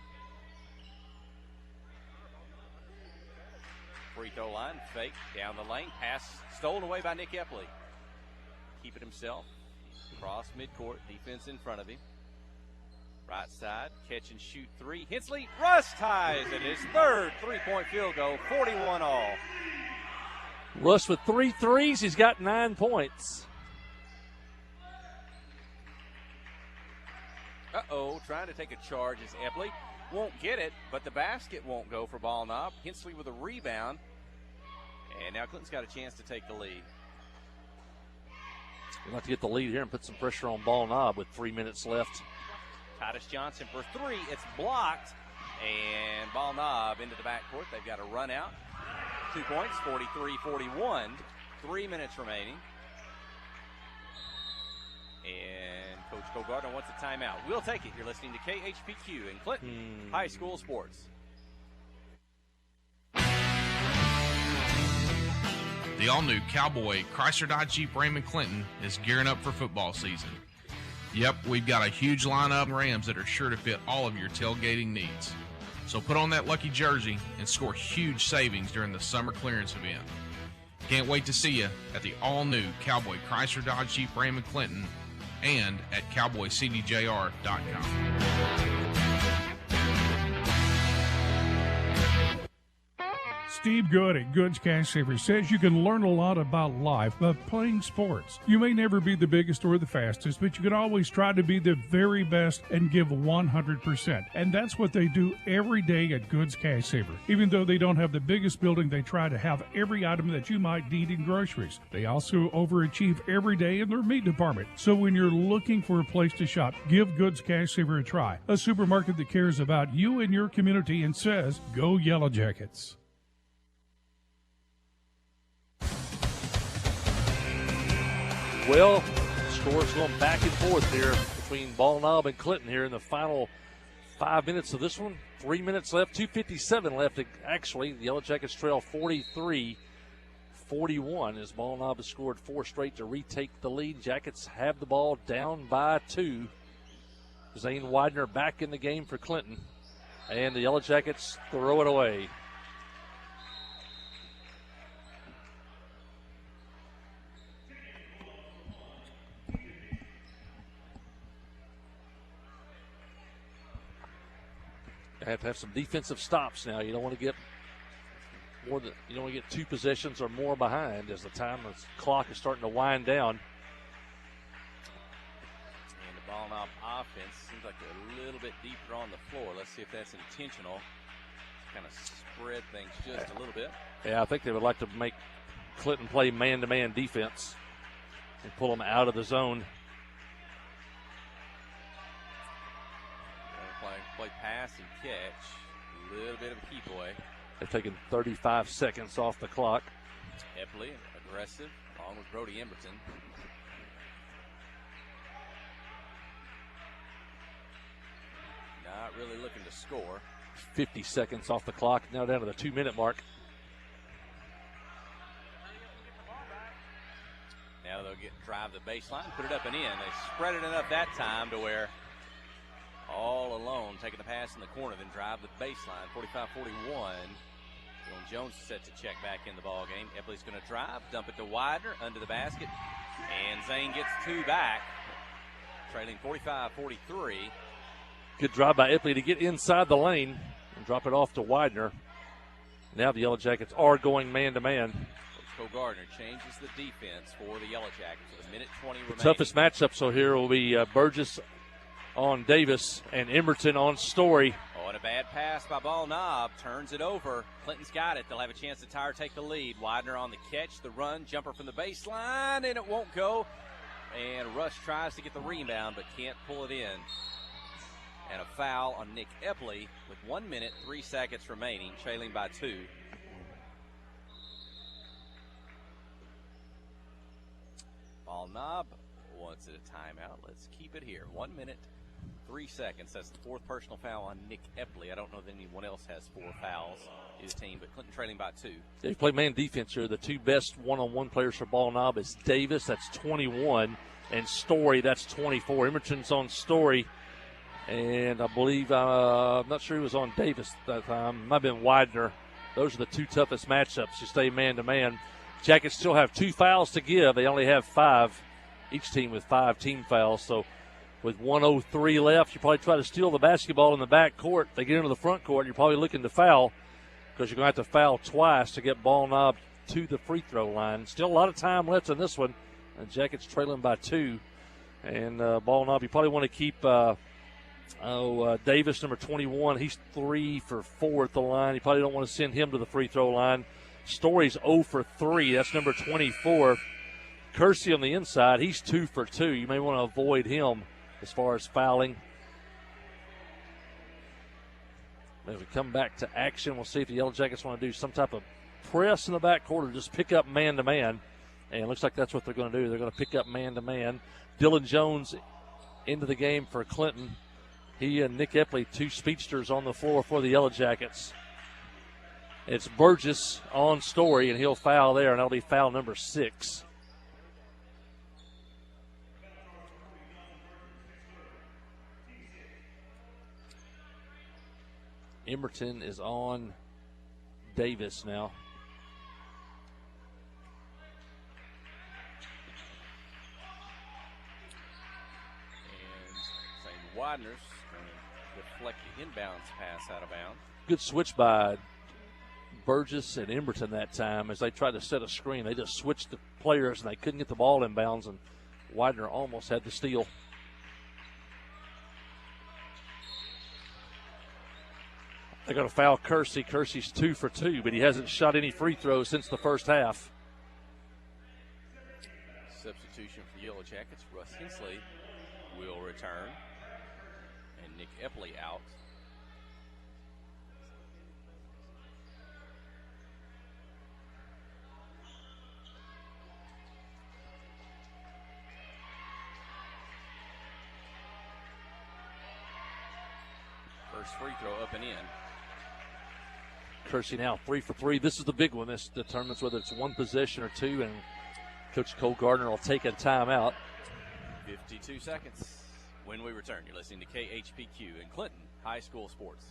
Free throw line, fake, down the lane, pass stolen away by Nick Epley. Keep it himself. Cross midcourt, defense in front of him. Right side, catch and shoot 3. Hensley, Russ ties it. His third 3-point field goal, 41 all. Russ with 3 threes. He's got 9 points. Uh-oh, trying to take a charge is Epley. Won't get it, but the basket won't go for Ball Knob. Hensley with a rebound. And now Clinton's got a chance to take the lead. We'd like to get the lead here and put some pressure on Ball Knob with 3 minutes left. Titus Johnson for 3. It's blocked. And Ball Knob into the backcourt. They've got a run out. 2 points, 43-41. 3 minutes remaining. And Coach Cole-Gardner wants a timeout. We'll take it. You're listening to KHPQ in Clinton High School Sports. The all-new Cowboy Chrysler Dodge Jeep Ram in Clinton is gearing up for football season. Yep, we've got a huge lineup of Rams that are sure to fit all of your tailgating needs. So put on that lucky jersey and score huge savings during the summer clearance event. Can't wait to see you at the all-new Cowboy Chrysler Dodge Jeep Ram in Clinton and at cowboycdjr.com. Steve Good at Goods Cash Savers says you can learn a lot about life by playing sports. You may never be the biggest or the fastest, but you can always try to be the very best and give 100%. And that's what they do every day at Goods Cash Saver. Even though they don't have the biggest building, they try to have every item that you might need in groceries. They also overachieve every day in their meat department. So when you're looking for a place to shop, give Goods Cash Saver a try. A supermarket that cares about you and your community and says, go Yellow Jackets. Well, scores going back and forth here between Ball Knob and Clinton here in the final 5 minutes of this one. 3 minutes left, 2:57 left. Actually, the Yellow Jackets trail 43-41 as Ball Knob has scored 4 straight to retake the lead. Jackets have the ball down by 2. Zane Widener back in the game for Clinton, and the Yellow Jackets throw it away. Have to have some defensive stops now. You don't want to get more than, you don't want to get 2 possessions or more behind as the clock is starting to wind down. And the Ball Knob offense seems like they're a little bit deeper on the floor. Let's see if that's intentional. Kind of spread things just a little bit. Yeah, I think they would like to make Clinton play man-to-man defense and pull them out of the zone. Play pass and catch. A little bit of a key play. They're taking 35 seconds off the clock. Epley, aggressive, along with Brody Emberton. Not really looking to score. 50 seconds off the clock, now down to the 2-minute mark. Now they'll drive the baseline, put it up and in. They spread it enough that time to where all alone, taking the pass in the corner, then drive the baseline. 45-41. Dylan Jones is set to check back in the ball game. Epley's going to drive, dump it to Widener, under the basket, and Zane gets 2 back, trailing 45-43. Good drive by Epley to get inside the lane and drop it off to Widener. Now the Yellow Jackets are going man-to-man. Coach Gardner changes the defense for the Yellow Jackets with 1:20 remaining. The toughest matchup so here will be Burgess on Davis and Emberton on Story. Oh, and a bad pass by Ball Knob. Turns it over. Clinton's got it. They'll have a chance to tie or take the lead. Widener on the catch, the run, jumper from the baseline, and it won't go. And Rush tries to get the rebound, but can't pull it in. And a foul on Nick Epley with 1 minute, 3 seconds remaining, trailing by 2. Ball Knob wants it a timeout. Let's keep it here. 1 minute, 3 seconds. That's the 4th personal foul on Nick Epley. I don't know that anyone else has 4 fouls in his team, but Clinton trailing by 2. They play man defense here. The 2 best one-on-one players for Ball Knob is Davis, that's 21, and Story, that's 24. Emerton's on Story, and I believe, I'm not sure he was on Davis that time. Might have been Widener. Those are the 2 toughest matchups. You stay man-to-man. Jackets still have 2 fouls to give. They only have 5. Each team with 5 team fouls. So with 1:03 left, you probably try to steal the basketball in the back court. They get into the front court, you're probably looking to foul because you're going to have to foul twice to get Ball Knob to the free throw line. Still a lot of time left in this one. And Jackets trailing by 2. And Ball Knob, you probably want to keep Davis, number 21. He's 3 for 4 at the line. You probably don't want to send him to the free throw line. Story's 0 for 3. That's number 24. Kersey on the inside, he's 2 for 2. You may want to avoid him as far as fouling. As we come back to action, we'll see if the Yellow Jackets want to do some type of press in the backcourt or just pick up man-to-man. And it looks like that's what they're going to do. They're going to pick up man-to-man. Dylan Jones into the game for Clinton. He and Nick Epley, 2 speedsters on the floor for the Yellow Jackets. It's Burgess on Story, and he'll foul there, and that'll be foul number 6. Emerton is on Davis now. And St. Widener's going to deflect the inbounds pass out of bounds. Good switch by Burgess and Emerton that time as they tried to set a screen. They just switched the players and they couldn't get the ball inbounds, and Widener almost had the steal. They're going to foul Kersey. Kersey's 2 for 2, but he hasn't shot any free throws since the first half. Substitution for the Yellow Jackets. Russ Hensley will return. And Nick Epley out. First free throw up and in. Kersey now 3 for 3. This is the big one. This determines whether it's one possession or two, and Coach Cole Gardner will take a timeout. 52 seconds. When we return, you're listening to KHPQ in Clinton High School Sports.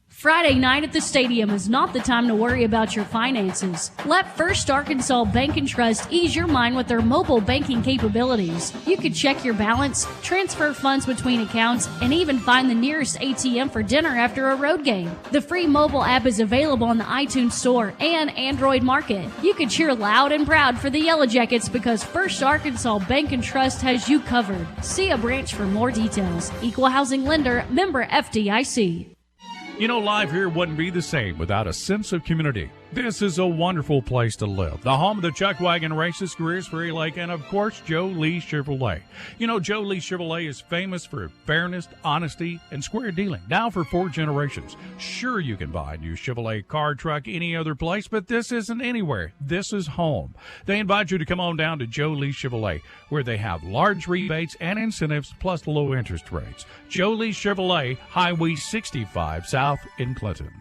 Friday night at the stadium is not the time to worry about your finances. Let First Arkansas Bank and Trust ease your mind with their mobile banking capabilities. You can check your balance, transfer funds between accounts, and even find the nearest ATM for dinner after a road game. The free mobile app is available on the iTunes Store and Android Market. You can cheer loud and proud for the Yellow Jackets because First Arkansas Bank and Trust has you covered. See a branch for more details. Equal Housing Lender, member FDIC. You know, life here wouldn't be the same without a sense of community. This is a wonderful place to live. The home of the Chuck Wagon races, Greers Ferry Lake, and of course, Joe Lee Chevrolet. You know, Joe Lee Chevrolet is famous for fairness, honesty, and square dealing. Now for 4 generations. Sure, you can buy a new Chevrolet car, truck, any other place, but this isn't anywhere. This is home. They invite you to come on down to Joe Lee Chevrolet, where they have large rebates and incentives plus low interest rates. Joe Lee Chevrolet, Highway 65 South in Clinton.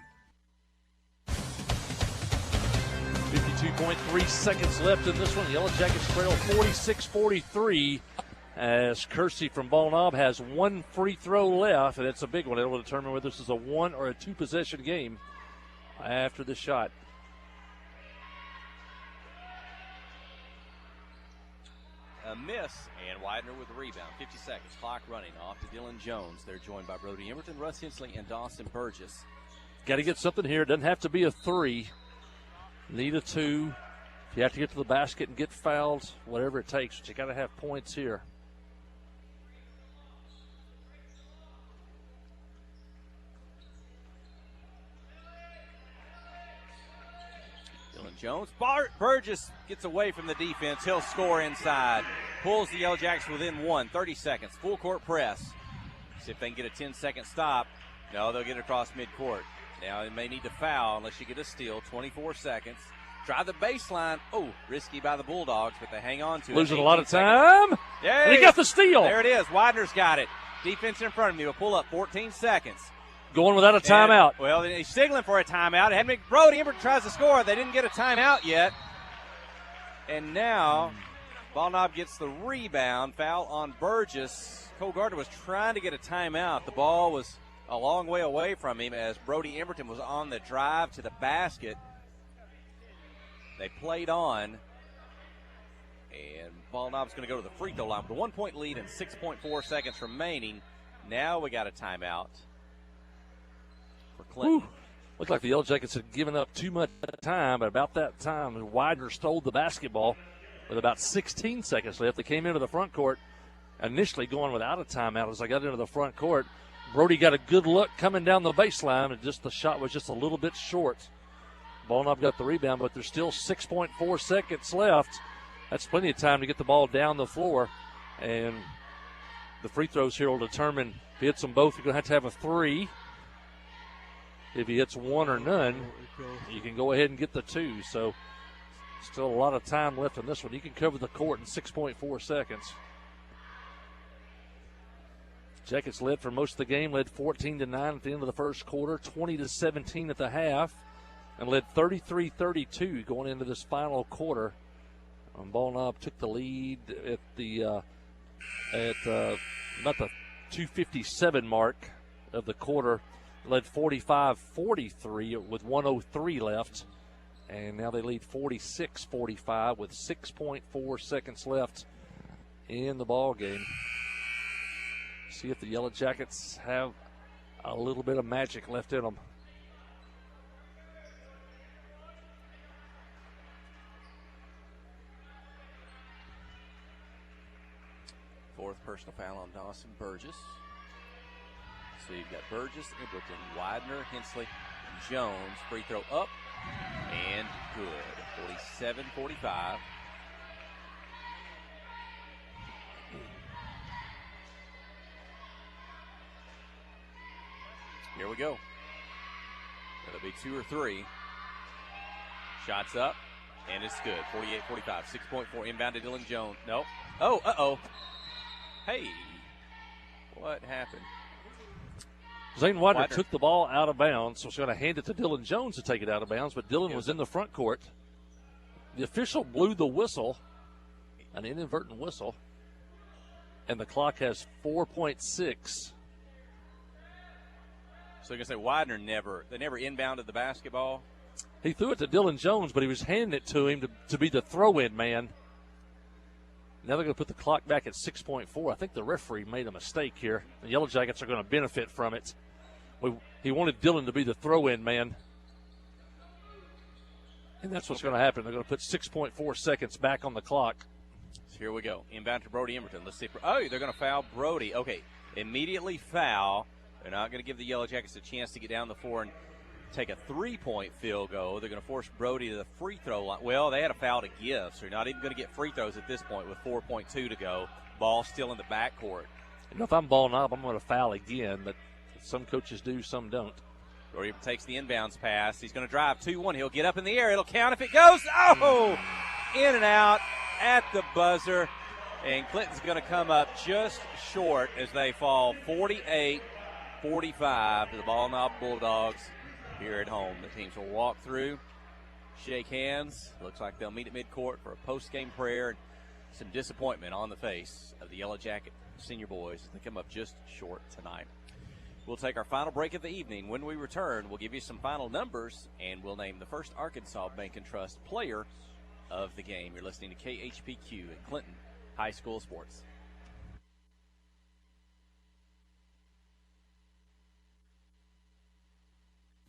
52.3 seconds left in this one. The Yellow Jackets trail 46-43 as Kersey from Ball Knob has 1 free throw left, and it's a big one. It will determine whether this is a 1 or a 2 possession game after the shot. A miss, and Widener with the rebound. 50 seconds, clock running off to Dylan Jones. They're joined by Brody Emerton, Russ Hensley, and Dawson Burgess. Got to get something here. It doesn't have to be a 3. Need a 2. If you have to get to the basket and get fouled, whatever it takes, but you got to have points here. Dylan Jones. Burgess gets away from the defense. He'll score inside. Pulls the Yellow Jackets within 1. 30 seconds. Full court press. See if they can get a 10-second stop. No, they'll get across midcourt. Now, they may need to foul unless you get a steal. 24 seconds. Drive the baseline. Oh, risky by the Bulldogs, but they hang on to it. Losing a lot of time. Yeah, and he got the steal. There it is. Widener's got it. Defense in front of me will pull up. 14 seconds. Going without a timeout. Well, he's signaling for a timeout. It hadn't been, Brody Emerton tries to score. They didn't get a timeout yet. And now Ball Knob gets the rebound. Foul on Burgess. Cole Gardner was trying to get a timeout. The ball was a long way away from him as Brody Emerton was on the drive to the basket. They played on, and Ball Knob's going to go to the free throw line with a 1-point lead and 6.4 seconds remaining. Now we got a timeout for Clinton. Looked like the Yellow Jackets had given up too much time, but about that time, Widener stole the basketball with about 16 seconds left. They came into the front court, initially going without a timeout. As I got into the front court, Brody got a good look coming down the baseline, and just the shot was just a little bit short. Ball Knob got the rebound, but there's still 6.4 seconds left. That's plenty of time to get the ball down the floor. And the free throws here will determine if he hits them both, you're going to have a 3. If he hits 1 or none, you can go ahead and get the 2. So still a lot of time left in this one. You can cover the court in 6.4 seconds. Jackets led for most of the game, led 14-9 at the end of the first quarter, 20-17 at the half, and led 33-32 going into this final quarter Ball Knob took the lead at about the 2:57 mark of the quarter, led 45-43 with 1:03 left, and now they lead 46-45 with 6.4 seconds left in the ball game. See if the Yellow Jackets have a little bit of magic left in them. Fourth personal foul on Dawson Burgess. So you've got Burgess, Edgerton, Widener, Hensley, Jones. Free throw up and good. 47-45. Here we go. It'll be 2 or 3. Shots up, and it's good. 48-45. 6.4 inbound to Dylan Jones. Nope. Oh, uh-oh. Hey, what happened? Zane Widener took the ball out of bounds, so he's going to hand it to Dylan Jones to take it out of bounds, but Dylan was in the front court. The official blew the whistle, an inadvertent whistle, and the clock has 4.6. So you're going to say Widener never inbounded the basketball? He threw it to Dylan Jones, but he was handing it to him to be the throw-in man. Now they're going to put the clock back at 6.4. I think the referee made a mistake here. The Yellow Jackets are going to benefit from it. He wanted Dylan to be the throw-in man. And that's what's going to happen. They're going to put 6.4 seconds back on the clock. So here we go. Inbound to Brody Emberton. Let's see. Oh, they're going to foul Brody. Okay, immediately foul. They're not going to give the Yellow Jackets a chance to get down the floor and take a three-point field goal. They're going to force Brody to the free throw line. Well, they had a foul to give, so you're not even going to get free throws at this point with 4.2 to go. Ball still in the backcourt. If I'm Ball Knob, I'm going to foul again, but some coaches do, some don't. Brody takes the inbounds pass. He's going to drive 2-1. He'll get up in the air. It'll count if it goes. Oh! In and out at the buzzer. And Clinton's going to come up just short as they fall 48-45 to the Ball Knob Bulldogs here at home. The teams will walk through, shake hands. Looks like they'll meet at midcourt for a post-game prayer and some disappointment on the face of the Yellow Jacket senior boys. They come up just short tonight. We'll take our final break of the evening. When we return, we'll give you some final numbers, and we'll name the first Arkansas Bank and Trust player of the game. You're listening to KHPQ at Clinton High School Sports.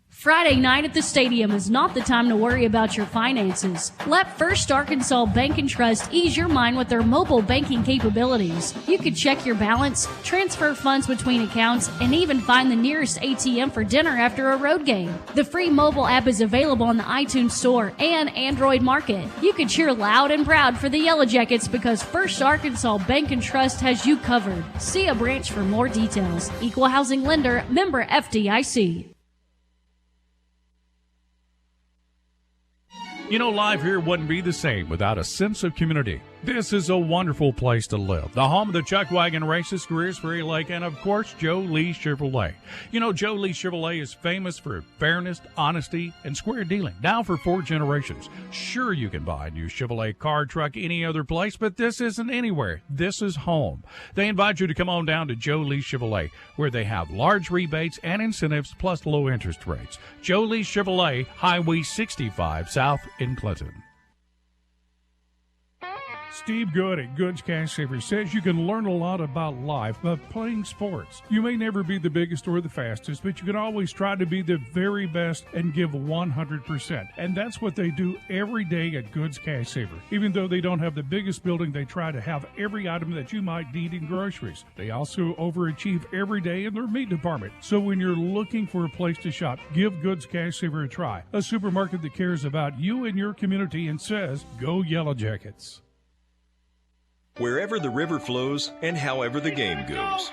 Friday night at the stadium is not the time to worry about your finances. Let First Arkansas Bank and Trust ease your mind with their mobile banking capabilities. You can check your balance, transfer funds between accounts, and even find the nearest ATM for dinner after a road game. The free mobile app is available on the iTunes Store and Android Market. You can cheer loud and proud for the Yellow Jackets because First Arkansas Bank and Trust has you covered. See a branch for more details. Equal housing lender, member FDIC. You know, life here wouldn't be the same without a sense of community. This is a wonderful place to live. The home of the Chuck Wagon races, Greers Ferry Lake, and of course, Joe Lee Chevrolet. You know, Joe Lee Chevrolet is famous for fairness, honesty, and square dealing. Now for 4 generations. Sure, you can buy a new Chevrolet car, truck, any other place, but this isn't anywhere. This is home. They invite you to come on down to Joe Lee Chevrolet, where they have large rebates and incentives plus low interest rates. Joe Lee Chevrolet, Highway 65 South in Clinton. Steve Good at Goods Cash Savers says you can learn a lot about life by playing sports. You may never be the biggest or the fastest, but you can always try to be the very best and give 100%. And that's what they do every day at Goods Cash Saver. Even though they don't have the biggest building, they try to have every item that you might need in groceries. They also overachieve every day in their meat department. So when you're looking for a place to shop, give Goods Cash Saver a try. A supermarket that cares about you and your community and says, go Yellow Jackets. Wherever the river flows and however the game goes.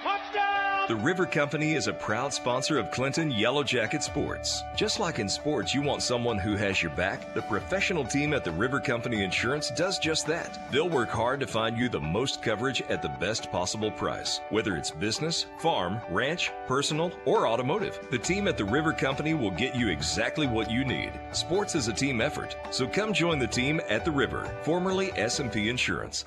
The River Company is a proud sponsor of Clinton Yellow Jacket Sports. Just like in sports, you want someone who has your back. The professional team at the River Company Insurance does just that. They'll work hard to find you the most coverage at the best possible price. Whether it's business, farm, ranch, personal, or automotive, the team at the River Company will get you exactly what you need. Sports is a team effort, so come join the team at the River, formerly S&P Insurance.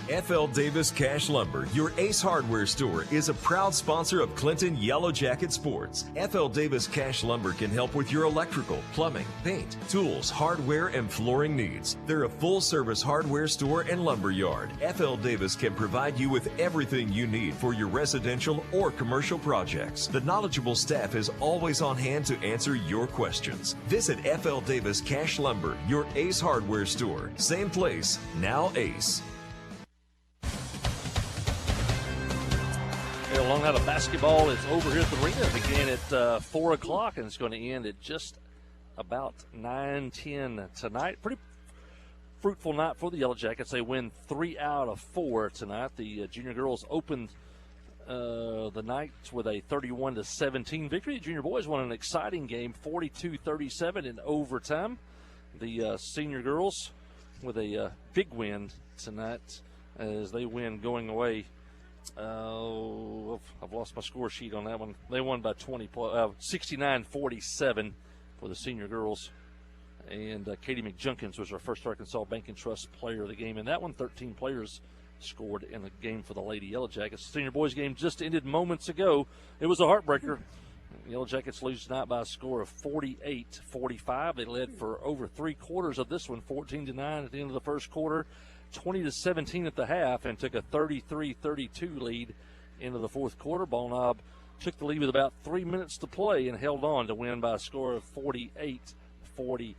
F.L. Davis Cash Lumber, your Ace Hardware store, is a proud sponsor of Clinton Yellow Jacket Sports. F.L. Davis Cash Lumber can help with your electrical, plumbing, paint, tools, hardware, and flooring needs. They're a full-service hardware store and lumber yard. F.L. Davis can provide you with everything you need for your residential or commercial projects. The knowledgeable staff is always on hand to answer your questions. Visit F.L. Davis Cash Lumber, your Ace Hardware store. Same place, now Ace. A long night of basketball is over here at the arena. It began at 4 o'clock, and it's going to end at just about 9:10 tonight. Pretty fruitful night for the Yellow Jackets. They win 3 out of 4 tonight. The junior girls opened the night with a 31-17 victory. The junior boys won an exciting game, 42-37 in overtime. The senior girls with a big win tonight as they win going away. I've lost my score sheet on that one. They won by 69-47 for the senior girls. And Katie McJunkins was our first Arkansas Bank and Trust player of the game. And that one, 13 players scored in the game for the Lady Yellow Jackets. The senior boys game just ended moments ago. It was a heartbreaker. The Yellow Jackets lose tonight by a score of 48-45. They led for over 3 quarters of this one, 14-9 at the end of the first quarter. 20-17 at the half, and took a 33-32 lead into the fourth quarter. Ball Knob took the lead with about 3 minutes to play and held on to win by a score of 48-45.